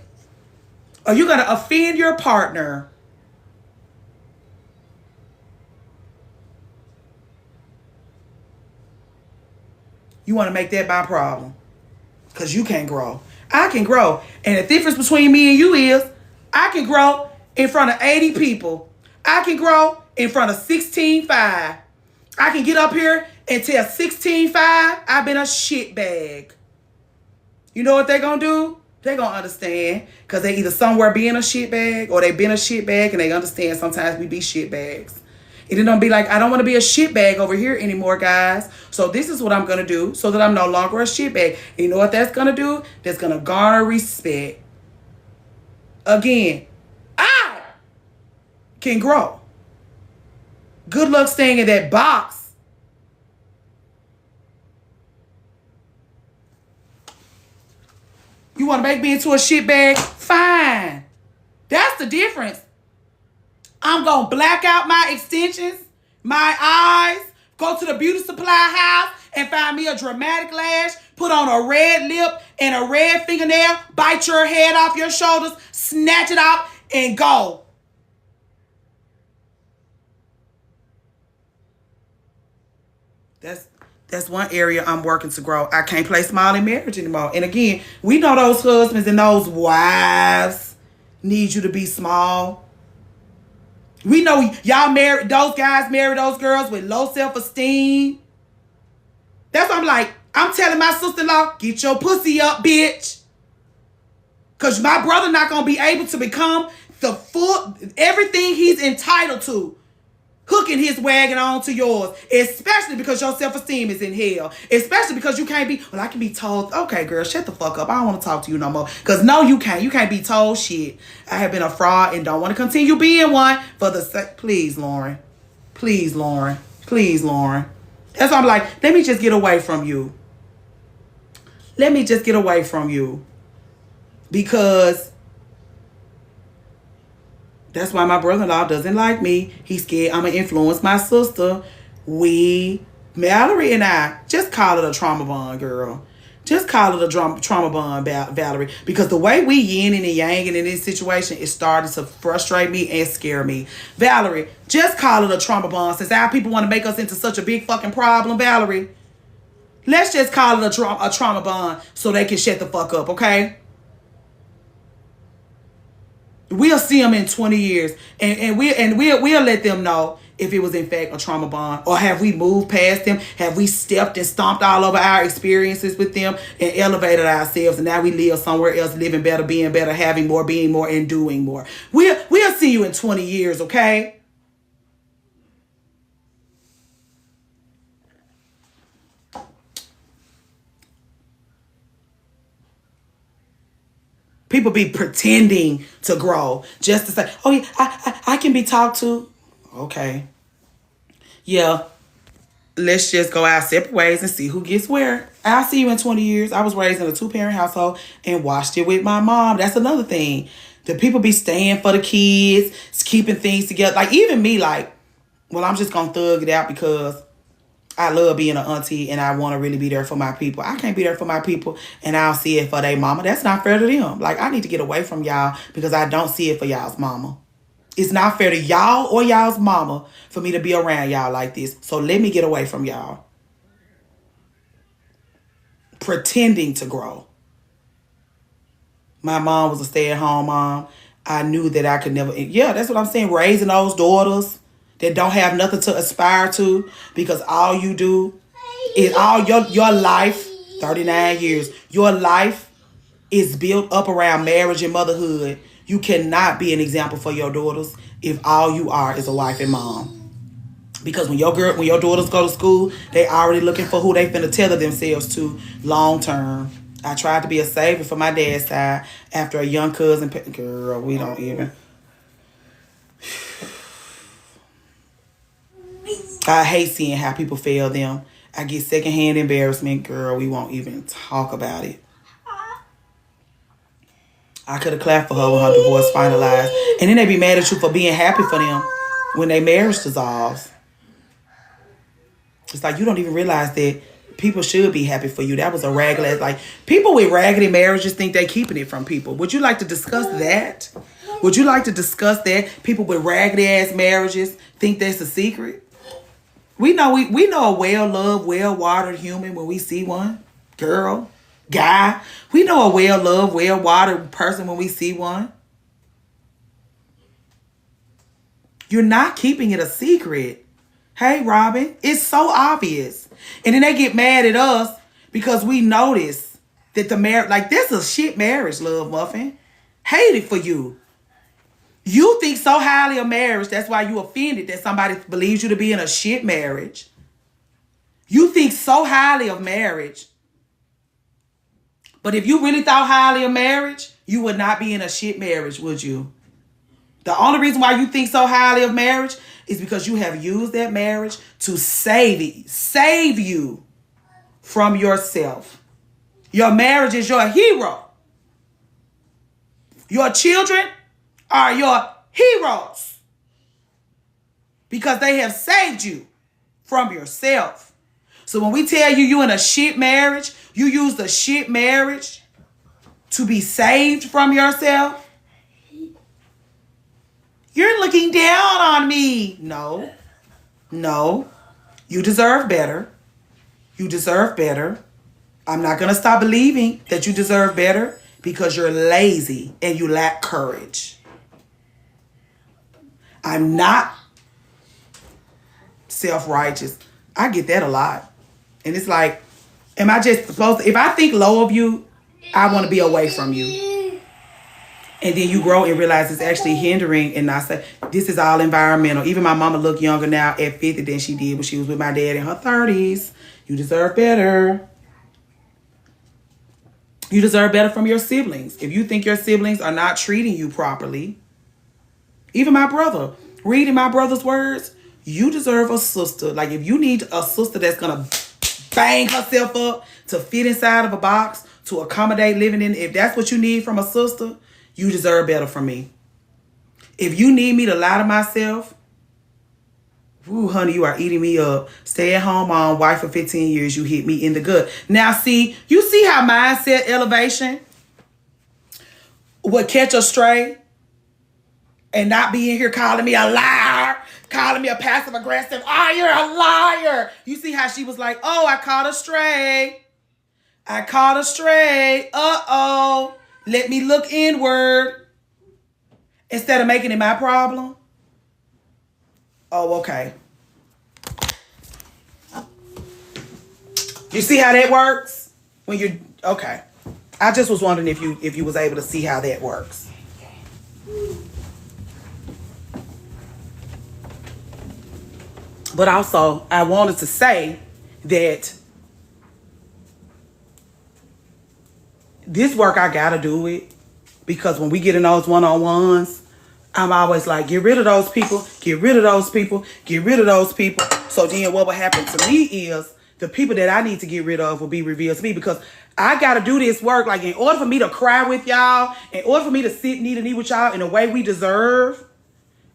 Are you going to offend your partner? You want to make that my problem. Because you can't grow. I can grow. And the difference between me and you is, I can grow in front of 80 people. I can grow in front of 16.5. I can get up here and tell 16.5 I've been a shitbag. You know what they're going to do? They're going to understand. Because they either somewhere being a shitbag, or they been a shitbag, and they understand sometimes we be shitbags. And then don't be like, I don't want to be a shitbag over here anymore, guys. So this is what I'm going to do so that I'm no longer a shitbag. And you know what that's going to do? That's going to garner respect. Again, I can grow. Good luck staying in that box. You want to make me into a shitbag? Fine. That's the difference. I'm going to black out my extensions, my eyes, go to the beauty supply house and find me a dramatic lash, put on a red lip and a red fingernail, bite your head off your shoulders, snatch it out, and go. That's one area I'm working to grow. I can't play small in marriage anymore. And again, we know those husbands and those wives need you to be small. We know y'all married, those guys marry those girls with low self-esteem. That's why I'm like, I'm telling my sister-in-law, get your pussy up, bitch. Because my brother not going to be able to become the full, everything he's entitled to. Hooking his wagon on to yours. Especially because your self-esteem is in hell. Especially because you can't be, well, I can be told, okay, girl, shut the fuck up. I don't want to talk to you no more. Because no, you can't. You can't be told shit. I have been a fraud and don't want to continue being one for the sake. Please, Lauren. Please, Lauren. Please, Lauren. That's why I'm like, let me just get away from you. Let me just get away from you. Because that's why my brother-in-law doesn't like me. He's scared I'm going to influence my sister. Valerie and I, just call it a trauma bond, girl. Just call it a trauma bond, Valerie. Because the way we yin and yang in this situation is starting to frustrate me and scare me. Valerie, just call it a trauma bond. Since our people want to make us into such a big fucking problem, Valerie. Let's just call it a trauma bond so they can shut the fuck up, okay? We'll see them in 20 years. And we'll let them know if it was in fact a trauma bond? Or have we moved past them? Have we stepped and stomped all over our experiences with them and elevated ourselves, and now we live somewhere else, living better, being better, having more, being more, and doing more? We'll see you in 20 years, okay? People be pretending to grow just to say, oh yeah, I can be talked to. Okay. Yeah. Let's just go our separate ways and see who gets where. I'll see you in 20 years. I was raised in a 2-parent household and watched it with my mom. That's another thing. The people be staying for the kids, keeping things together. Like even me, like, well, I'm just going to thug it out because I love being an auntie and I want to really be there for my people. I can't be there for my people and I'll see it for their mama. That's not fair to them. Like, I need to get away from y'all because I don't see it for y'all's mama. It's not fair to y'all or y'all's mama for me to be around y'all like this. So let me get away from y'all. Pretending to grow. My mom was a stay-at-home mom. I knew that I could never... Yeah, that's what I'm saying. Raising those daughters that don't have nothing to aspire to because all you do is all your life, 39 years, your life is built up around marriage and motherhood. You cannot be an example for your daughters if all you are is a wife and mom. Because when your daughters go to school, they already looking for who they finna tether themselves to long term. I tried to be a savior for my dad's side after a young cousin. Girl, we don't even... I hate seeing how people fail them. I get secondhand embarrassment. Girl, we won't even talk about it. I could have clapped for her when her divorce finalized. And then they be mad at you for being happy for them when their marriage dissolves. It's like you don't even realize that people should be happy for you. That was a raggedy... Like, people with raggedy marriages think they keeping it from people. Would you like to discuss that? Would you like to discuss that? People with raggedy ass marriages think that's a secret? We know a well-loved, well-watered human when we see one. Girl, guy. We know a well-loved, well-watered person when we see one. You're not keeping it a secret. Hey, Robin, it's so obvious. And then they get mad at us because we notice that the marriage, like, this is a shit marriage, Love Muffin. Hate it for you. You think so highly of marriage, that's why you offended that somebody believes you to be in a shit marriage. You think so highly of marriage. But if you really thought highly of marriage, you would not be in a shit marriage, would you? The only reason why you think so highly of marriage is because you have used that marriage to save you from yourself. Your marriage is your hero. Your children are your heroes because they have saved you from yourself. So when we tell you you're in a shit marriage, you use the shit marriage to be saved from yourself. You're looking down on me. No. You deserve better. You deserve better. I'm not going to stop believing that you deserve better because you're lazy and you lack courage. I'm not self-righteous. I get that a lot. And it's like, am I just supposed to, if I think low of you, I want to be away from you. And then you grow and realize it's actually hindering, and I say, this is all environmental. Even my mama look younger now at 50 than she did when she was with my dad in her 30s. You deserve better. You deserve better from your siblings. If you think your siblings are not treating you properly, even my brother, reading my brother's words, you deserve a sister. Like, if you need a sister that's going to bang herself up to fit inside of a box, to accommodate living in, if that's what you need from a sister, you deserve better from me. If you need me to lie to myself, ooh, honey, you are eating me up. Stay at home mom, wife for 15 years, you hit me in the gut. Now, see, you see how mindset elevation would catch us stray? And not be in here calling me a liar, calling me a passive aggressive, oh, you're a liar. You see how she was like, oh, I caught a stray. I caught a stray. Uh-oh. Let me look inward. Instead of making it my problem. Oh, okay. You see how that works? When you okay. I just was wondering if you was able to see how that works. But also, I wanted to say that this work, I gotta do it. Because when we get in those one-on-ones, I'm always like, get rid of those people, get rid of those people, get rid of those people. So then what will happen to me is the people that I need to get rid of will be revealed to me, because I got to do this work. Like, in order for me to cry with y'all, in order for me to sit knee to knee with y'all in the way we deserve,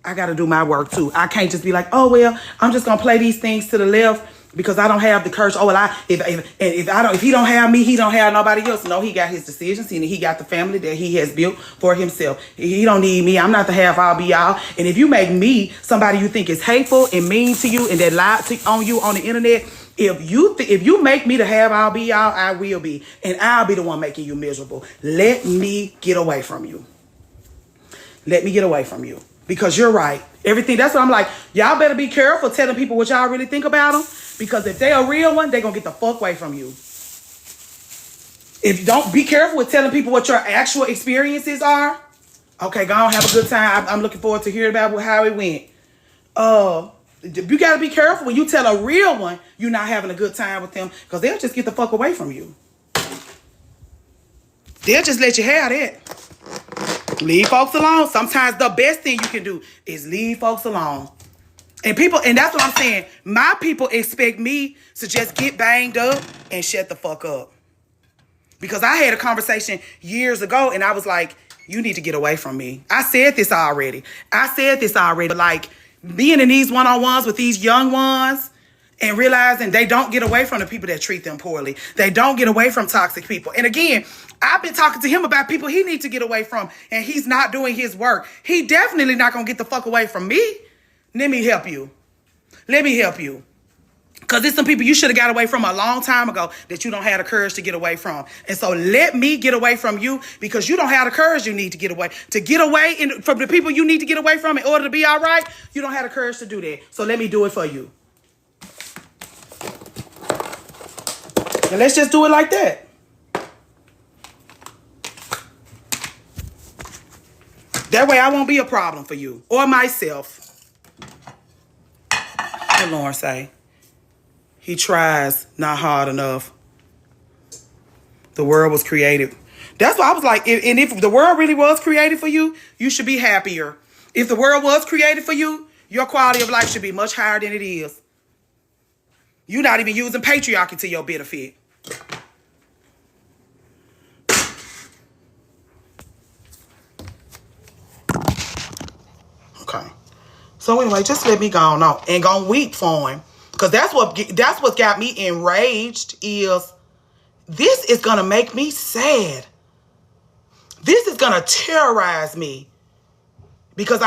I got to do my work too. I can't just be like, oh, well, I'm just going to play these things to the left because I don't have the courage. Oh, well, if he don't have me, he don't have nobody else. No, he got his decisions, and he got the family that he has built for himself. He don't need me. I'm not the half I'll be all. And if you make me somebody you think is hateful and mean to you and that lied on you on the internet, if you make me the have I'll be all, I will be. And I'll be the one making you miserable. Let me get away from you. Let me get away from you. Because you're right. Everything. That's what I'm like. Y'all better be careful telling people what y'all really think about them. Because if they're a real one, they're going to get the fuck away from you. If you don't be careful with telling people what your actual experiences are. Okay, go on, have a good time. I'm looking forward to hearing about how it went. You got to be careful when you tell a real one you're not having a good time with them. Because they'll just get the fuck away from you. They'll just let you have that. Leave folks alone. Sometimes the best thing you can do is leave folks alone. And that's what I'm saying. My people expect me to just get banged up and shut the fuck up. Because I had a conversation years ago and I was like, you need to get away from me. I said this already. But like, being in these one-on-ones with these young ones and realizing they don't get away from the people that treat them poorly. They don't get away from toxic people. And again, I've been talking to him about people he needs to get away from, and he's not doing his work. He definitely not going to get the fuck away from me. Let me help you. Because there's some people you should have got away from a long time ago that you don't have the courage to get away from. And so let me get away from you, because you don't have the courage you need to get away. To get away from the people you need to get away from in order to be all right, you don't have the courage to do that. So let me do it for you. And let's just do it like that. That way I won't be a problem for you or myself. What Lauren say? He tries not hard enough. The world was created. That's why I was like, and if the world really was created for you, you should be happier. If the world was created for you, your quality of life should be much higher than it is. You're not even using patriarchy to your benefit. Okay. So anyway, just let me go on and go weep for him. Because that's what got me enraged is this is going to make me sad. This is going to terrorize me. Because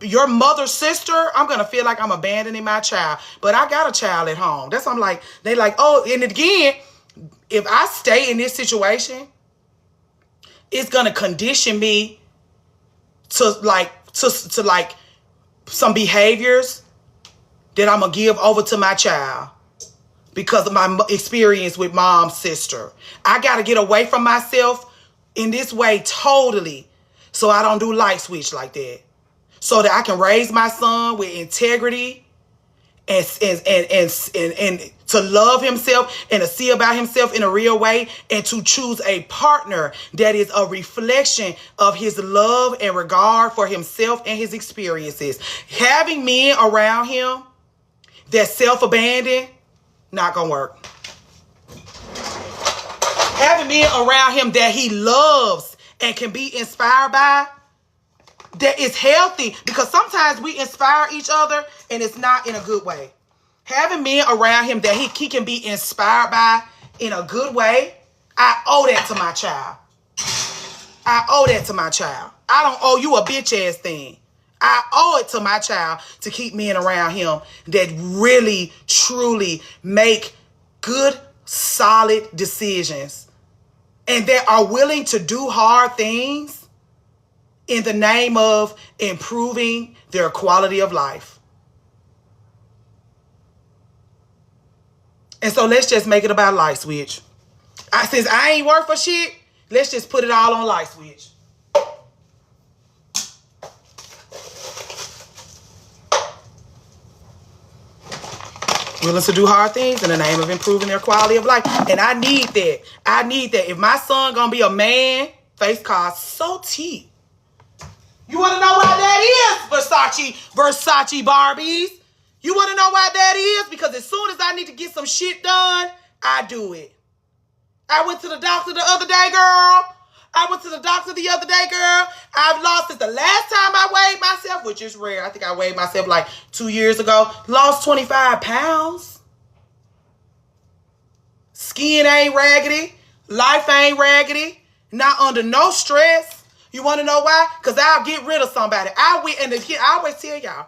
your mother's sister, I'm going to feel like I'm abandoning my child. But I got a child at home. That's why I'm like, they like, oh, and again, if I stay in this situation, it's going to condition me to some behaviors that I'm going to give over to my child because of my experience with mom's sister. I got to get away from myself in this way totally so I don't do light switch like that. So that I can raise my son with integrity and to love himself and to see about himself in a real way and to choose a partner that is a reflection of his love and regard for himself and his experiences. Having men around him that self-abandon, not gonna work. Having men around him that he loves and can be inspired by, that is healthy, because sometimes we inspire each other and it's not in a good way. Having men around him that he can be inspired by in a good way, I owe that to my child. I don't owe you a bitch ass thing. I owe it to my child to keep men around him that really, truly make good, solid decisions and that are willing to do hard things in the name of improving their quality of life. And so let's just make it about light switch. Since I ain't work for shit, let's just put it all on light switch. Willing to do hard things in the name of improving their quality of life. And I need that. I need that. If my son gonna be a man, face card so T. You wanna know why that is, Versace Barbies? You wanna know why that is? Because as soon as I need to get some shit done, I do it. I went to the doctor the other day, girl. I've lost since the last time I weighed myself, which is rare. I think I weighed myself like 2 years ago. Lost 25 pounds. Skin ain't raggedy. Life ain't raggedy. Not under no stress. You want to know why? Because I'll get rid of somebody. I always tell y'all,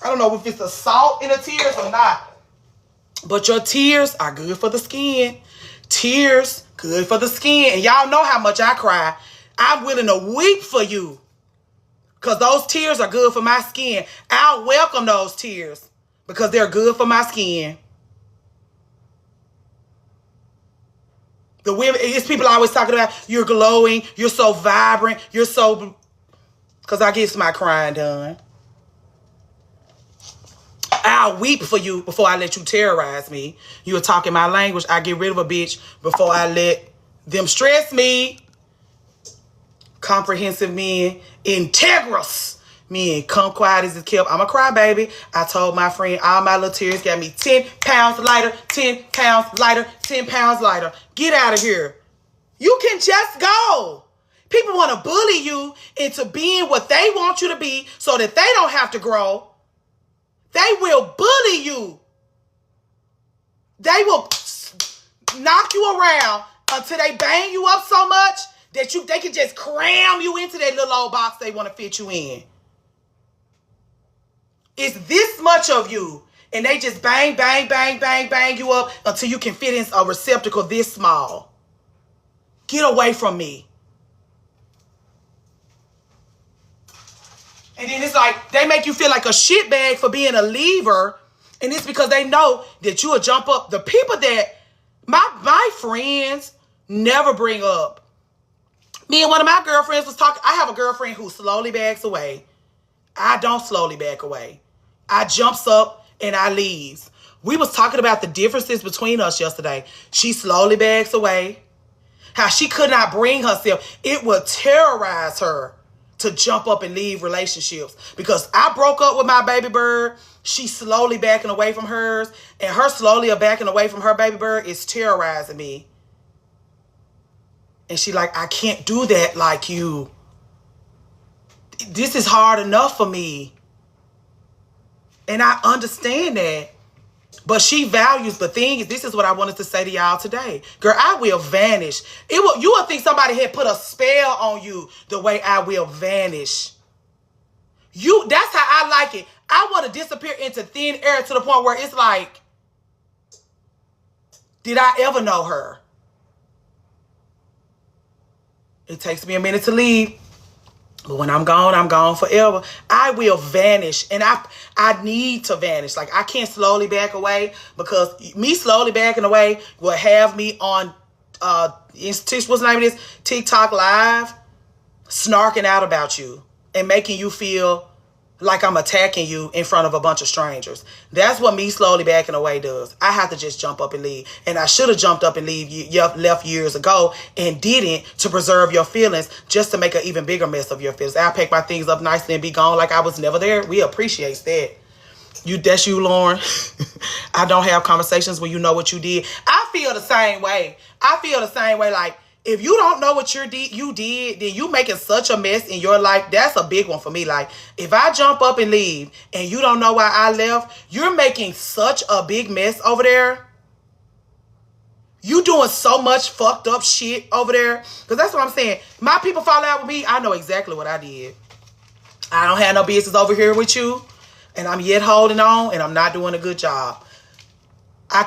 I don't know if it's the salt in the tears or not, but your tears are good for the skin. Tears, good for the skin. And y'all know how much I cry. I'm willing to weep for you because those tears are good for my skin. I'll welcome those tears because they're good for my skin. The women, it's people always talking about, you're glowing, you're so vibrant, you're so, because I get my crying done. I'll weep for you before I let you terrorize me. You are talking my language. I get rid of a bitch before I let them stress me. Comprehensive men, integrous men, come quiet as it's kept. I'm a crybaby. I told my friend all my little tears got me 10 pounds lighter, 10 pounds lighter, 10 pounds lighter. Get out of here. You can just go. People want to bully you into being what they want you to be so that they don't have to grow. They will bully you. They will knock you around until they bang you up so much that they can just cram you into that little old box they want to fit you in. It's this much of you, and they just bang, bang, bang, bang, bang you up until you can fit in a receptacle this small. Get away from me. And then it's like, they make you feel like a shitbag for being a leaver. And it's because they know that you will jump up. The people that, my friends never bring up. Me and one of my girlfriends was talking. I have a girlfriend who slowly backs away. I don't slowly back away. I jumps up and I leaves. We was talking about the differences between us yesterday. She slowly backs away. How she could not bring herself. It would terrorize her to jump up and leave relationships. Because I broke up with my baby bird. She's slowly backing away from hers. And her slowly backing away from her baby bird is terrorizing me. And she like, I can't do that like you. This is hard enough for me. And I understand that. But she values the thing. This is what I wanted to say to y'all today. Girl, I will vanish. You will think somebody had put a spell on you the way I will vanish. That's how I like it. I want to disappear into thin air to the point where it's like, did I ever know her? It takes me a minute to leave. But when I'm gone forever. I will vanish. And I need to vanish. Like, I can't slowly back away. Because me slowly backing away will have me on, what's the name of this? TikTok Live. Snarking out about you. And making you feel like I'm attacking you in front of a bunch of strangers. That's what me slowly backing away does. I have to just jump up and leave. And I should have jumped up and left years ago and didn't to preserve your feelings just to make an even bigger mess of your feelings. I'll pack my things up nicely and be gone like I was never there. We appreciate that. That's you, Lauren. I don't have conversations when you know what you did. I feel the same way. Like, if you don't know what you did, then you making such a mess in your life. That's a big one for me. Like, if I jump up and leave and you don't know why I left, you're making such a big mess over there. You doing so much fucked up shit over there. Because that's what I'm saying. My people fall out with me. I know exactly what I did. I don't have no business over here with you. And I'm yet holding on. And I'm not doing a good job. I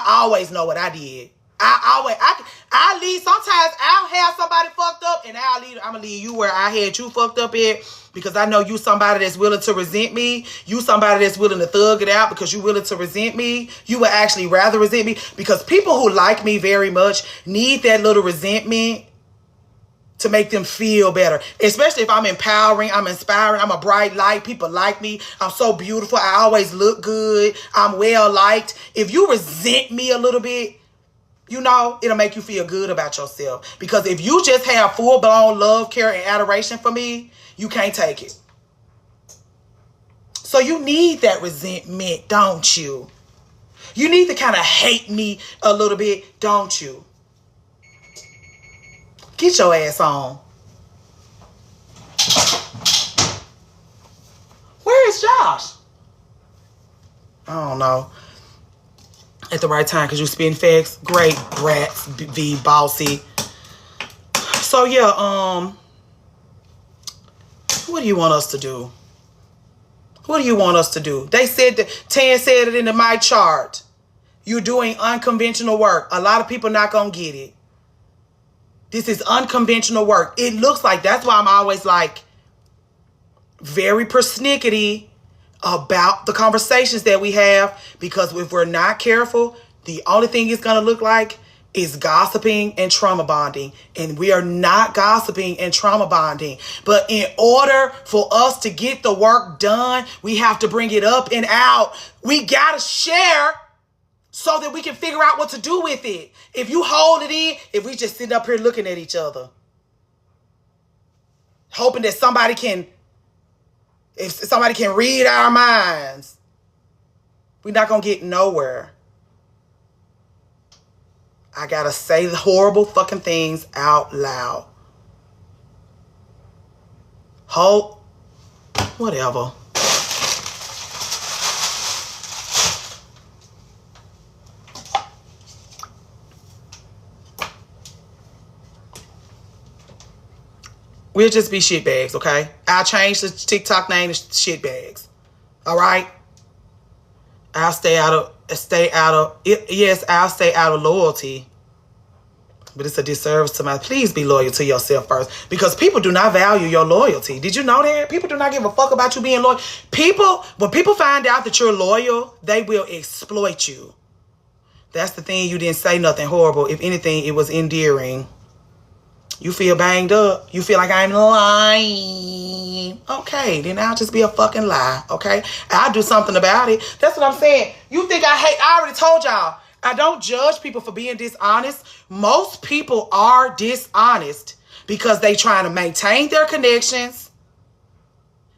always know what I did. I leave. Sometimes I'll have somebody fucked up, and I'm gonna leave you where I had you fucked up at, because I know you somebody that's willing to resent me. You somebody that's willing to thug it out because you willing to resent me. You would actually rather resent me, because people who like me very much need that little resentment to make them feel better. Especially if I'm empowering, I'm inspiring, I'm a bright light. People like me. I'm so beautiful. I always look good. I'm well liked. If you resent me a little bit, you know, it'll make you feel good about yourself. Because if you just have full-blown love, care, and adoration for me, you can't take it. So you need that resentment, don't you? You need to kind of hate me a little bit, don't you? Get your ass on. Where is Josh? I don't know. At the right time, because you spin facts. Great. Rats. V. Bossy. So, yeah, what do you want us to do? What do you want us to do? They said that, Tan said it in my chart. You're doing unconventional work. A lot of people not going to get it. This is unconventional work. It looks like, that's why I'm always like very persnickety about the conversations that we have, because if we're not careful, the only thing it's going to look like is gossiping and trauma bonding. And we are not gossiping and trauma bonding. But in order for us to get the work done, we have to bring it up and out. We got to share so that we can figure out what to do with it. If you hold it in, if we just sit up here looking at each other, hoping that somebody can read our minds, we're not going to get nowhere. I got to say the horrible fucking things out loud. Hope, whatever. We'll just be shitbags, okay? I'll change the TikTok name to shitbags. All right? I'll stay out of loyalty. But it's a disservice to please be loyal to yourself first. Because people do not value your loyalty. Did you know that? People do not give a fuck about you being loyal. When people find out that you're loyal, they will exploit you. That's the thing. You didn't say nothing horrible. If anything, it was endearing. You feel banged up. You feel like I'm lying. Okay, then I'll just be a fucking lie, okay? I'll do something about it. That's what I'm saying. You think I already told y'all, I don't judge people for being dishonest. Most people are dishonest because they trying to maintain their connections.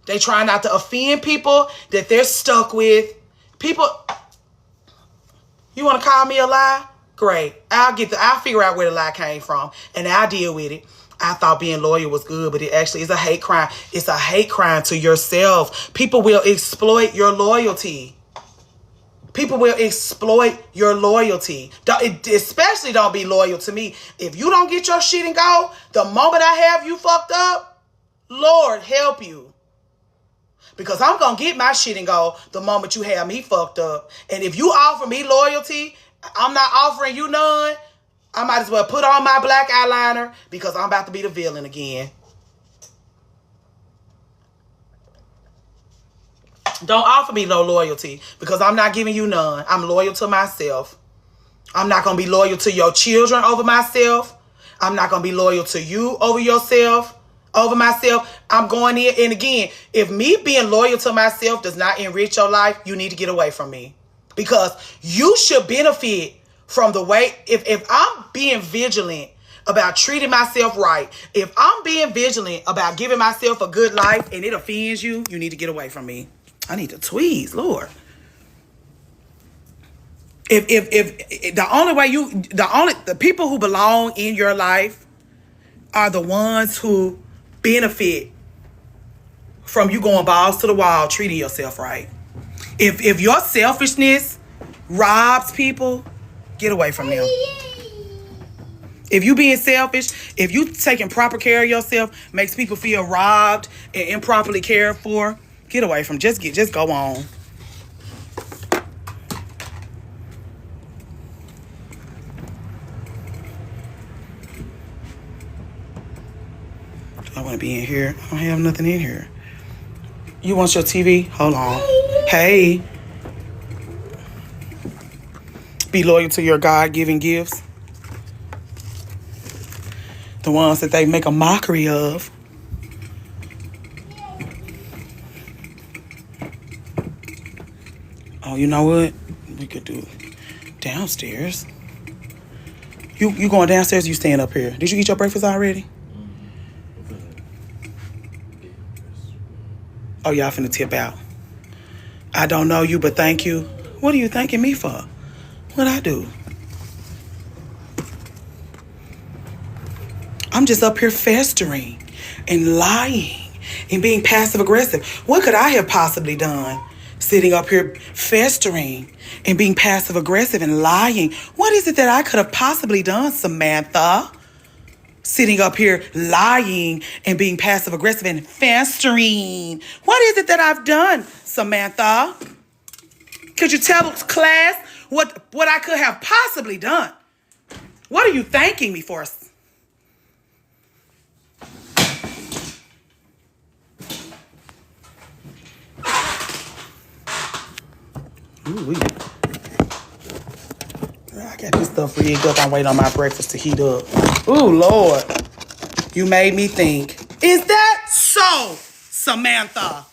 They try not to offend people that they're stuck with. People, you want to call me a lie? Great. I'll figure out where the lie came from and I'll deal with it. I thought being loyal was good, but it actually is a hate crime. It's a hate crime to yourself. People will exploit your loyalty. People will exploit your loyalty. Especially don't be loyal to me. If you don't get your shit and go, the moment I have you fucked up, Lord help you. Because I'm going to get my shit and go the moment you have me fucked up. And if you offer me loyalty, I'm not offering you none. I might as well put on my black eyeliner because I'm about to be the villain again. Don't offer me no loyalty because I'm not giving you none. I'm loyal to myself. I'm not going to be loyal to your children over myself. I'm not going to be loyal to you over yourself, over myself. I'm going in. And again, if me being loyal to myself does not enrich your life, you need to get away from me. Because you should benefit from the way, if I'm being vigilant about treating myself right, if I'm being vigilant about giving myself a good life and it offends you, you need to get away from me. I need to tweeze, Lord. If the people who belong in your life are the ones who benefit from you going balls to the wall, treating yourself right. If your selfishness robs people, get away from them. If you being selfish, if you taking proper care of yourself makes people feel robbed and improperly cared for, get away from. Just go on. want to be in here. I don't have nothing in here. You want your TV? Hold on. Hey. Be loyal to your God-given gifts. The ones that they make a mockery of. Oh, you know what? We could do downstairs. You going downstairs or you staying up here? Did you eat your breakfast already? Oh, y'all finna tip out. I don't know you, but thank you. What are you thanking me for? What'd I do? I'm just up here festering and lying and being passive aggressive. What could I have possibly done? Sitting up here festering and being passive aggressive and lying. What is it that I could have possibly done, Samantha? Sitting up here lying and being passive aggressive and festering. What is it that I've done, Samantha? Could you tell class what I could have possibly done? What are you thanking me for? Ooh, I got this stuff rigged up. I'm waiting on my breakfast to heat up. Ooh, Lord. You made me think. Is that so, Samantha?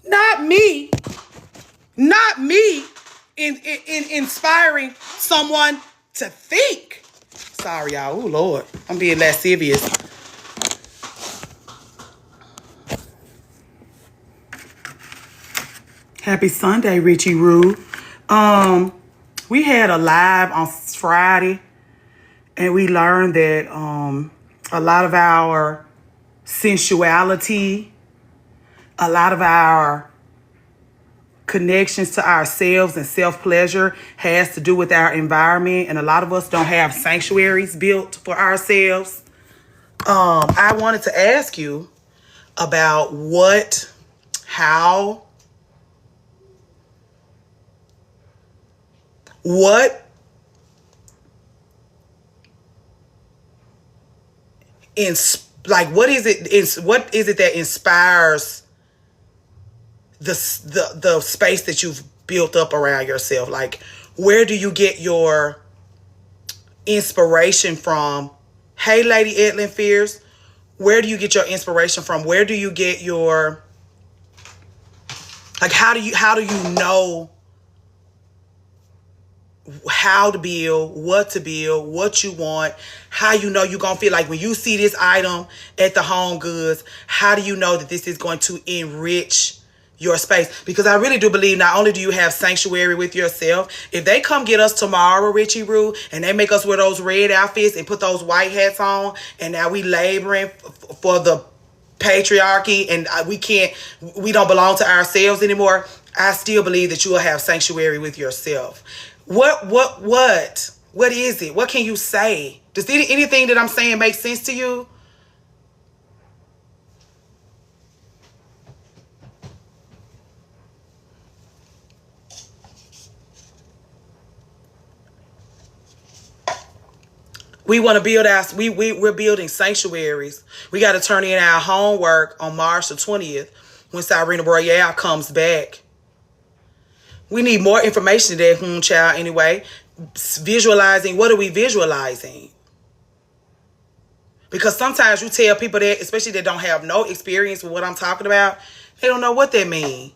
Not me. Not me in inspiring someone to think. Sorry, y'all. Ooh, Lord. I'm being lascivious. Happy Sunday, Richie Roo. We had a live on Friday, and we learned that a lot of our sensuality, a lot of our connections to ourselves and self-pleasure has to do with our environment, and a lot of us don't have sanctuaries built for ourselves. I wanted to ask you about what is it that inspires the space that you've built up around yourself? Like, where do you get your inspiration from? Hey, Lady Edlin Fierce, where do you get your inspiration from? Where do you get your, like, how do you know how to build, what you want, how you know you're going to feel like when you see this item at the Home Goods, how do you know that this is going to enrich your space? Because I really do believe not only do you have sanctuary with yourself, if they come get us tomorrow, Richie Roo, and they make us wear those red outfits and put those white hats on, and now we laboring for the patriarchy and we don't belong to ourselves anymore, I still believe that you will have sanctuary with yourself. What is it? What can you say? Does anything that I'm saying make sense to you? We want to build we're building sanctuaries. We got to turn in our homework on March the 20th when Cyrena Royale comes back. We need more information there, child, anyway. Visualizing, what are we visualizing? Because sometimes you tell people that, especially that don't have no experience with what I'm talking about, they don't know what that means.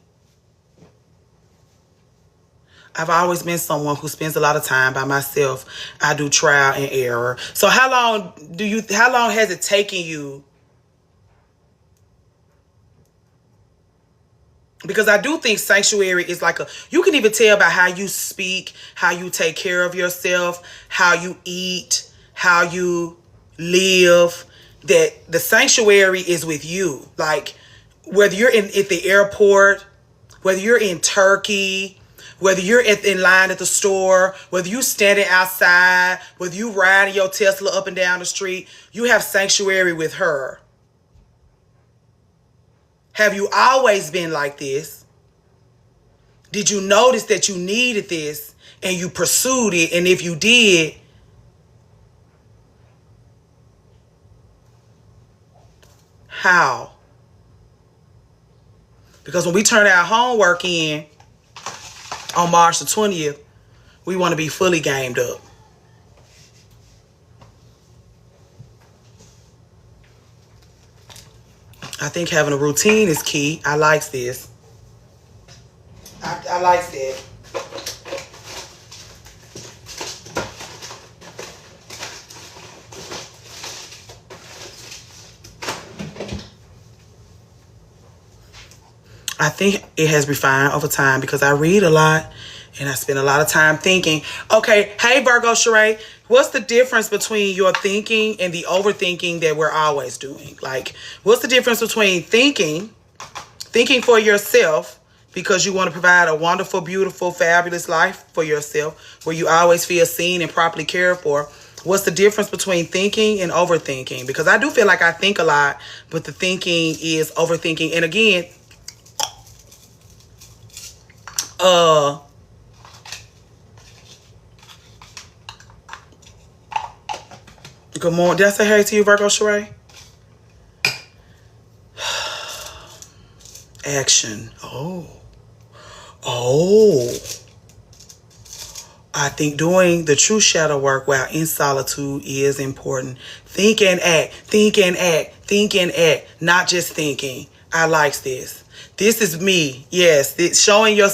I've always been someone who spends a lot of time by myself. I do trial and error. So how long has it taken you? Because I do think sanctuary is like you can even tell by how you speak, how you take care of yourself, how you eat, how you live, that the sanctuary is with you. Like, whether you're at the airport, whether you're in Turkey, whether you're in line at the store, whether you standing outside, whether you riding your Tesla up and down the street, you have sanctuary with her. Have you always been like this? Did you notice that you needed this and you pursued it? And if you did, How? Because when we turn our homework in on March the 20th, we want to be fully gamed up. I think having a routine is key. I like this. I like that. I think it has refined over time because I read a lot and I spend a lot of time thinking. Okay, hey Virgo Sheree, what's the difference between your thinking and the overthinking that we're always doing? Like, what's the difference between thinking for yourself because you want to provide a wonderful, beautiful, fabulous life for yourself where you always feel seen and properly cared for? What's the difference between thinking and overthinking? Because I do feel like I think a lot, but the thinking is overthinking. And again, good morning. Did I say hey to you, Virgo Sheree? Action. Oh. I think doing the true shadow work while in solitude is important. Think and act. Think and act. Think and act. Not just thinking. I like this. This is me. Yes. It's slowing your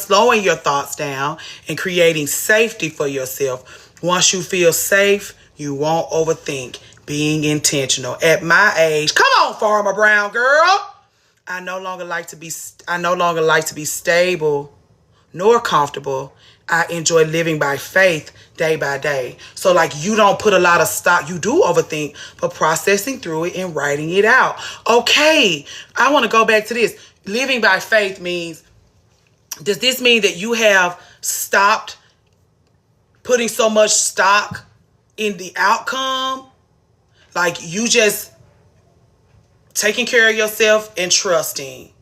thoughts down and creating safety for yourself. Once you feel safe, you won't overthink. Being intentional. At my age, come on, Farmer Brown girl. I no longer like to be stable nor comfortable. I enjoy living by faith day by day. So like you don't put a lot of stock. You do overthink, but processing through it and writing it out. Okay, I want to go back to this. Living by faith means, does this mean that you have stopped putting so much stock in the outcome? Like you just taking care of yourself and trusting.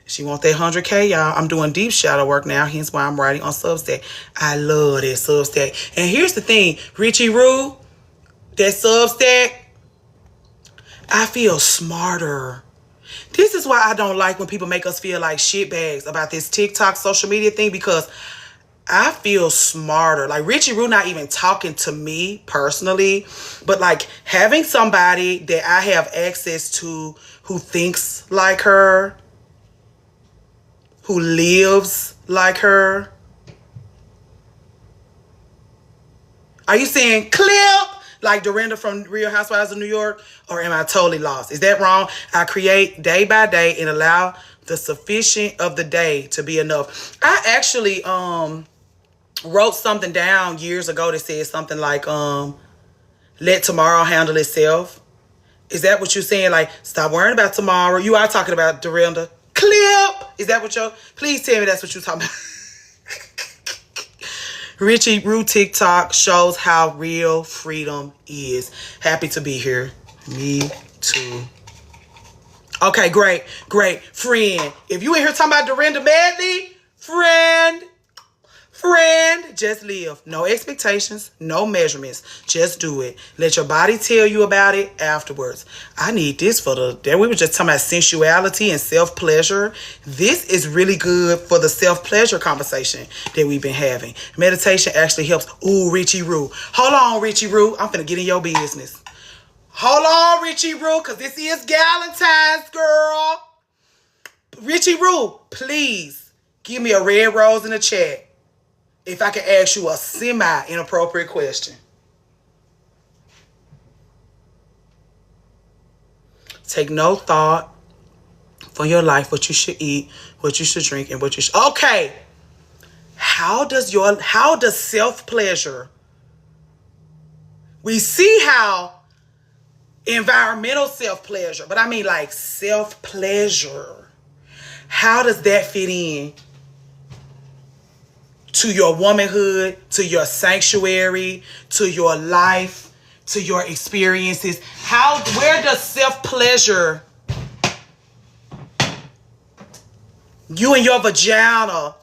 She want that 100K, y'all. I'm doing deep shadow work now, hence why I'm writing on Substack. I love that Substack. And here's the thing, Richie Rue, that Substack, I feel smarter. This is why I don't like when people make us feel like shitbags about this TikTok social media thing, because I feel smarter. Like Richie Rue not even talking to me personally, but like having somebody that I have access to who thinks like her, who lives like her. Are you saying clip like Dorinda from Real Housewives of New York? Or am I totally lost? Is that wrong? I create day by day and allow the sufficient of the day to be enough. I actually wrote something down years ago that said something like let tomorrow handle itself. Is that what you're saying? Like, stop worrying about tomorrow. You are talking about Dorinda. Clip. Is that what please tell me that's what you're talking about. Richie Rue TikTok shows how real freedom is. Happy to be here. Me too. Okay, great. Friend, if you in here talking about Dorinda Madly, friend, just live. No expectations, no measurements. Just do it. Let your body tell you about it afterwards. I need this for we were just talking about sensuality and self-pleasure. This is really good for the self-pleasure conversation that we've been having. Meditation actually helps. Ooh, Richie Rue. Hold on, Richie Rue. I'm finna get in your business. Hold on, Richie Rue, because this is Galentine's, girl. Richie Rue, please give me a red rose in the chat if I can ask you a semi-inappropriate question. Take no thought for your life, what you should eat, what you should drink, and what you should... Okay. How does self-pleasure... We see how environmental self-pleasure, but I mean like self-pleasure. How does that fit in to your womanhood, to your sanctuary, to your life, to your experiences? Where does self-pleasure, you and your vagina,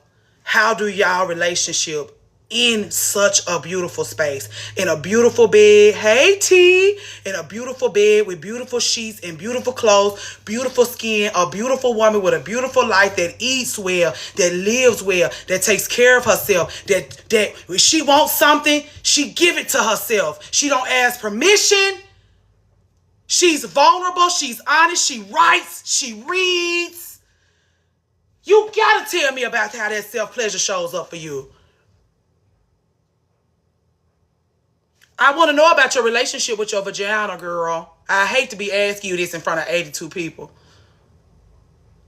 how do y'all relationship in such a beautiful space, in a beautiful bed. Hey, T, in a beautiful bed with beautiful sheets and beautiful clothes, beautiful skin, a beautiful woman with a beautiful life that eats well, that lives well, that takes care of herself, that when she wants something, she give it to herself. She don't ask permission. She's vulnerable. She's honest. She writes. She reads. You gotta tell me about how that self-pleasure shows up for you. I want to know about your relationship with your vagina, girl. I hate to be asking you this in front of 82 people.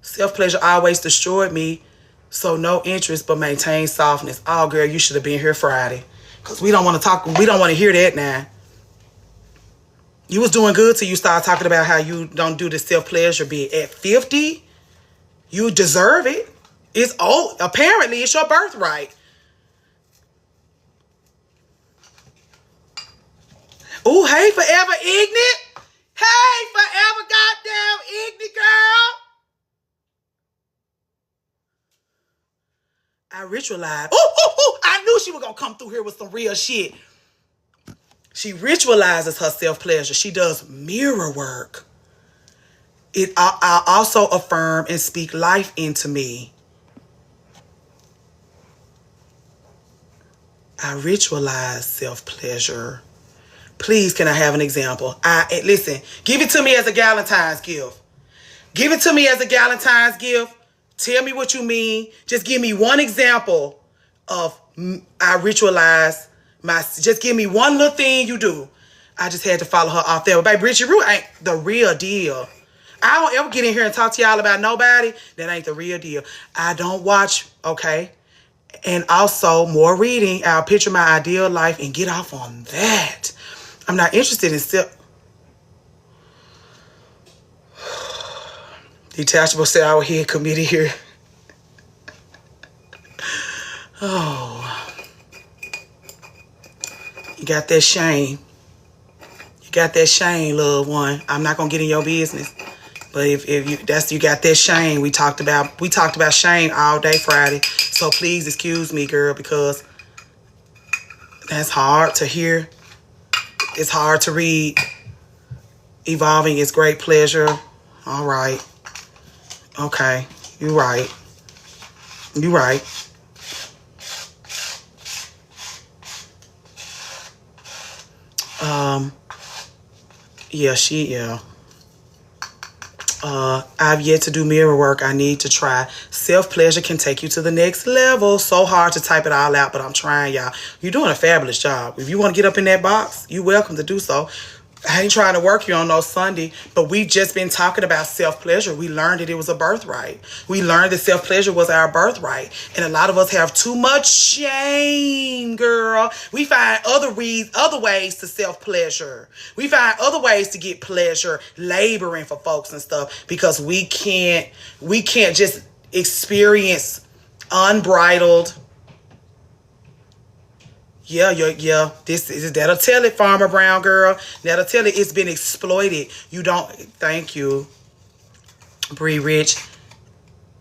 Self-pleasure always destroyed me, so no interest but maintain softness. Oh, girl, you should have been here Friday. Because we don't want to talk, we don't want to hear that now. You was doing good till you started talking about how you don't do the self-pleasure bit. At 50, you deserve it. It's old. Apparently, it's your birthright. Ooh, hey, forever ignorant. Hey, forever goddamn ignorant girl. I ritualized. Ooh, I knew she was going to come through here with some real shit. She ritualizes her self-pleasure. She does mirror work. I also affirm and speak life into me. I ritualize self-pleasure. Please, can I have an example? Listen, give it to me as a Galentine's gift. Give it to me as a Galentine's gift. Tell me what you mean. Just give me one example of I ritualize my, just give me one little thing you do. I just had to follow her off there. But baby, Bridget Rue ain't the real deal. I don't ever get in here and talk to y'all about nobody. That ain't the real deal. I don't watch, okay? And also, more reading. I'll picture my ideal life and get off on that. I'm not interested in detachable sour head committee here. Oh. You got that shame. You got that shame, loved one. I'm not gonna get in your business. But if you got that shame, we talked about shame all day Friday. So please excuse me, girl, because that's hard to hear. It's hard to read. Evolving is great pleasure. All right. Okay. You're right. You're right. Yeah. I've yet to do mirror work. I need to try. Self-pleasure can take you to the next level. So hard to type it all out, but I'm trying, y'all. You're doing a fabulous job. If you want to get up in that box, you're welcome to do so. I ain't trying to work you on no Sunday, but we've just been talking about self-pleasure. We learned that it was a birthright. We learned that self-pleasure was our birthright. And a lot of us have too much shame, girl. We find other ways to self-pleasure. We find other ways to get pleasure, laboring for folks and stuff, because we can't just experience unbridled. Yeah. That'll tell it, Farmer Brown girl. That'll tell it it's been exploited. You don't, thank you, Bree Rich.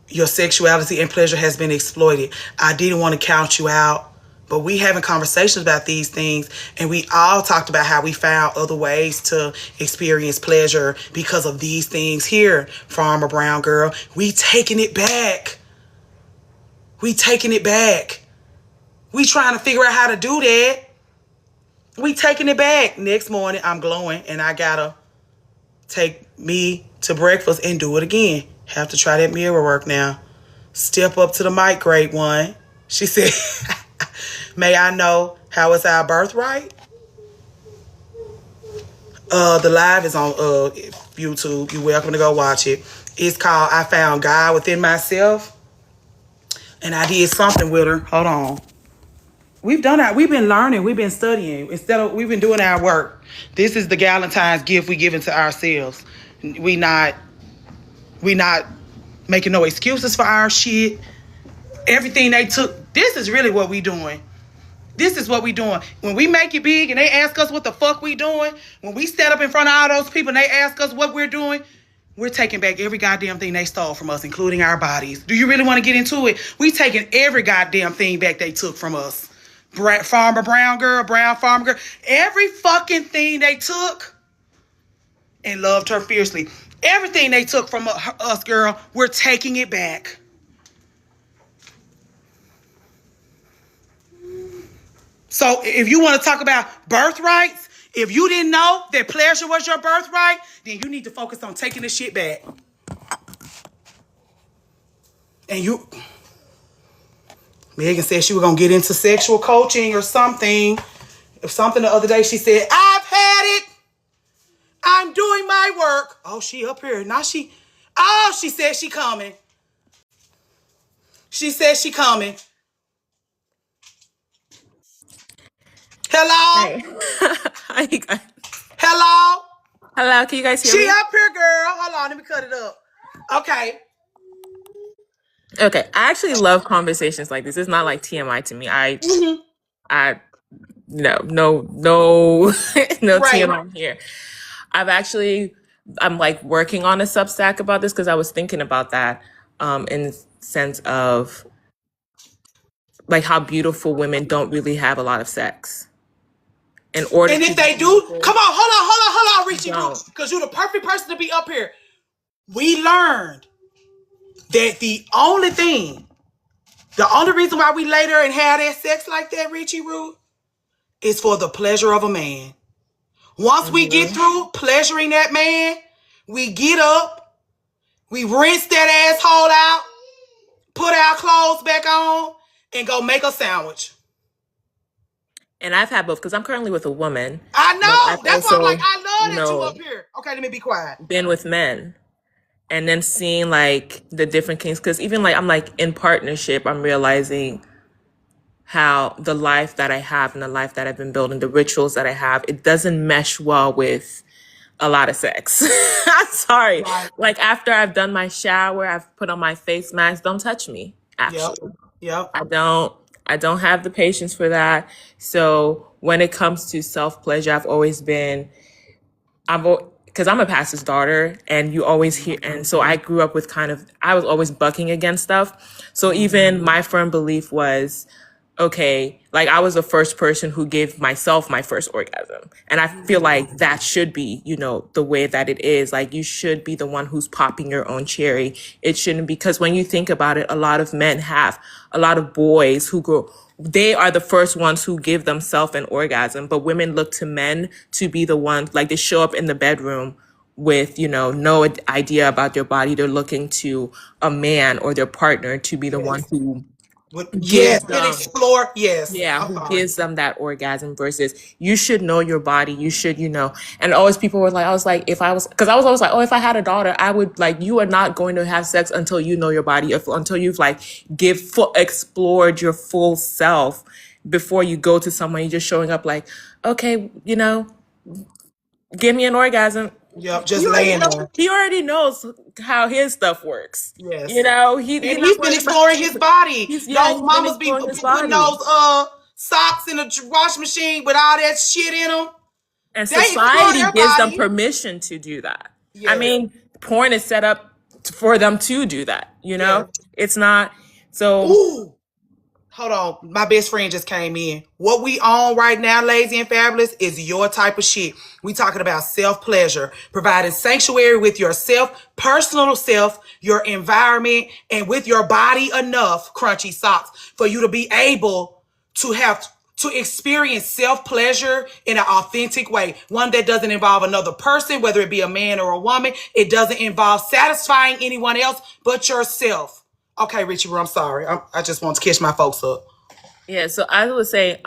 Your sexuality and pleasure has been exploited. I didn't want to count you out, but we having conversations about these things, and we all talked about how we found other ways to experience pleasure because of these things here, Farmer Brown girl. We taking it back. We taking it back. We trying to figure out how to do that. We taking it back. Next morning, I'm glowing, and I gotta take me to breakfast and do it again. Have to try that mirror work now. Step up to the mic, great one. She said, may I know how it's our birthright? The live is on YouTube. You're welcome to go watch it. It's called I Found God Within Myself. And I did something with her. Hold on. We've been learning, we've been studying. We've been doing our work. This is the Galentine's gift we giving to ourselves. We not making no excuses for our shit. Everything they took, this is really what we doing. This is what we doing. When we make it big and they ask us what the fuck we doing, when we stand up in front of all those people and they ask us what we're doing, we're taking back every goddamn thing they stole from us, including our bodies. Do you really want to get into it? We taking every goddamn thing back they took from us. Farmer Brown girl, Brown Farmer girl. Every fucking thing they took and loved her fiercely. Everything they took from us, girl, we're taking it back. So if you want to talk about birthrights, if you didn't know that pleasure was your birthright, then you need to focus on taking the shit back. And Megan said she was going to get into sexual coaching or something. Something the other day, she said, I've had it. I'm doing my work. Oh, she up here. Now she said she coming. She said she coming. Hello? Hey. Hi, you guys. Hello? Hello, can you guys hear She me? up here, girl. Hold on, let me cut it up. Okay. Okay, I actually love conversations like this. It's not like TMI to me. No, no Right. TMI here. I'm like working on a Substack about this because I was thinking about that, in the sense of like how beautiful women don't really have a lot of sex. In order And to if they be do, beautiful, come on, hold on, Richie, don't. because you're the perfect person to be up here. We learned that the only reason why we later and have that sex like that, Richie Root, is for the pleasure of a man. Once we get through pleasuring that man, we get up, we rinse that asshole out, put our clothes back on, and go make a sandwich. And I've had both because I'm currently with a woman. I But know. I've That's why I'm like, also, I love you that you know, up here. Okay, let me be quiet. been with men. And then seeing like the different things, because even like I'm like in partnership, I'm realizing how the life that I have and the life that I've been building, the rituals that I have, it doesn't mesh well with a lot of sex. I'm sorry. Right. Like after I've done my shower, I've put on my face mask. Don't touch me. Yep. Actually, Yep. I don't have the patience for that. So when it comes to self pleasure, because I'm a pastor's daughter, and you always hear, and so I grew up with I was always bucking against stuff. So even my firm belief was, okay, like I was the first person who gave myself my first orgasm. And I feel like that should be, the way that it is. Like you should be the one who's popping your own cherry. It shouldn't, because when you think about it, a lot of men a lot of boys they are the first ones who give themselves an orgasm, but women look to men to be the ones, like they show up in the bedroom with, no idea about their body. They're looking to a man or their partner to be the one Yes. who gives Yes. And them explore. Yes. yeah, I'm who sorry. gives them that orgasm versus you should know your body. You should, and always people were like, I was like, because I was always like, oh, if I had a daughter, I would like, you are not going to have sex until you know your body, until you've like explored your full self before you go to someone. You're just showing up like, okay, give me an orgasm. Yep. Just laying there. He already knows how his stuff works. Yes. He's And not he's been worried about. exploring his body. He's Those been mamas be exploring his putting body. those socks in the washing machine with all that shit in them. And They explore society their gives them body. permission to do that. I Yes. mean, porn is set up for them to do that, Yes. It's not. So, Ooh. Hold on. My best friend just came in. What we own right now, Lazy and Fabulous, is your type of shit. We talking about self-pleasure, providing sanctuary with yourself, personal self, your environment, and with your body enough, crunchy socks, for you to be able to have to experience self-pleasure in an authentic way. One that doesn't involve another person, whether it be a man or a woman. It doesn't involve satisfying anyone else but yourself. Okay, Richie, I'm sorry. I just want to catch my folks up. yeah, so I would say,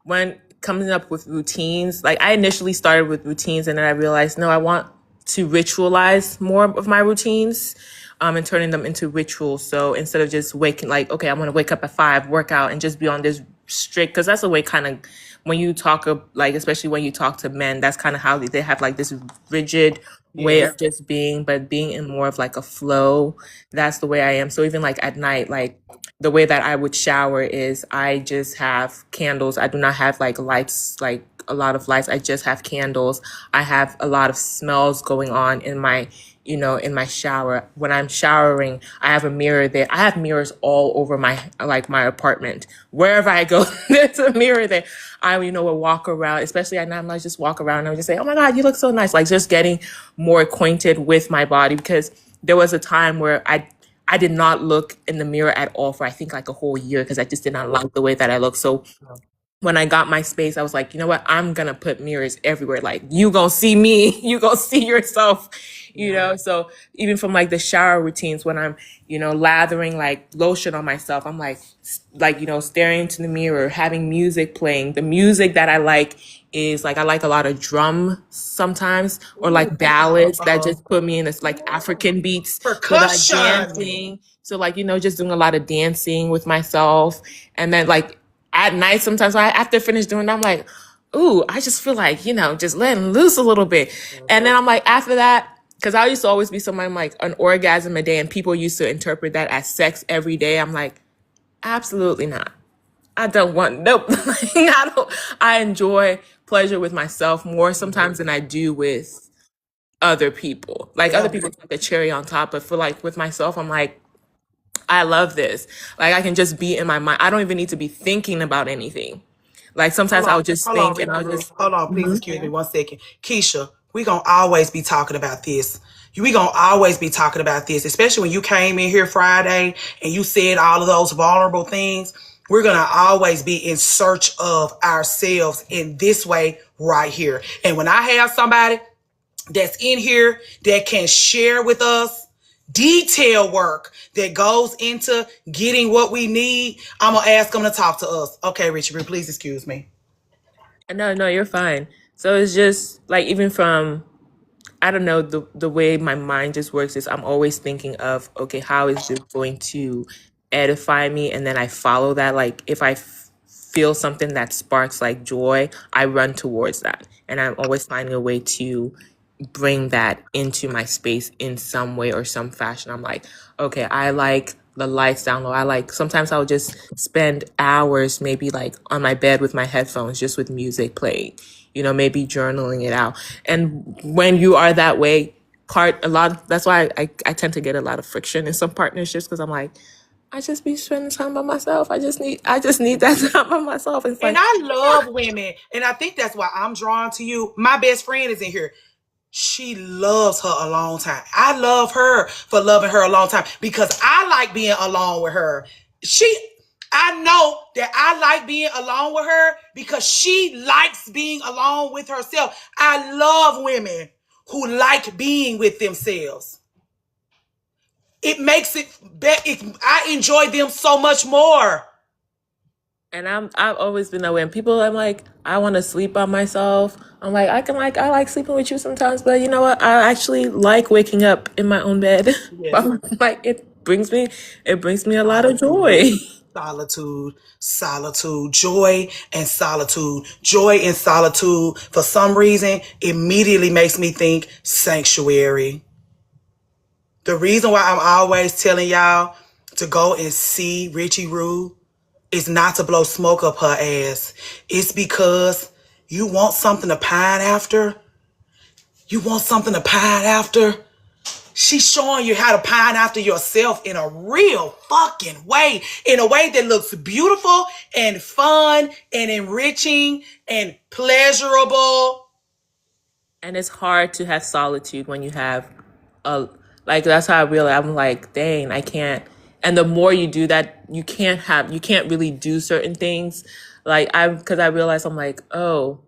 when coming up with routines, like I initially started with routines and then I realized, no, I want to ritualize more of my routines, and turning them into rituals. So instead of just waking, like, okay, I'm going to wake up at 5, work out, and just be on this strict, because that's the way kind of when you talk, like, especially when you talk to men, that's kind of how they have like this rigid way of just being, but being in more of like a flow. That's the way I am. So even like at night, like the way that I would shower is I just have candles. I do not have like lights, like a lot of lights. I just have candles. I have a lot of smells going on in my in my shower. When I'm showering, I have a mirror there. I have mirrors all over my apartment. Wherever I go, there's a mirror there. I, will walk around, especially at night. I might just walk around and I would just say, "Oh my God, you look so nice." Like just getting more acquainted with my body, because there was a time where I did not look in the mirror at all for I think like a whole year, because I just did not like the way that I looked. So when I got my space, I was like, you know what? I'm gonna put mirrors everywhere. Like you gonna see me, you gonna see yourself, So even from like the shower routines, when I'm, lathering like lotion on myself, I'm like, staring into the mirror, having music playing. The music that I like is like I like a lot of drum sometimes, or like ballads that just put me in this like African beats. So that Percussion. dancing. So like, just doing a lot of dancing with myself. And then like at night, sometimes after I finish doing that, I'm like, ooh, I just feel like, just letting loose a little bit. And then I'm like, after that, because I used to always be someone like an orgasm a day, and people used to interpret that as sex every day. I'm like, absolutely not. I don't want, nope. I enjoy pleasure with myself more sometimes than I do with other people. Like other people, it's like a cherry on top, but for like with myself, I'm like, I love this. Like I can just be in my mind. I don't even need to be thinking about anything. Like sometimes I'll just think and I'll just, Hold on, please excuse me 1 second. Keisha, we gonna always be talking about this. We gonna always be talking about this, especially when you came in here Friday and you said all of those vulnerable things. We're gonna always be in search of ourselves in this way right here. And when I have somebody that's in here that can share with us detail work that goes into getting what we need, I'm gonna ask them to talk to us. Okay, Richard, please excuse me. no, you're fine. So it's just like, even from, I don't know, the way my mind just works is I'm always thinking of, okay, how is this going to edify me? And then I follow that. Like if I feel something that sparks like joy, I run towards that. And I'm always finding a way to bring that into my space in some way or some fashion. I'm like, okay, I like the lights down low. I like, sometimes I'll just spend hours maybe like on my bed with my headphones, just with music playing, maybe journaling it out. And when you are that way, that's why I tend to get a lot of friction in some partnerships, because I'm like, I just be spending time by myself. I just need that time by myself. It's And like, I love women. And I think that's why I'm drawn to you. My best friend is in here. She loves her a long time. I love her for loving her a long time, because I like being alone with her. I know that I like being alone with her because she likes being alone with herself. I love women who like being with themselves. It makes I enjoy them so much more. and I've always been that way. And people, I'm like, I want to sleep by myself. I'm like, I like sleeping with you sometimes, but you know what? I actually like waking up in my own bed. Yes. Like it brings me a lot of joy. Solitude, joy and solitude. Joy and solitude, for some reason, immediately makes me think sanctuary. The reason why I'm always telling y'all to go and see Richie Rue is not to blow smoke up her ass. It's because you want something to pine after. You want something to pine after. She's showing you how to pine after yourself in a real fucking way. In a way that looks beautiful and fun and enriching and pleasurable. And it's hard to have solitude when you have a, like, that's how I realize, I'm like, dang, I can't. And the more you do that, you can't really do certain things. Because I realize, I'm like, oh,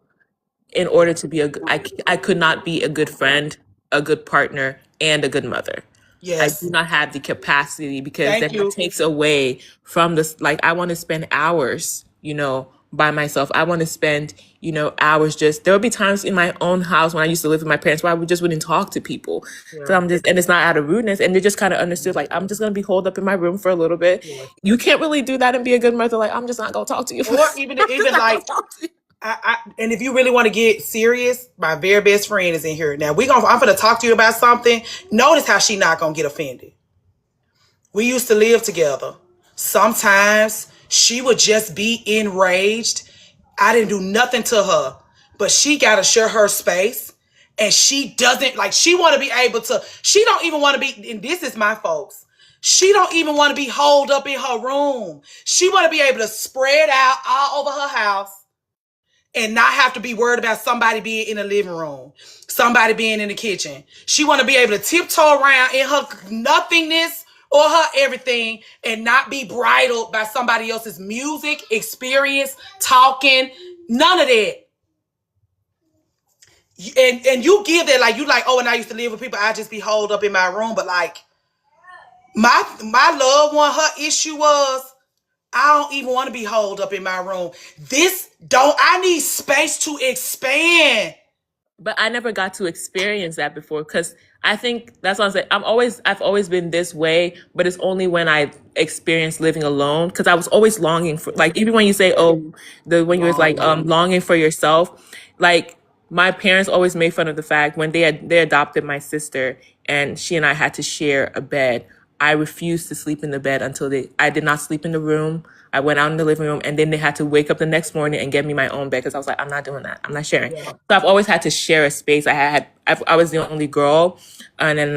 in order to be I could not be a good friend, a good partner, and a good mother. I Yes. do not have the capacity, because Thank then you. that takes away from this. Like, I want to spend hours, by myself. I want to spend, hours there would be times in my own house when I used to live with my parents where I just wouldn't talk to people. So and it's not out of rudeness. And they just kind of understood, like, I'm just going to be holed up in my room for a little bit. You can't really do that and be a good mother. Like, I'm just not going to talk to you. Or even like, and if you really want to get serious, my very best friend is in here. Now I'm gonna talk to you about something. Notice how she not gonna get offended. We used to live together. Sometimes she would just be enraged. I didn't do nothing to her, but she gotta share her space. And she doesn't, like, she want to be able to, she don't even want to be, and this is my folks, she don't even want to be holed up in her room. She want to be able to spread out all over her house and not have to be worried about somebody being in the living room, somebody being in the kitchen. She want to be able to tiptoe around in her nothingness or her everything and not be bridled by somebody else's music, experience, talking, none of that. And you give that, like, you like, oh, and I used to live with people, I just be holed up in my room. But like, my loved one, her issue was, I don't even want to be holed up in my room. I need space to expand. But I never got to experience that before, because I think that's what I'm saying. I've always been this way, but it's only when I experienced living alone, because I was always longing for, like, even when you say, oh, when you was like longing for yourself, like, my parents always made fun of the fact when they adopted my sister and she and I had to share a bed. I refused to sleep in the bed until I did not sleep in the room. I went out in the living room, and then they had to wake up the next morning and get me my own bed, because I was like, I'm not doing that. I'm not sharing. So I've always had to share a space. I was the only girl, and then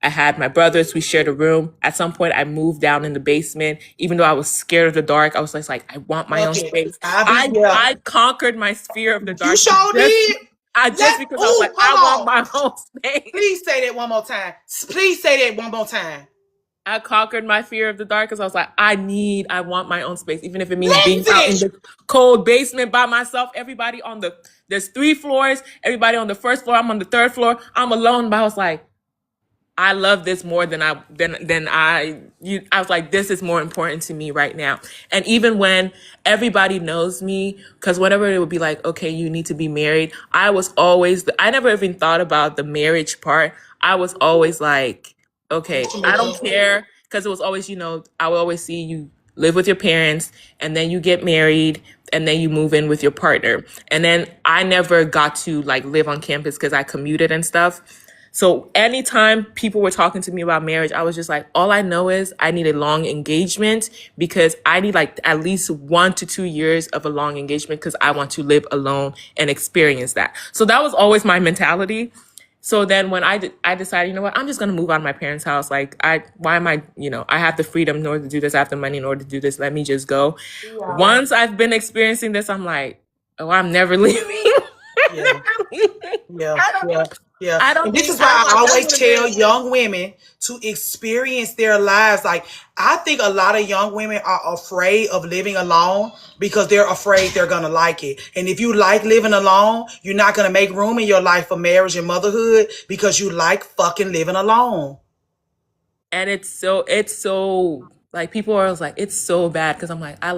I had my brothers. We shared a room. At some point, I moved down in the basement, even though I was scared of the dark. I was just like, I want my own space. I conquered my fear of the dark. You sure did. Just because I was like, I want my own space. Please say that one more time. Please say that one more time. I conquered my fear of the dark, because I was like, I want my own space, even if it means being out in the cold basement by myself. There's 3 floors, everybody on the first floor, I'm on the 3rd floor, I'm alone. But I was like, I love this more than I was like, this is more important to me right now. And even when everybody knows me, because whenever it would be like, okay, you need to be married, I never even thought about the marriage part. I was always like, okay, I don't care, because it was always, I would always see you live with your parents, and then you get married, and then you move in with your partner. And then I never got to like live on campus because I commuted and stuff. So anytime people were talking to me about marriage, I was just like, all I know is I need a long engagement, because I need like at least 1 to 2 years of a long engagement, because I want to live alone and experience that. So that was always my mentality. So then when I decided, you know what, I'm just going to move out of my parents' house. Like, I have the freedom in order to do this. I have the money in order to do this. Let me just go. Yeah. Once I've been experiencing this, I'm like, oh, I'm never leaving. Yeah. And this is why I always tell young women to experience their lives. Like, I think a lot of young women are afraid of living alone because they're afraid they're going to like it. And if you like living alone, you're not going to make room in your life for marriage and motherhood because you like fucking living alone. And it's so like, people are always like, it's so bad, because I'm like, I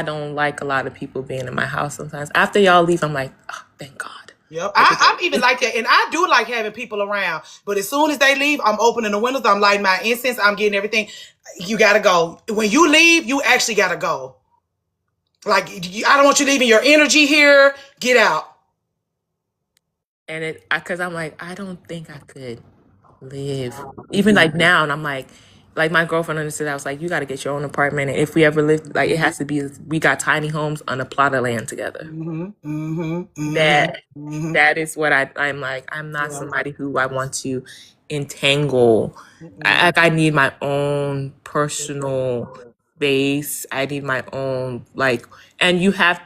don't like a lot of people being in my house sometimes. After y'all leave, I'm like, oh, thank God. Yep. I'm even like that. And I do like having people around. But as soon as they leave, I'm opening the windows. I'm lighting my incense. I'm getting everything. You got to go. When you leave, you actually got to go. Like, I don't want you leaving your energy here. Get out. And because I'm like, I don't think I could live. Even like now, and I'm like my girlfriend understood. I was like, you got to get your own apartment. And if we ever live, like, it has to be, we got tiny homes on a plot of land together. That is what I'm like. I'm not somebody who I want to entangle. I need my own personal space. I need my own, like, and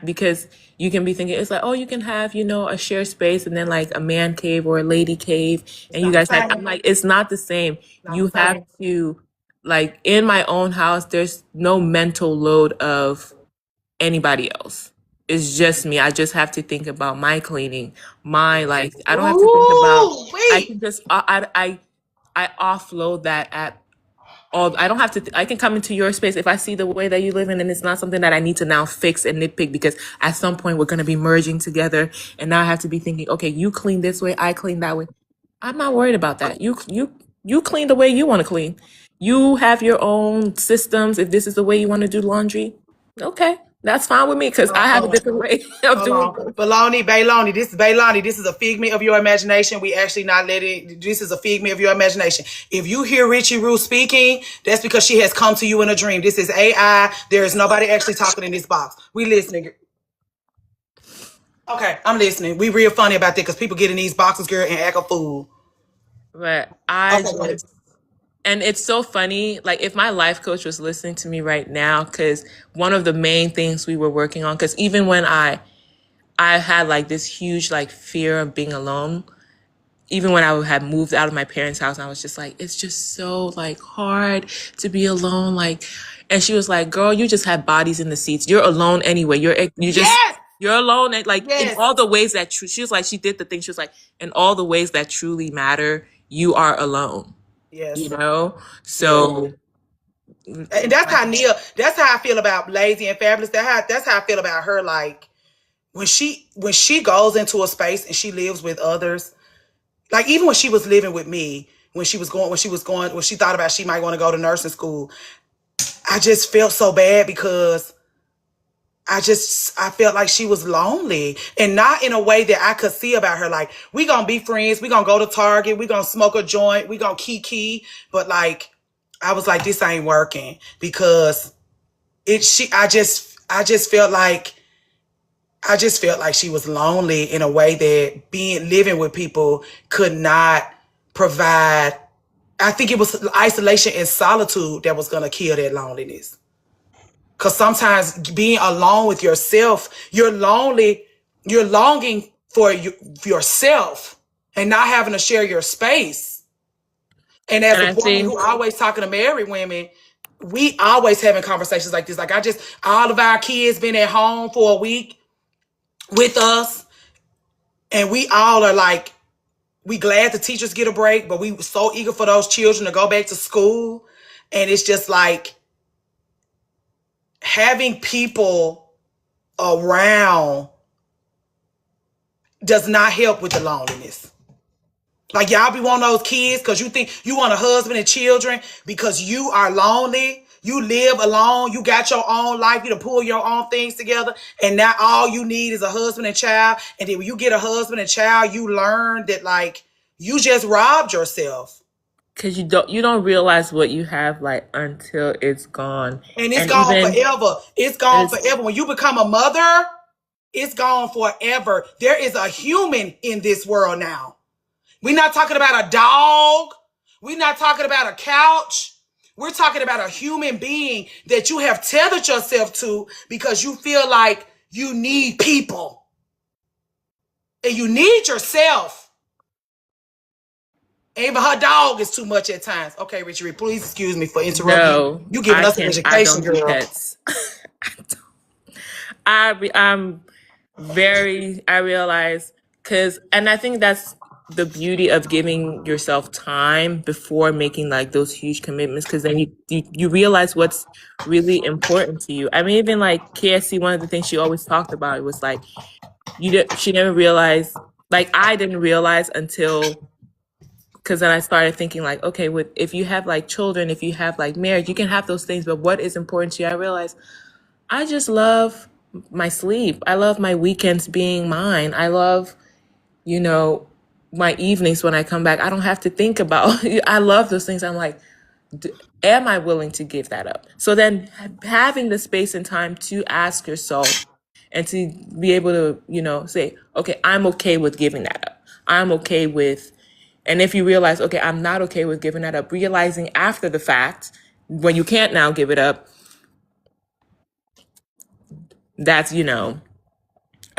because you can be thinking, it's like, oh, you can have, a shared space and then like a man cave or a lady cave. And you guys I'm like, it's not the same. You have to, like, in my own house, there's no mental load of anybody else. It's just me. I just have to think about my cleaning, my, like, I don't have to think about, I can just, I offload that at all. I don't have to, I can come into your space if I see the way that you live in, and it's not something that I need to now fix and nitpick, because at some point we're going to be merging together, and now I have to be thinking, okay, you clean this way, I clean that way. I'm not worried about that. You clean the way you want to clean. You have your own systems. If this is the way you want to do laundry, okay, that's fine with me, because I have a different way of doing it. Bayloni, this is Bayloni. This is a figment of your imagination. We actually not letting, this is a figment of your imagination. If you hear Richie Rue speaking, that's because she has come to you in a dream. This is AI. There is nobody actually talking in this box. We listening. Okay, I'm listening. We real funny about that because people get in these boxes, girl, and act a fool. But I Okay, go ahead. just, and it's so funny. Like, if my life coach was listening to me right now, because one of the main things we were working on, because even when I had like this huge like fear of being alone, even when I had moved out of my parents' house, and I was just like, it's just so like hard to be alone. Like, and she was like, girl, you just have bodies in the seats. You're alone anyway. Yes, You're alone. And like in yes, all the ways that she was like, she did the thing. She was like, in all the ways that truly matter, you are alone, you yes, know? yes. So And that's how Nia. That's how I feel about Lazy and Fabulous. That's how I feel about her. Like when she goes into a space and she lives with others. Like even when she was living with me, when she thought about she might want to go to nursing school, I just felt so bad because I felt like she was lonely and not in a way that I could see about her. Like, we gonna be friends. We gonna go to Target. We gonna smoke a joint. We gonna kiki. But like, I was like, this ain't working because I just felt like she was lonely in a way that living with people could not provide. I think it was isolation and solitude that was gonna kill that loneliness. Because sometimes being alone with yourself, you're lonely, you're longing for yourself and not having to share your space. And as and a I woman think who always talking to married women, we always having conversations like this. Like all of our kids been at home for a week with us, and we all are like, we glad the teachers get a break, but we so eager for those children to go back to school. And it's just like having people around does not help with the loneliness. Like y'all be wanting those kids because you think you want a husband and children because you are lonely. You live alone. You got your own life. You to pull your own things together. And now all you need is a husband and child. And then when you get a husband and child, you learn that like you just robbed yourself. because you don't realize what you have like until it's gone. And it's And gone even forever. It's and gone it's forever. When you become a mother, it's gone forever. There is a human in this world now. We're not talking about a dog. We're not talking about a couch. We're talking about a human being that you have tethered yourself to because you feel like you need people and you need yourself. Even her dog is too much at times. Okay, Richard, please excuse me for interrupting you. no, You giving us an I education, don't do girl. pets. I'm very, I realize, because, and I think that's the beauty of giving yourself time before making like those huge commitments, because then you realize what's really important to you. I mean, even like KSC, one of the things she always talked about was like, she never realized, like I didn't realize until, because then I started thinking like, okay, if you have like children, if you have like marriage, you can have those things, but what is important to you? I realized I just love my sleep. I love my weekends being mine. I love, you know, my evenings when I come back. I don't have to think about, I love those things. I'm like, am I willing to give that up? So then having the space and time to ask yourself and to be able to, say, okay, I'm okay with giving that up. I'm okay with, and if you realize, okay, I'm not okay with giving that up, realizing after the fact, when you can't now give it up, that's, a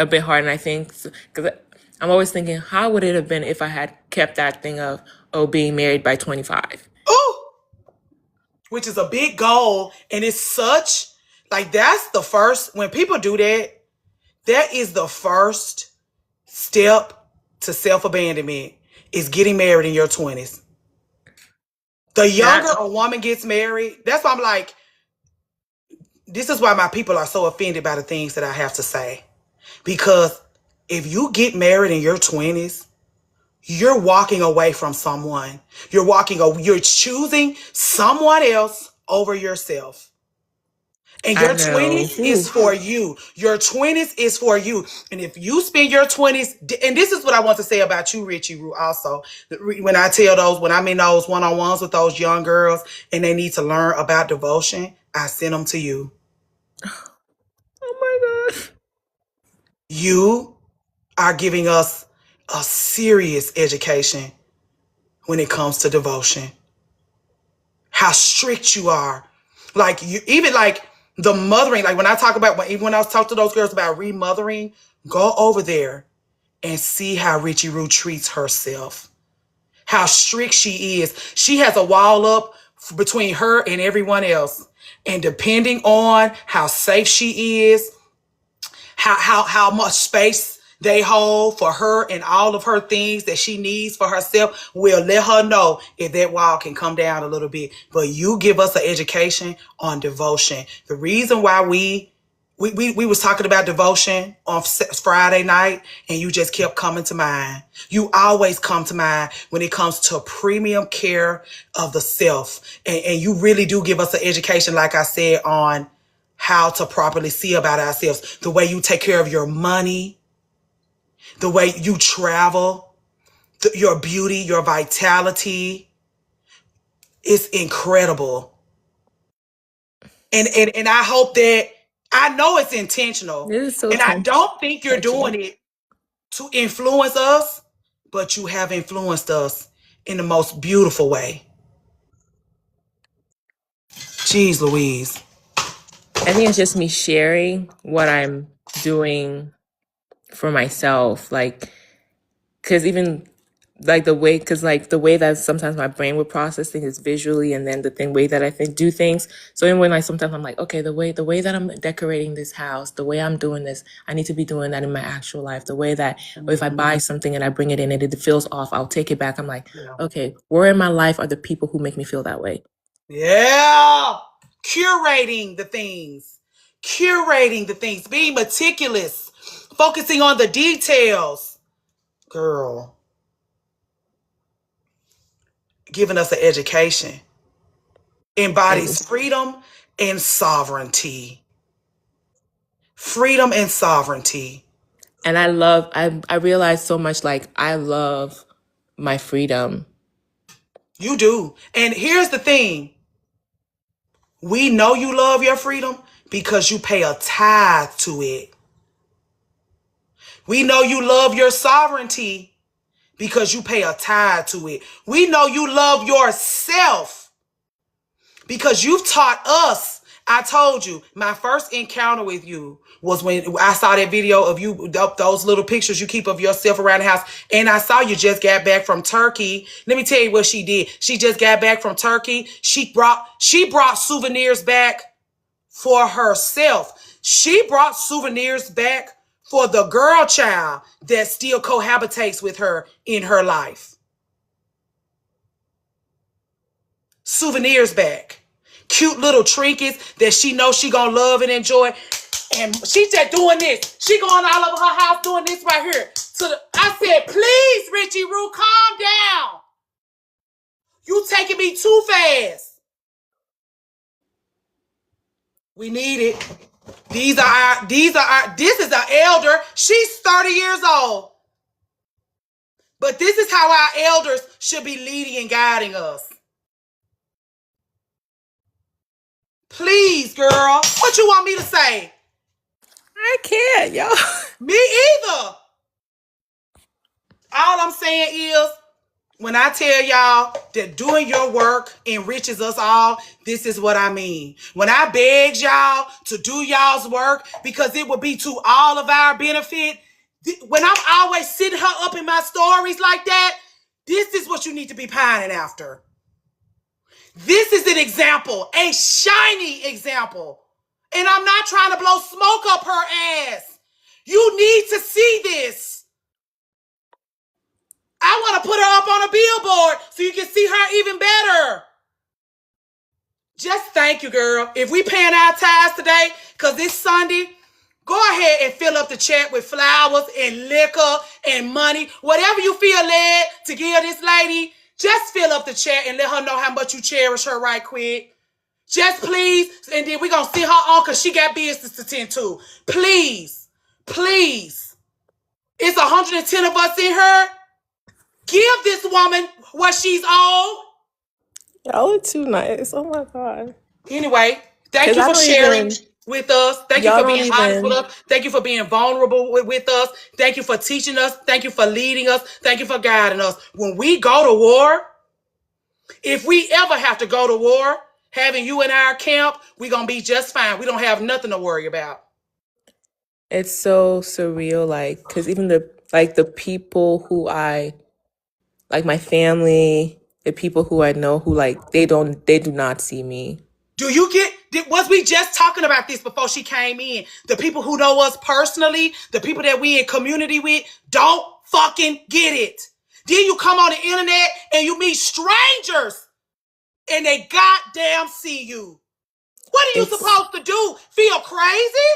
bit hard. And I think, because I'm always thinking, how would it have been if I had kept that thing of, oh, being married by 25? Ooh, which is a big goal. And it's such, like, that's the first, when people do that, that is the first step to self-abandonment is getting married in your 20s. The younger That, a woman gets married, that's why I'm like, this is why my people are so offended by the things that I have to say. Because if you get married in your 20s, you're walking away from someone. You're choosing someone else over yourself. And I your know. 20s is Ooh. for you. Your 20s is for you. And if you spend your 20s, and this is what I want to say about you, Richie, also. When I'm in those one-on-ones with those young girls and they need to learn about devotion, I send them to you. Oh my gosh. You are giving us a serious education when it comes to devotion. How strict you are. Like you, even like the mothering, like when I talk about, even when I was talking to those girls about remothering, go over there and see how Richie Roo treats herself. How strict she is. She has a wall up between her and everyone else. And depending on how safe she is, how much space they hold for her and all of her things that she needs for herself, will let her know if that wall can come down a little bit. But you give us an education on devotion. The reason why we was talking about devotion on Friday night, and you just kept coming to mind. You always come to mind when it comes to premium care of the self. And you really do give us an education, like I said, on how to properly see about ourselves. The way you take care of your money, the way you travel, your beauty, your vitality. It's incredible. And I hope that, I know it's intentional. This is so And I don't think you're touching. doing it to influence us, but you have influenced us in the most beautiful way. Jeez Louise. I think it's just me sharing what I'm doing for myself. Like, because even like the way, because like the way that sometimes my brain would process things is visually, and then the way that I do things. So even when like sometimes I'm like, okay, the way that I'm decorating this house, the way I'm doing this, I need to be doing that in my actual life. The way that, or if I buy something and I bring it in and it feels off, I'll take it back. I'm like, okay, where in my life are the people who make me feel that way? Yeah. Curating the things. Being meticulous. Focusing on the details. Girl. Giving us an education. Embodies freedom and sovereignty. Freedom and sovereignty. And I realize so much, like, I love my freedom. You do. And here's the thing. We know you love your freedom because you pay a tithe to it. We know you love your sovereignty because you pay a tithe to it. We know you love yourself because you've taught us. I told you, my first encounter with you was when I saw that video of you, those little pictures you keep of yourself around the house. And I saw you just got back from Turkey. Let me tell you what she did. She just got back from Turkey. She brought souvenirs back for herself. She brought souvenirs back for the girl child that still cohabitates with her in her life. Souvenirs back. Cute little trinkets that she knows she gonna love and enjoy. And she just doing this. She going all over her house doing this right here. I said, please, Richie Roo, calm down. You taking me too fast. We need it. This is an elder. She's 30 years old. But this is how our elders should be leading and guiding us. Please, girl. What you want me to say? I can't, y'all. Me either. All I'm saying is, when I tell y'all that doing your work enriches us all, this is what I mean. When I begged y'all to do y'all's work because it would be to all of our benefit, when I'm always sitting her up in my stories like that, this is what you need to be pining after. This is an example, a shiny example. And I'm not trying to blow smoke up her ass. You need to see this. I want to put her up on a billboard so you can see her even better. Just thank you, girl. If we paying our tithes today, because it's Sunday, go ahead and fill up the chat with flowers and liquor and money. Whatever you feel led to give this lady, just fill up the chat and let her know how much you cherish her right quick. Just please. And then we're going to send her on because she got business to tend to. Please. Please. It's 110 of us in her. Give this woman what she's owed. Y'all are too nice. Oh my God. Anyway, thank you for sharing. with us. Thank you Y'all for don't being honest with even. us. Thank you for being vulnerable with us. Thank you for teaching us. Thank you for leading us. Thank you for guiding us. When we go to war, if we ever have to go to war, having you in our camp, we're going to be just fine. We don't have nothing to worry about. It's so surreal, like, because even the people who I like, my family, the people who I know who like they do not see me. Do you was we just talking about this before she came in? The people who know us personally, the people that we in community with, don't fucking get it. Then you come on the internet and you meet strangers and they goddamn see you. What are you It's supposed to do? Feel crazy?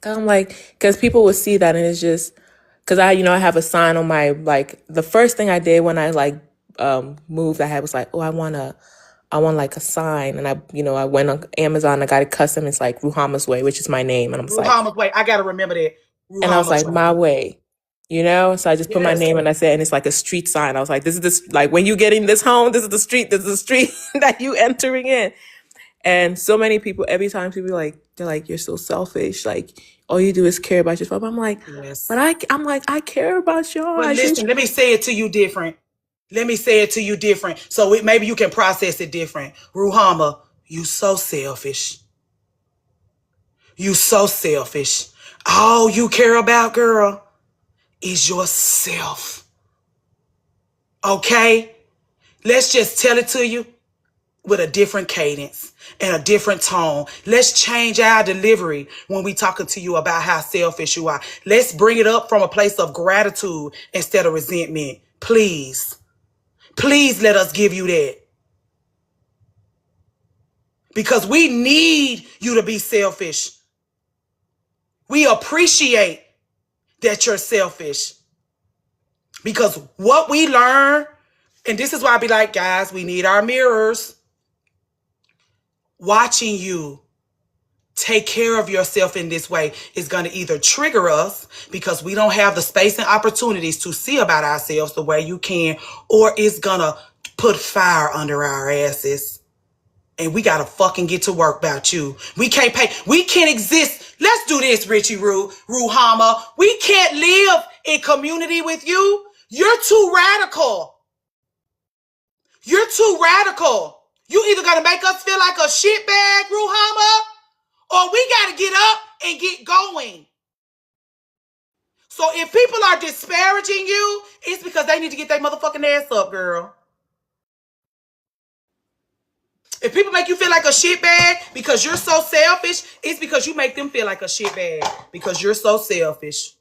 I'm like, because people will see that and it's just because I have a sign on my, like, the first thing I did when I like moved, I had was like, oh, I want like a sign, and I went on Amazon, I got it custom. It's like Ruhama's Way, which is my name, and Ruhama's Way. I gotta remember that. I was Ruhama's like, Way. my way, So I just put my Yes. name and I said, and it's like a street sign. I was like, this is this, like, when you get in this home, this is the street that you entering in. And so many people, every time people they're like, you're so selfish. Like, all you do is care about yourself. I'm like, Yes. but I'm like, I care about y'all. But listen, let me say it to you different. So maybe you can process it different. Ruhama, you so selfish. You so selfish. All you care about, girl, is yourself. Okay? Let's just tell it to you with a different cadence and a different tone. Let's change our delivery when we talking to you about how selfish you are. Let's bring it up from a place of gratitude instead of resentment. Please. Please let us give you that. Because we need you to be selfish. We appreciate that you're selfish. Because what we learn, and this is why I be like, guys, we need our mirrors. Watching you take care of yourself in this way is going to either trigger us because we don't have the space and opportunities to see about ourselves the way you can, or it's going to put fire under our asses. And we got to fucking get to work about you. We can't exist. Let's do this, Richie Ruhama. We can't live in community with you. You're too radical. You're too radical. You either got to make us feel like a shitbag, Ruhama, or we got to get up and get going. So if people are disparaging you, it's because they need to get their motherfucking ass up, girl. If people make you feel like a shitbag because you're so selfish, it's because you make them feel like a shitbag because you're so selfish.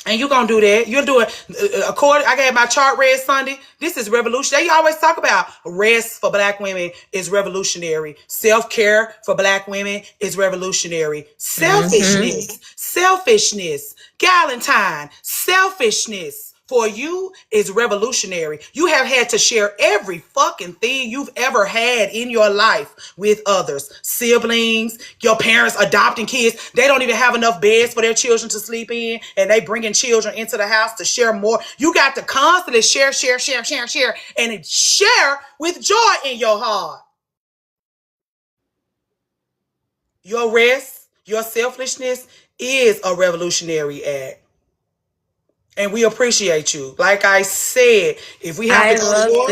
And you're going to do that. You're doing, I got my chart read Sunday. This is revolutionary. They always talk about rest for black women is revolutionary. Self-care for black women is revolutionary. Selfishness, Galentine, selfishness for you is revolutionary. You have had to share every fucking thing you've ever had in your life with others. Siblings, your parents adopting kids. They don't even have enough beds for their children to sleep in, and they bringing children into the house to share more. You got to constantly share, and share with joy in your heart. Your rest, your selfishness is a revolutionary act. And we appreciate you. Like I said, if we have to go to war,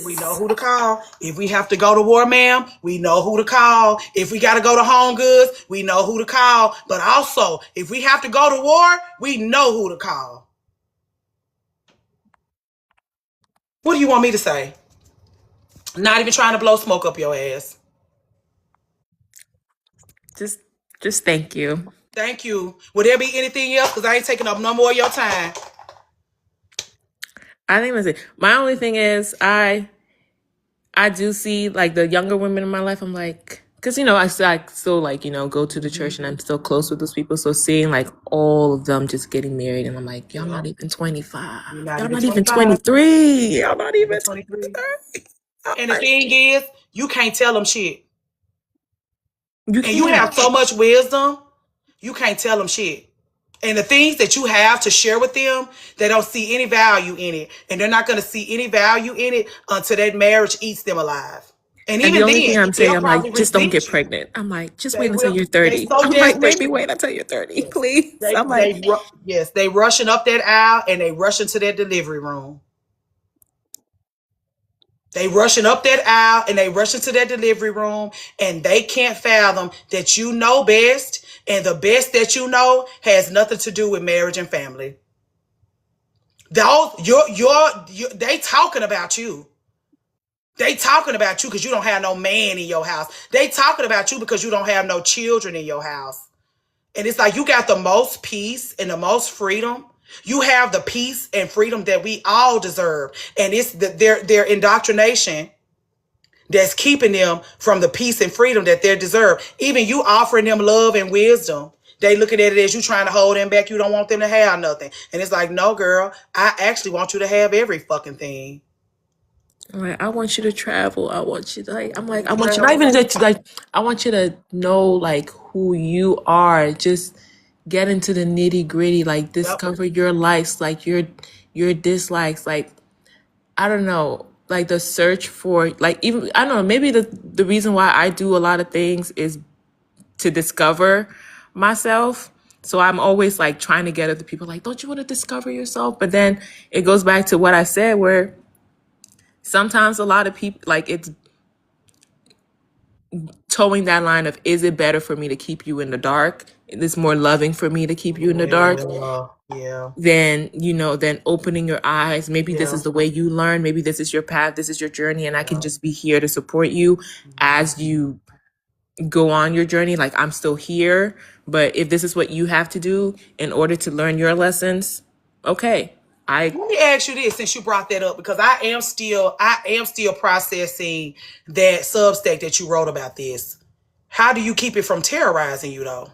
we know who to call. If we have to go to war, ma'am, we know who to call. If we got to go to Home Goods, we know who to call. But also, if we have to go to war, we know who to call. What do you want me to say? Not even trying to blow smoke up your ass. Just thank you. Thank you. Would there be anything else? Because I ain't taking up no more of your time. I think that's it. My only thing is I do see like the younger women in my life. I'm like, because I still like go to the church and I'm still close with those people. So seeing like all of them just getting married, and I'm like, y'all not even 25. Y'all not even 23. Y'all not even 23. And the thing is, you can't tell them shit. You can't. And you have so much wisdom, you can't tell them shit. And the things that you have to share with them, they don't see any value in it. And they're not going to see any value in it until that marriage eats them alive. And And the even only then, thing I'm saying, they'll I'm probably like, just don't resent get you. pregnant. I'm like, just They wait until will. you're They 30. so I'm like, desperate. maybe wait until you're 30, Yes. please. I'm like, Yes, they rushing up that aisle and they rushing to that delivery room. They rushing up that aisle and they rushing to that delivery room, and they can't fathom that you know best, and the best that you know has nothing to do with marriage and family. Those they talking about you. They talking about you because you don't have no man in your house. They talking about you because you don't have no children in your house. And it's like you got the most peace and the most freedom. You have the peace and freedom that we all deserve. And it's their indoctrination that's keeping them from the peace and freedom that they deserve. Even you offering them love and wisdom, they looking at it as you trying to hold them back. You don't want them to have nothing. And it's like, no, girl, I actually want you to have every fucking thing. Like, I want you to travel. I want you to like. I'm like, I want you not Travel. even just like. I want you to know like who you are. Just get into the nitty gritty. Like Yep. discover your likes, like your dislikes. Like I don't know. Like the search for like even I don't know. Maybe the reason why I do a lot of things is to discover myself. So I'm always like trying to get other people like, don't you want to discover yourself? But then it goes back to what I said where sometimes a lot of people like it's towing that line of is it better for me to keep you in the dark, it's more loving for me to keep you in the dark Yeah. than than opening your eyes. Maybe this Yeah. is the way you learn, maybe this is your path, this is your journey, and I can Yeah. just be here to support you as you go on your journey. Like I'm still here, but if this is what you have to do in order to learn your lessons, okay. I Let me ask you this, since you brought that up, because I am still processing that Substack that you wrote about this. How do you keep it from terrorizing you though?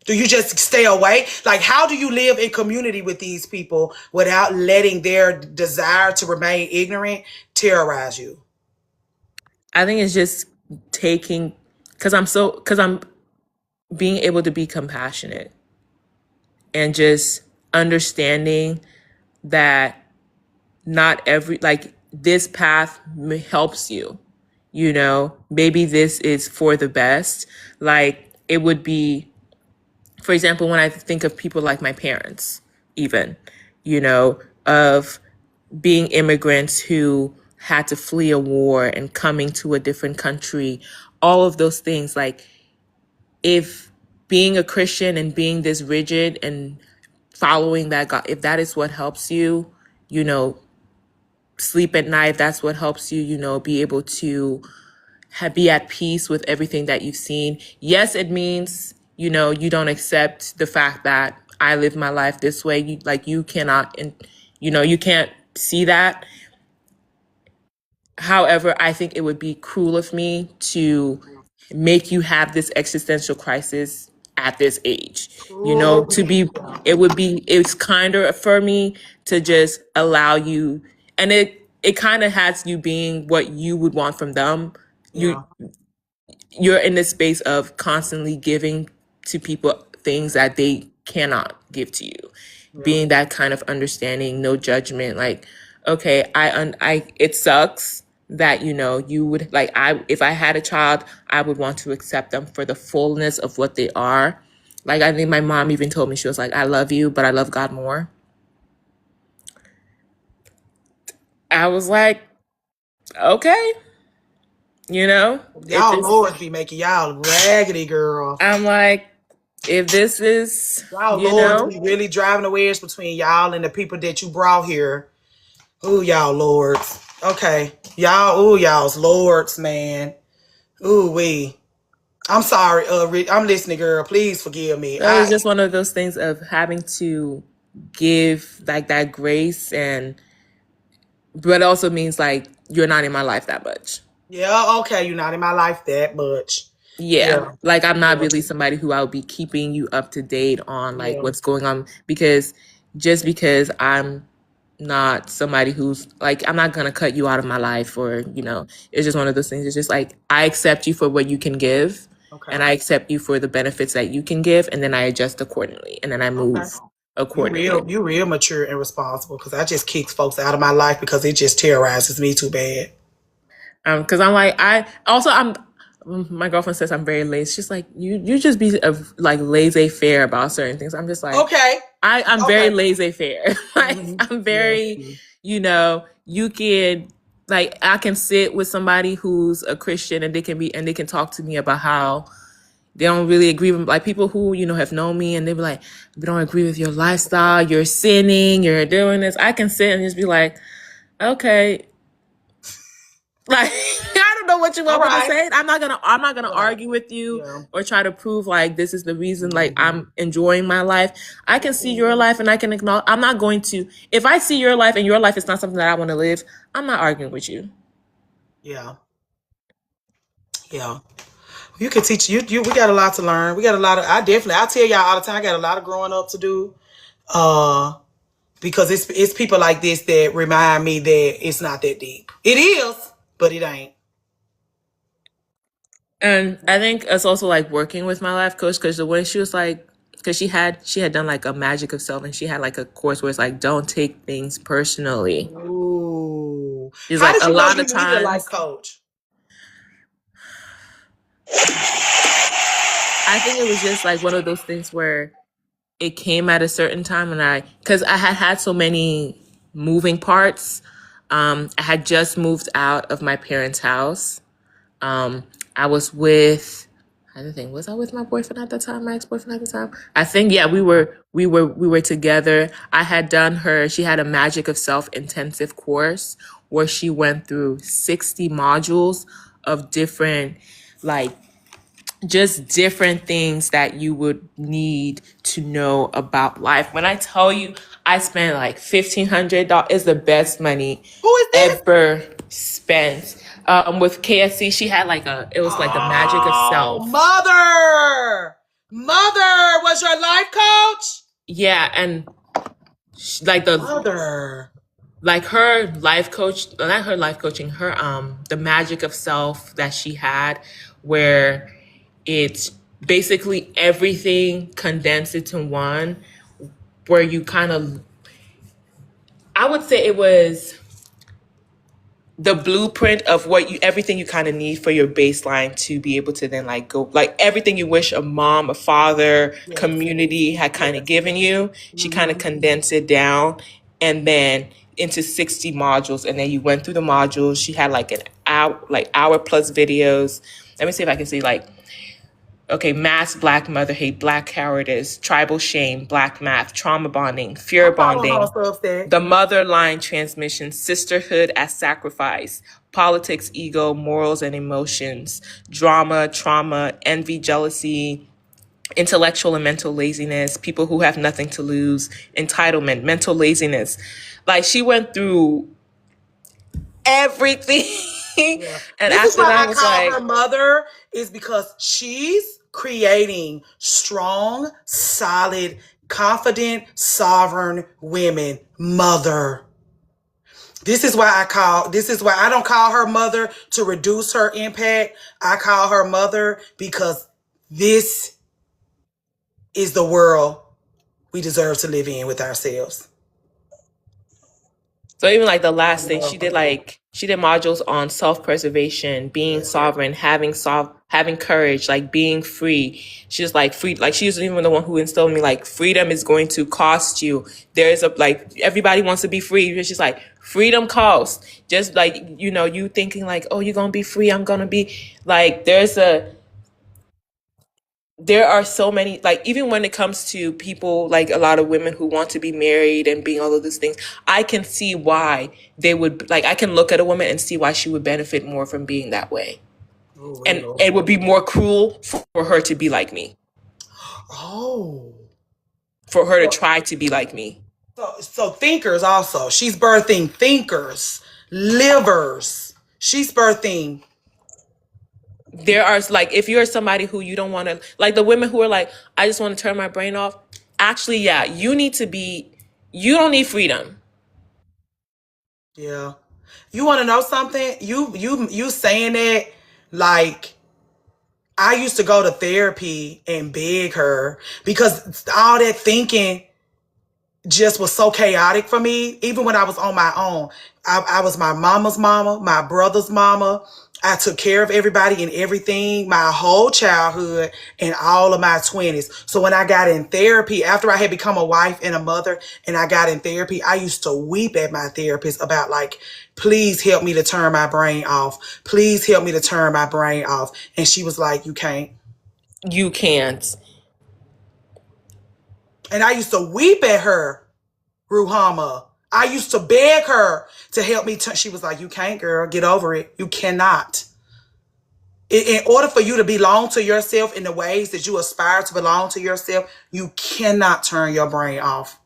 Do you just stay away? Like, how do you live in community with these people without letting their desire to remain ignorant terrorize you? I think it's just taking because I'm being able to be compassionate and just understanding that not every like this path helps you, maybe this is for the best. Like it would be, for example, when I think of people like my parents, even, of being immigrants who had to flee a war and coming to a different country, all of those things, like if being a Christian and being this rigid and following that God, if that is what helps you, you know, sleep at night, if that's what helps you, be able to be at peace with everything that you've seen. Yes, it means, you don't accept the fact that I live my life this way. You cannot, and you can't see that. However, I think it would be cruel of me to make you have this existential crisis at this age. Ooh, To be, it's kinder for me to just allow you, and it kind of has you being what you would want from them. You yeah, you're in this space of constantly giving to people things that they cannot give to you, yeah. being that kind of understanding, no judgment. Like, okay, I it sucks that you would like, I if I had a child, I would want to accept them for the fullness of what they are. Like, I think my mom even told me, she was like, I love you, but I love God more. I was like, okay, if Y'all this lords be making y'all raggedy, girl. I'm like, if this is, Y'all lords be really driving the wedge between y'all and the people that you brought here. Ooh, y'all lords. Okay. Y'all's lords, man. Ooh, wee. I'm sorry, I'm listening, girl. Please forgive me. no, it's just one of those things of having to give like that grace, and but it also means like you're not in my life that much. Yeah, okay, you're not in my life that much. Yeah. Yeah, Like I'm not yeah, really somebody who I would be keeping you up to date on like yeah, what's going on, because just because I'm not somebody who's like, I'm not gonna cut you out of my life, or it's just one of those things. It's just like I accept you for what you can give, okay, and I accept you for the benefits that you can give, and then I adjust accordingly, and then I okay. move accordingly. You real mature and responsible, because I just kick folks out of my life because it just terrorizes me too bad. Because I'm like, my girlfriend says I'm very lazy. She's like, you just be like laissez-faire about certain things. I'm just like, Okay. I'm very laissez-faire. Like, Mhm. I'm very, you can, like, I can sit with somebody who's a Christian and they can talk to me about how they don't really agree with, like, people who, have known me and they be like, we don't agree with your lifestyle, you're sinning, you're doing this. I can sit and just be like, okay. Like, I don't know what you want me to say. I'm not gonna argue with you or try to prove like this is the reason, like, I'm enjoying my life. I can see your life and I can acknowledge. I'm not going to, if I see your life and your life is not something that I want to live, I'm not arguing with you. Yeah. You can teach we got a lot to learn. We got a lot of, I tell y'all all the time, I got a lot of growing up to do. Because it's people like this that remind me that it's not that deep. It is, but it ain't. And I think it's also like working with my life coach, because the way she was like, because she had done like a magic of self, and she had like a course where it's like, don't take things personally. Ooh. She's How like, did a you know lot you of needed a life times, coach? I think it was just like one of those things where it came at a certain time, and because I had so many moving parts. I had just moved out of my parents' house. I was with, I don't think, was I with my boyfriend at the time, my ex-boyfriend at the time? I think, yeah, we were together. She had a Magic of Self intensive course where she went through 60 modules of different, like, just different things that you would need to know about life. When I tell you, I spent like $1,500. Is the best money Who is this? ever spent. With KFC, she had like it was like the Magic of Self. Mother was your life coach? Yeah, and like Mother. like her life coach, not her life coaching, her the Magic of Self that she had, where it's basically everything condensed into one, where you kind of, I would say it was the blueprint of everything you kind of need for your baseline to be able to then like go, like everything you wish a mom, a father, community had kind of given you. She kind of condensed it down and then into 60 modules. And then you went through the modules. She had like an hour plus videos. Let me see if I can see like, okay, mass Black mother hate, Black cowardice, tribal shame, Black math, trauma bonding, fear bonding, the mother line transmission, sisterhood as sacrifice, politics, ego, morals and emotions, drama, trauma, envy, jealousy, intellectual and mental laziness, people who have nothing to lose, entitlement, mental laziness. Like, she went through everything. Yeah. And this after is why that, I I was call like, her mother, is because she's creating strong, solid, confident, sovereign women. Mother. This is why I don't call her mother to reduce her impact. I call her mother because this is the world we deserve to live in with ourselves. so even like the last thing she did modules on self-preservation, being sovereign, having courage, like being free. She's like free, like she's even the one who instilled me like freedom is going to cost you. There's a, like, everybody wants to be free. She's like, freedom costs. Just like, you thinking like, oh, you're gonna be free, I'm gonna be like, there are so many, like, even when it comes to people, like a lot of women who want to be married and being all of these things, I can see why they would, like, I can look at a woman and see why she would benefit more from being that way. Oh, And it would be more cruel for her to be like me. Oh. For her to try to be like me. So thinkers also. She's birthing thinkers, livers. She's birthing. There are, like, if you're somebody who you don't want to, like the women who are like, I just want to turn my brain off. Actually, yeah, you don't need freedom. Yeah. You want to know something? You saying that, like, I used to go to therapy and beg her because all that thinking just was so chaotic for me. Even when I was on my own, I was my mama's mama, my brother's mama. I took care of everybody and everything, my whole childhood and all of my 20s. So when I got in therapy, after I had become a wife and a mother and I got in therapy, I used to weep at my therapist about like, please help me to turn my brain off. Please help me to turn my brain off. And she was like, you can't. You can't. And I used to weep at her, Ruhama. I used to beg her to help me. She was like, you can't, girl. Get over it. You cannot. In order for you to belong to yourself in the ways that you aspire to belong to yourself, you cannot turn your brain off.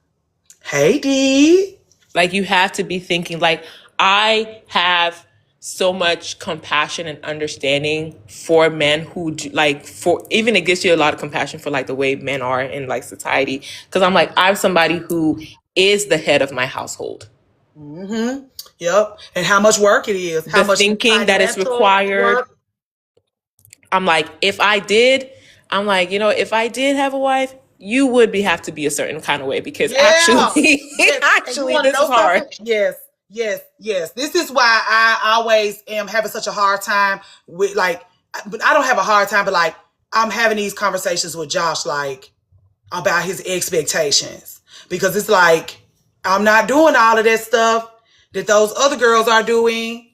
Hey, D. Like, you have to be thinking, like, I have so much compassion and understanding for men who do, like, for even it gives you a lot of compassion for like the way men are in like society. Cause I'm like, I'm somebody who is the head of my household. Mm-hmm. Yep. And how much work it is. How The much thinking that is financial required. work. I'm like, if I did have a wife, you would have to be a certain kind of way because Yeah. actually, Yes. And you want to this know is hard. something? Yes. Yes. Yes. This is why I always am having such a hard time with like, but I don't have a hard time, but like I'm having these conversations with Josh, like about his expectations because it's like, I'm not doing all of that stuff that those other girls are doing.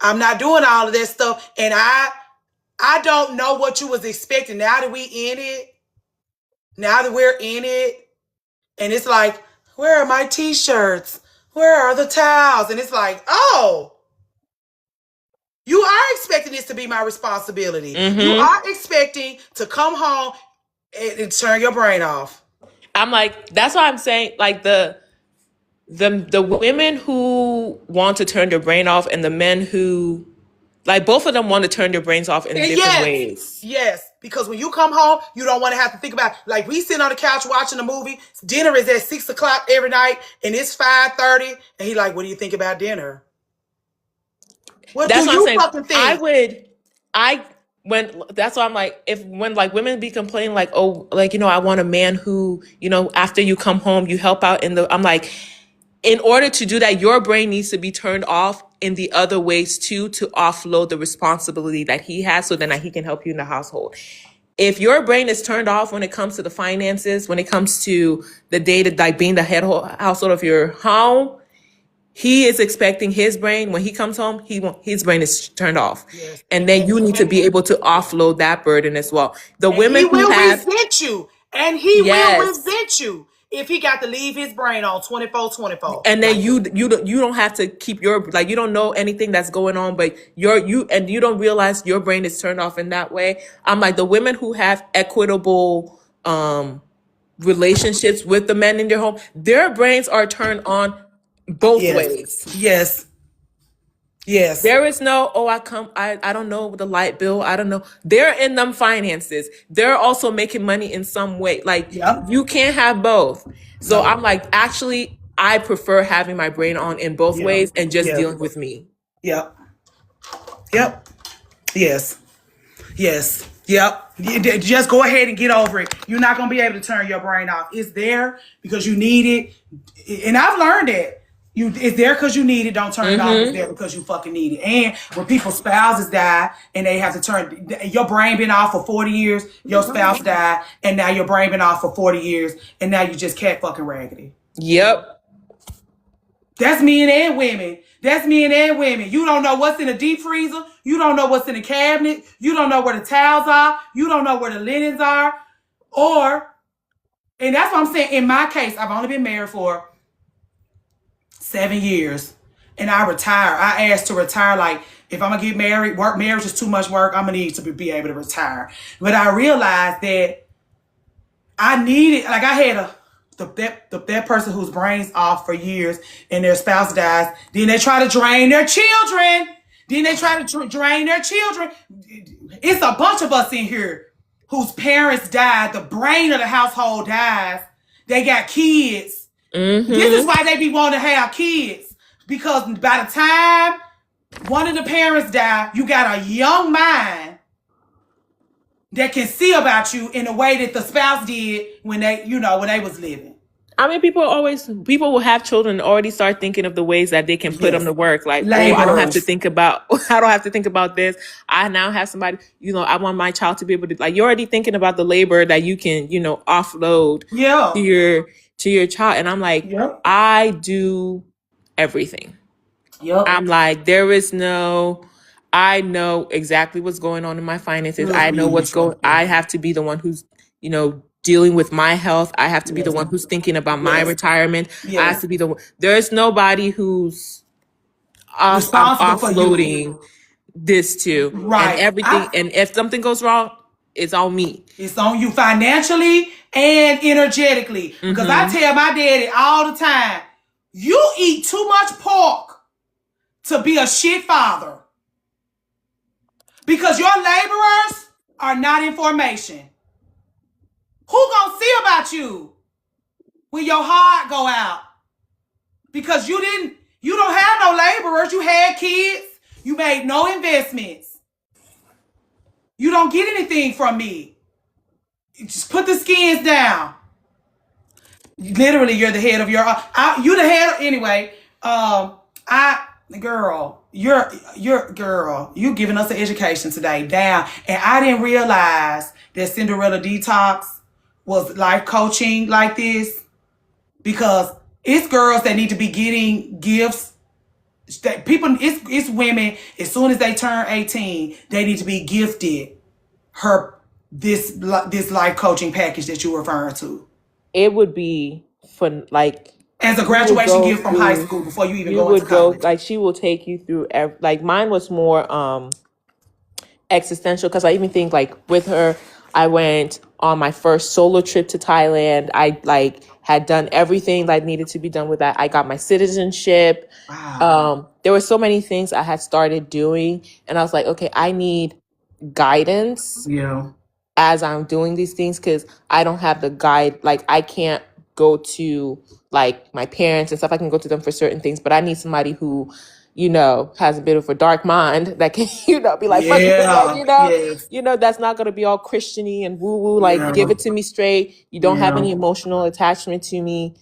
I'm not doing all of that stuff. And I don't know what you was expecting now that we in it. Now that we're in it. And it's like, where are my t-shirts? Where are the towels? And it's like, oh, you are expecting this to be my responsibility. You are expecting to come home and turn your brain off. I'm like, that's why I'm saying, like, the women who want to turn their brain off and the men who, like, both of them want to turn their brains off in different ways. Yes, because when you come home, you don't want to have to think about, like, we sit on the couch watching a movie. Dinner is at 6 o'clock every night, and it's 5:30. And he like, what do you think about dinner? What That's do what I'm you saying. fucking think? That's why I'm like, when like women be complaining, like, oh, like, I want a man who, after you come home, you help out I'm like, in order to do that, your brain needs to be turned off in the other ways too, to offload the responsibility that he has so then that he can help you in the household. If your brain is turned off when it comes to the finances, when it comes to the data, like being the head household of your home, he is expecting his brain, when he comes home, his brain is turned off. Yes. And then you need to be able to offload that burden as well. The And women he will who have, resent you. And he will yes. resent you if he got to leave his brain on 24/24. And then you don't have to keep your, like, you don't know anything that's going on, but you don't realize your brain is turned off in that way. I'm like, the women who have equitable relationships with the men in their home, their brains are turned on both ways. Yes. Yes. There is no, I don't know the light bill. I don't know. They're in them finances. They're also making money in some way. Like, you can't have both. So I'm like, actually, I prefer having my brain on in both ways and just dealing with me. Yep. Yes. Yes. Yep. Just go ahead and get over it. You're not going to be able to turn your brain off. It's there because you need it. And I've learned that. It's there because you need it. Don't turn it off. It's there because you fucking need it. And when people's spouses die and they have to turn, your brain been off for 40 years, your spouse died, and now your brain been off for 40 years, and now you just cat fucking raggedy. Yep. That's men and women. That's men and women. You don't know what's in the deep freezer. You don't know what's in the cabinet. You don't know where the towels are. You don't know where the linens are. And that's what I'm saying. In my case, I've only been married for 7 years. And I retire. I asked to retire. Like, if I'm going to get married, marriage is too much work. I'm going to need to be able to retire. But I realized that I needed, like, I had that person whose brain's off for years and their spouse dies. Then they try to drain their children. Drain their children. It's a bunch of us in here whose parents died. The brain of the household dies. They got kids. This is why they be wanting to have kids. Because by the time one of the parents die, you got a young mind that can see about you in a way that the spouse did when they was living. I mean, people will have children and already start thinking of the ways that they can put them Yes. to work. Like, oh, I don't have to Laborers. think about, I don't have to think about this. I now have somebody, I want my child to be able to, like, you're already thinking about the labor that you can, offload Yeah. to your child. And I'm like, Yep. I do everything. Yep. I'm like, I know exactly what's going on in my finances. Trust I me, know you what's going, trust me. I have to be the one who's, dealing with my health. I have to be the Yes. one who's thinking about my Yes. retirement. I have Yes. to be the one. There's nobody who's I'm Responsible for you. offloading this to, and Right. everything. And if something goes wrong, it's on me. It's on you financially and energetically. Because I tell my daddy all the time, you eat too much pork to be a shit father. Because your laborers are not in formation. Who gonna see about you when your heart go out? Because you don't have no laborers. You had kids. You made no investments. You don't get anything from me. You just put the skins down. Literally, you're the head of your. You the head anyway. Girl. You giving us an education today. Damn, and I didn't realize that Cinderella Detox was life coaching like this, because it's girls that need to be getting gifts. That people, it's women. As soon as they turn 18, they need to be gifted this life coaching package that you're referring to. It would be fun, like, As a graduation gift from high school before you even go into college. like, she will take you through like, mine was more existential, because I even think, like, with her, I went on my first solo trip to Thailand. I like had done everything that needed to be done with that. I got my citizenship. Wow. There were so many things I had started doing, and I was like, okay, I need guidance Yeah. as I'm doing these things, because I don't have the guide. Like, I can't go to, like, my parents and stuff. I can go to them for certain things, but I need somebody who, has a bit of a dark mind that can, be like, fuck it, Yes. that's not going to be all Christiany and woo woo. Like, give it to me straight. You don't have any emotional attachment to me,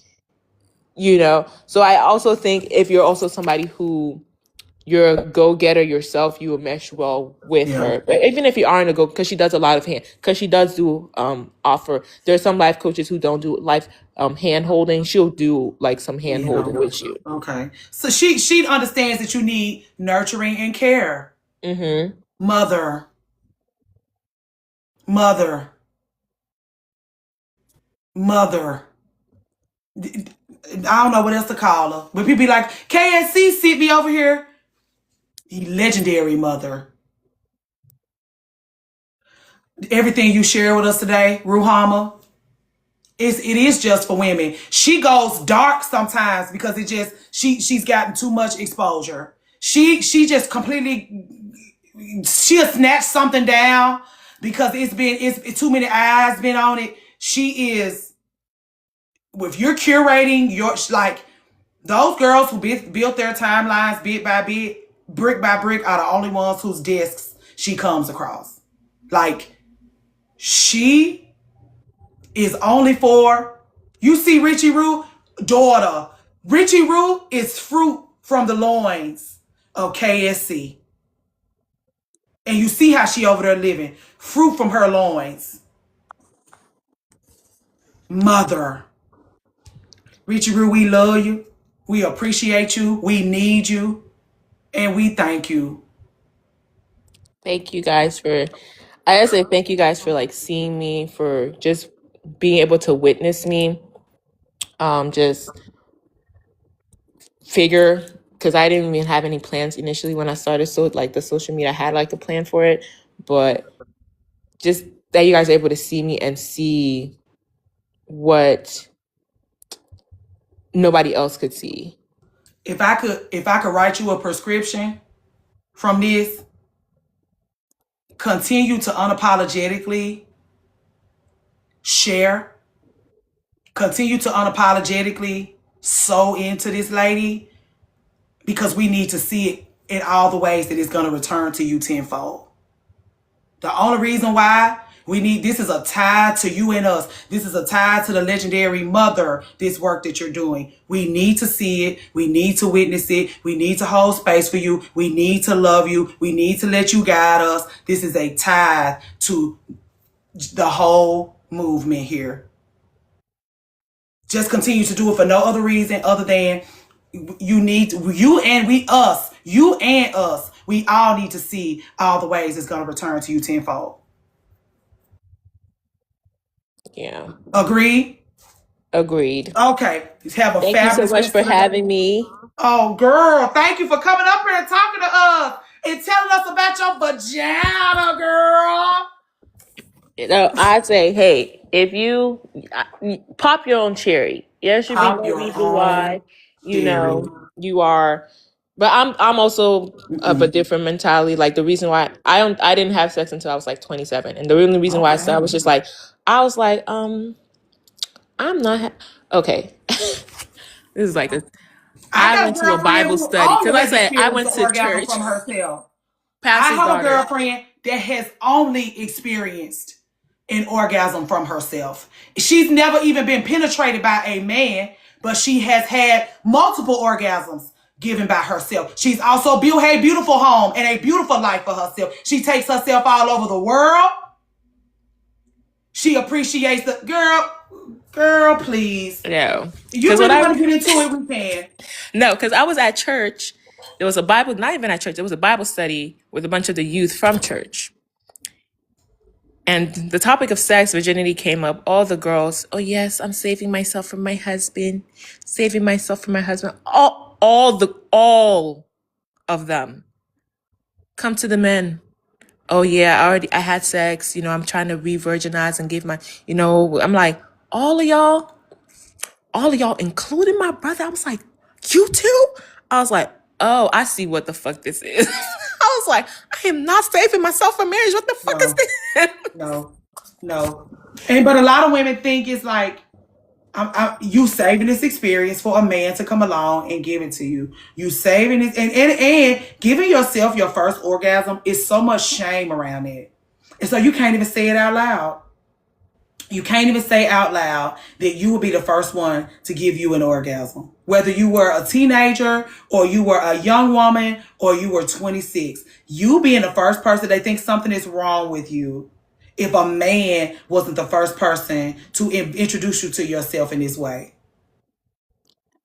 So I also think if you're also somebody who you're a go-getter yourself, you will mesh well with her. But even if you aren't a because she does a lot of because she does do offer. There are some life coaches who don't do life hand holding. She'll do like some hand holding with you. Okay. So she understands that you need nurturing and care. Mm-hmm. Mother. I don't know what else to call her. But people be like, KNC, sit me over here. Legendary mother. Everything you share with us today, Ruhama, it is just for women. She goes dark sometimes because she's gotten too much exposure. She just completely, she'll snatch something down because it's too many eyes been on it. She is, if you're curating your, like, those girls who built their timelines bit by bit, brick by brick, are the only ones whose discs she comes across. Like, she is only for, you see Richie Rue, daughter. Richie Rue is fruit from the loins of KSC. And you see how she over there living. Fruit from her loins. Mother. Richie Rue, we love you. We appreciate you. We need you. And we thank you. Thank you guys I gotta say thank you guys for like seeing me, for just being able to witness me. Just figure, because I didn't even have any plans initially when I started. So like the social media, I had like a plan for it, but just that you guys are able to see me and see what nobody else could see. If I could write you a prescription from this, continue to unapologetically share, continue to unapologetically sow into this lady, because we need to see it in all the ways that it's going to return to you tenfold. The only reason why This is a tie to you and us. This is a tie to the legendary mother, this work that you're doing. We need to see it. We need to witness it. We need to hold space for you. We need to love you. We need to let you guide us. This is a tie to the whole movement here. Just continue to do it for no other reason other than you and us. We all need to see all the ways it's going to return to you tenfold. Yeah. Agree? Agreed. Okay. Have a Thank you so fabulous much rest for of the day. having me. Oh, girl. Thank you for coming up here and talking to us and telling us about your vagina, girl. I'd say, hey, if you pop your own cherry, there should be Pop no your reason own why, theory. you are. But I'm also of a different mentality. Like the reason why I didn't have sex until I was like 27, and the only reason why I started was just like I'm not okay. This is like I I got a went to a girlfriend Bible who study because I always said I experienced went the to orgasm church. from herself. I Pastor's have a daughter. girlfriend that has only experienced an orgasm from herself. She's never even been penetrated by a man, but she has had multiple orgasms given by herself. She's also built a beautiful home and a beautiful life for herself. She takes herself all over the world. She appreciates the girl, please. No, You because really want to get into it, we can. No, because I was at church. There was a Bible, not even at church. There was a Bible study with a bunch of the youth from church. And the topic of sex, virginity came up. All the girls, oh yes, I'm saving myself from my husband, saving myself from my husband. All of them come to the men. Oh yeah, I had sex. I'm trying to re-virginize and give my, I'm like, all of y'all, including my brother. I was like, you too? I was like, oh, I see what the fuck this is. I was like, I am not saving myself for marriage. What the fuck is this? No. But a lot of women think it's like, you saving this experience for a man to come along and give it to you. You saving it and giving yourself your first orgasm is so much shame around it. And so you can't even say it out loud. You can't even say out loud that you will be the first one to give you an orgasm. Whether you were a teenager or you were a young woman or you were 26, you being the first person, they think something is wrong with you if a man wasn't the first person to introduce you to yourself in this way.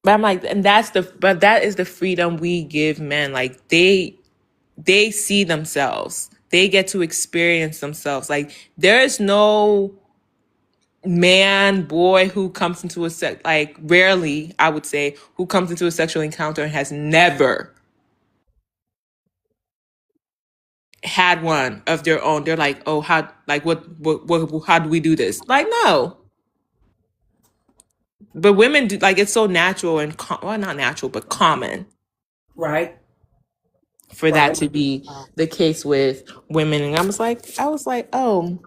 But I'm like, but that is the freedom we give men. Like they see themselves. They get to experience themselves. Like there is no man, boy who comes into rarely, I would say, who comes into a sexual encounter and has never had one of their own. They're like, oh, how do we do this? Like, no. But women do, like, it's so natural and well, not natural, but common Right? for that to be the case with women. And I was like, oh,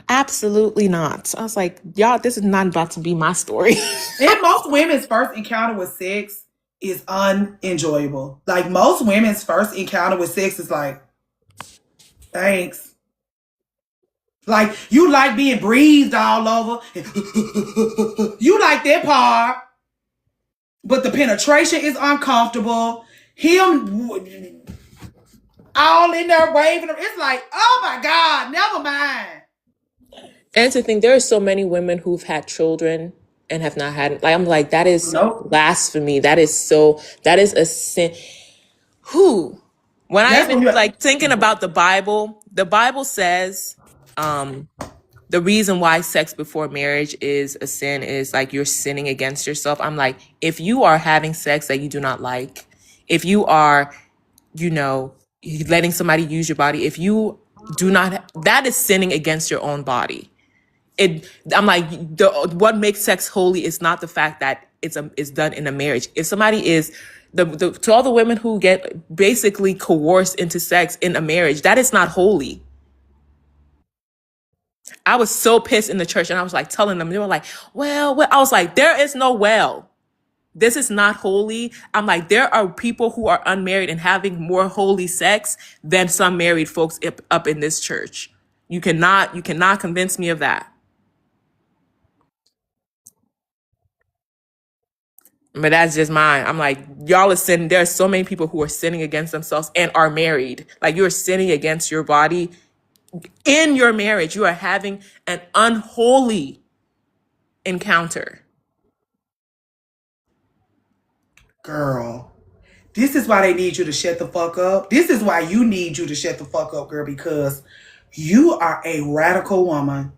absolutely not. I was like, y'all, this is not about to be my story. And most women's first encounter with sex is unenjoyable. Like most women's first encounter with sex is like, thanks. Like you like being breathed all over. You like that part. But the penetration is uncomfortable. Him all in there waving. It's like, oh my God, never mind. And to think there are so many women who've had children and have not had, like, I'm like, that is blasphemy. That is a sin. When I even like thinking about the Bible says, the reason why sex before marriage is a sin is like you're sinning against yourself. I'm like, if you are having sex that you do not like, if you are, letting somebody use your body, if you do not, that is sinning against your own body. I'm like, what makes sex holy is not the fact that it's done in a marriage. If somebody is to all the women who get basically coerced into sex in a marriage, that is not holy. I was so pissed in the church, and I was like telling them, they were like, well, I was like, there is no well. This is not holy. I'm like, there are people who are unmarried and having more holy sex than some married folks up in this church. You cannot convince me of that. But that's just mine. I'm like, y'all are sinning. There are so many people who are sinning against themselves and are married. Like, you're sinning against your body in your marriage. You are having an unholy encounter. Girl, this is why they need you to shut the fuck up. This is why you need you to shut the fuck up, girl, because you are a radical woman.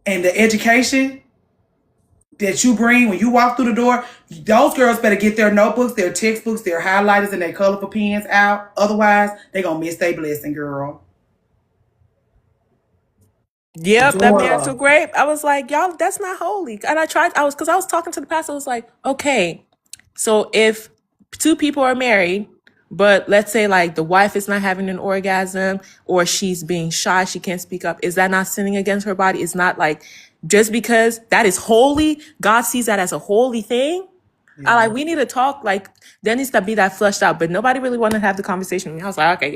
And the education that you bring when you walk through the door, those girls better get their notebooks, their textbooks, their highlighters, and their colorful pens out. Otherwise, they gonna miss their blessing, girl. Yep, that marital Daughter. grape. I was like, y'all, that's not holy. And because I was talking to the pastor. I was like, okay, so if two people are married, but let's say like the wife is not having an orgasm or she's being shy, she can't speak up, is that not sinning against her body? It's not like, just because that is holy, God sees that as a holy thing. I like, we need to talk, like, there needs to be that flushed out, but nobody really wanted to have the conversation with me. I was like, okay,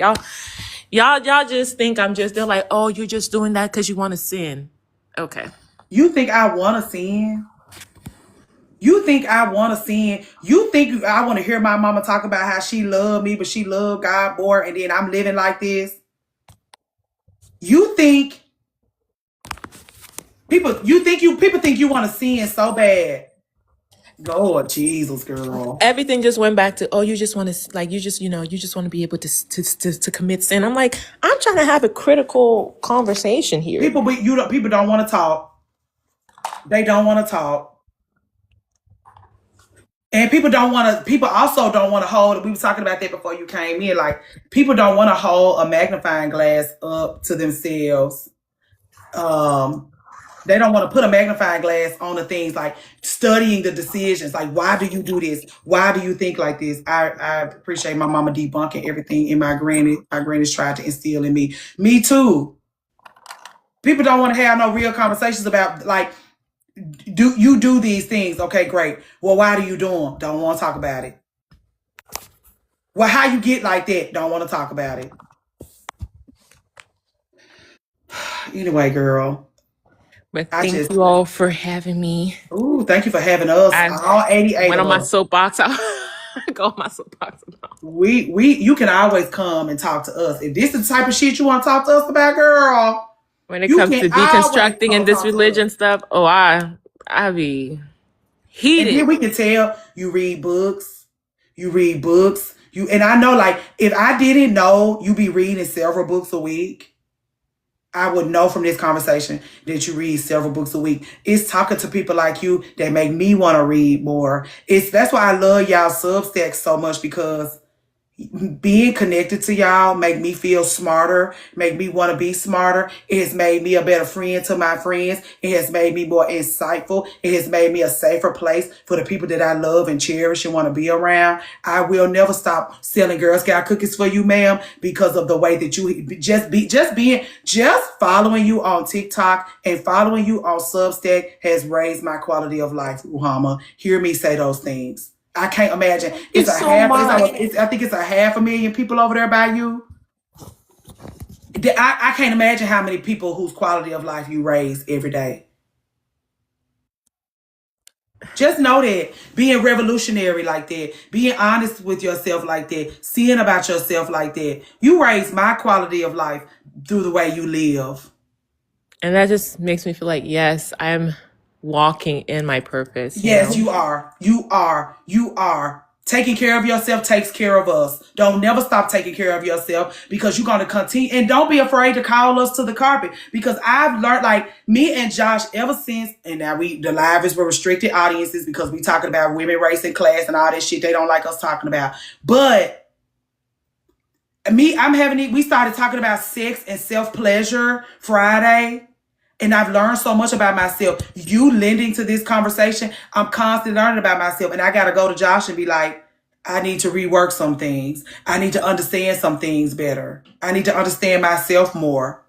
y'all just think they're like, oh, you're just doing that because you want to sin. Okay. You think I want to sin? You think I want to sin? You think I want to hear my mama talk about how she loved me, but she loved God more, and then I'm living like this? You think people think you want to sin so bad? Lord Jesus, girl. Everything just went back to, oh, you just want to, like, you just want to be able to commit sin. I'm like, I'm trying to have a critical conversation here. People don't want to talk. They don't want to talk. And people also don't want to hold, we were talking about that before you came in, like, people don't want to hold a magnifying glass up to themselves. They don't want to put a magnifying glass on the things, like studying the decisions. Like, why do you do this? Why do you think like this? I appreciate my mama debunking everything in my granny's tried to instill in me. Me too. People don't want to have no real conversations about, like, do you do these things? Okay, great. Well, why do you do them? Don't want to talk about it. Well, how you get like that? Don't want to talk about it. Anyway, girl. But thank you all for having me. Ooh, thank you for having us. All 88 went of on my us. soapbox. Go on my soapbox. You can always come and talk to us. If this is the type of shit you want to talk to us about, girl. When it comes to deconstructing and this religion stuff, oh, I be heated. And then we can tell you read books. And I know, like, if I didn't know you be reading several books a week, I would know from this conversation that you read several books a week. It's talking to people like you that make me want to read more. That's why I love y'all Substack so much, because being connected to y'all make me feel smarter, make me want to be smarter. It has made me a better friend to my friends. It has made me more insightful. It has made me a safer place for the people that I love and cherish and want to be around. I will never stop selling Girl Scout cookies for you, ma'am, because of the way that you just following you on TikTok and following you on Substack has raised my quality of life, Ruhama. Hear me say those things. I can't imagine. I think it's a 500,000 people over there by you. I can't imagine how many people whose quality of life you raise every day. Just know that being revolutionary like that, being honest with yourself like that, seeing about yourself like that, you raise my quality of life through the way you live. And that just makes me feel like, yes, I'm walking in my purpose. Yes, you are. You are. Taking care of yourself takes care of us. Don't never stop taking care of yourself, because you're going to continue. And don't be afraid to call us to the carpet, because I've learned, like, me and Josh, ever since, and now the live is for restricted audiences because we talking about women, race, and class and all this shit they don't like us talking about. But we started talking about sex and self-pleasure Friday. And I've learned so much about myself. You lending to this conversation, I'm constantly learning about myself. And I got to go to Josh and be like, I need to rework some things. I need to understand some things better. I need to understand myself more.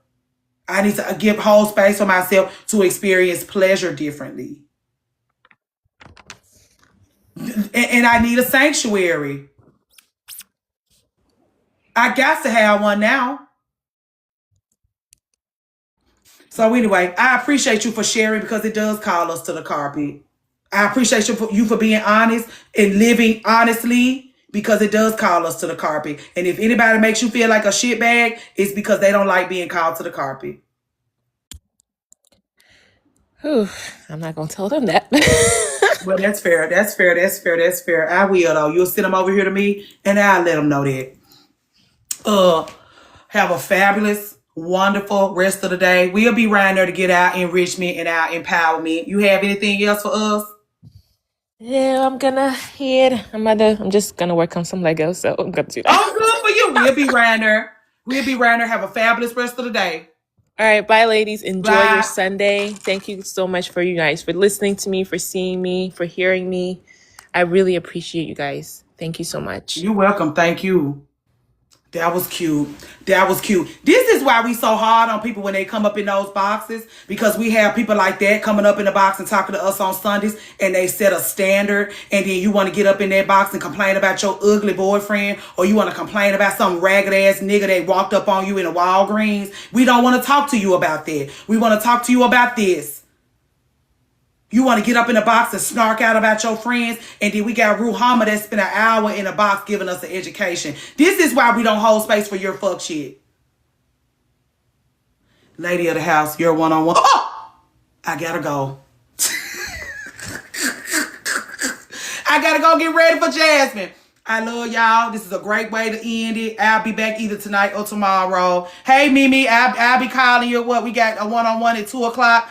I need to give whole space for myself to experience pleasure differently. And I need a sanctuary. I got to have one now. So anyway, I appreciate you for sharing because it does call us to the carpet. I appreciate you for being honest and living honestly because it does call us to the carpet. And if anybody makes you feel like a shitbag, it's because they don't like being called to the carpet. Whew, I'm not gonna tell them that. Well, that's fair. That's fair. That's fair. That's fair. I will though. You'll send them over here to me, and I'll let them know that. Have a fabulous, wonderful rest of the day. We'll be around there to get our enrichment and our empowerment. You have anything else for us? Yeah, I'm gonna head. I'm just gonna work on some Legos, so I'm gonna do that. Oh, good for you. We'll be around there. We'll be around there. Have a fabulous rest of the day. All right, bye, ladies. Enjoy Bye. your Sunday. Thank you so much for you guys for listening to me, for seeing me, for hearing me. I really appreciate you guys. Thank you so much. You're welcome. Thank you. That was cute. That was cute. This is why we so hard on people when they come up in those boxes, because we have people like that coming up in the box and talking to us on Sundays, and they set a standard, and then you want to get up in that box and complain about your ugly boyfriend, or you want to complain about some ragged ass nigga that walked up on you in a Walgreens. We don't want to talk to you about that. We want to talk to you about this. You want to get up in the box and snark out about your friends, and then we got Ruhama that spent an hour in a box giving us an education. This is why we don't hold space for your fuck shit. Lady of the house, you're one-on-one. Oh! I gotta go. I gotta go get ready for Jasmine. I love y'all. This is a great way to end it. I'll be back either tonight or tomorrow. Hey, Mimi, I'll be calling you. What? We got a one-on-one at 2 o'clock.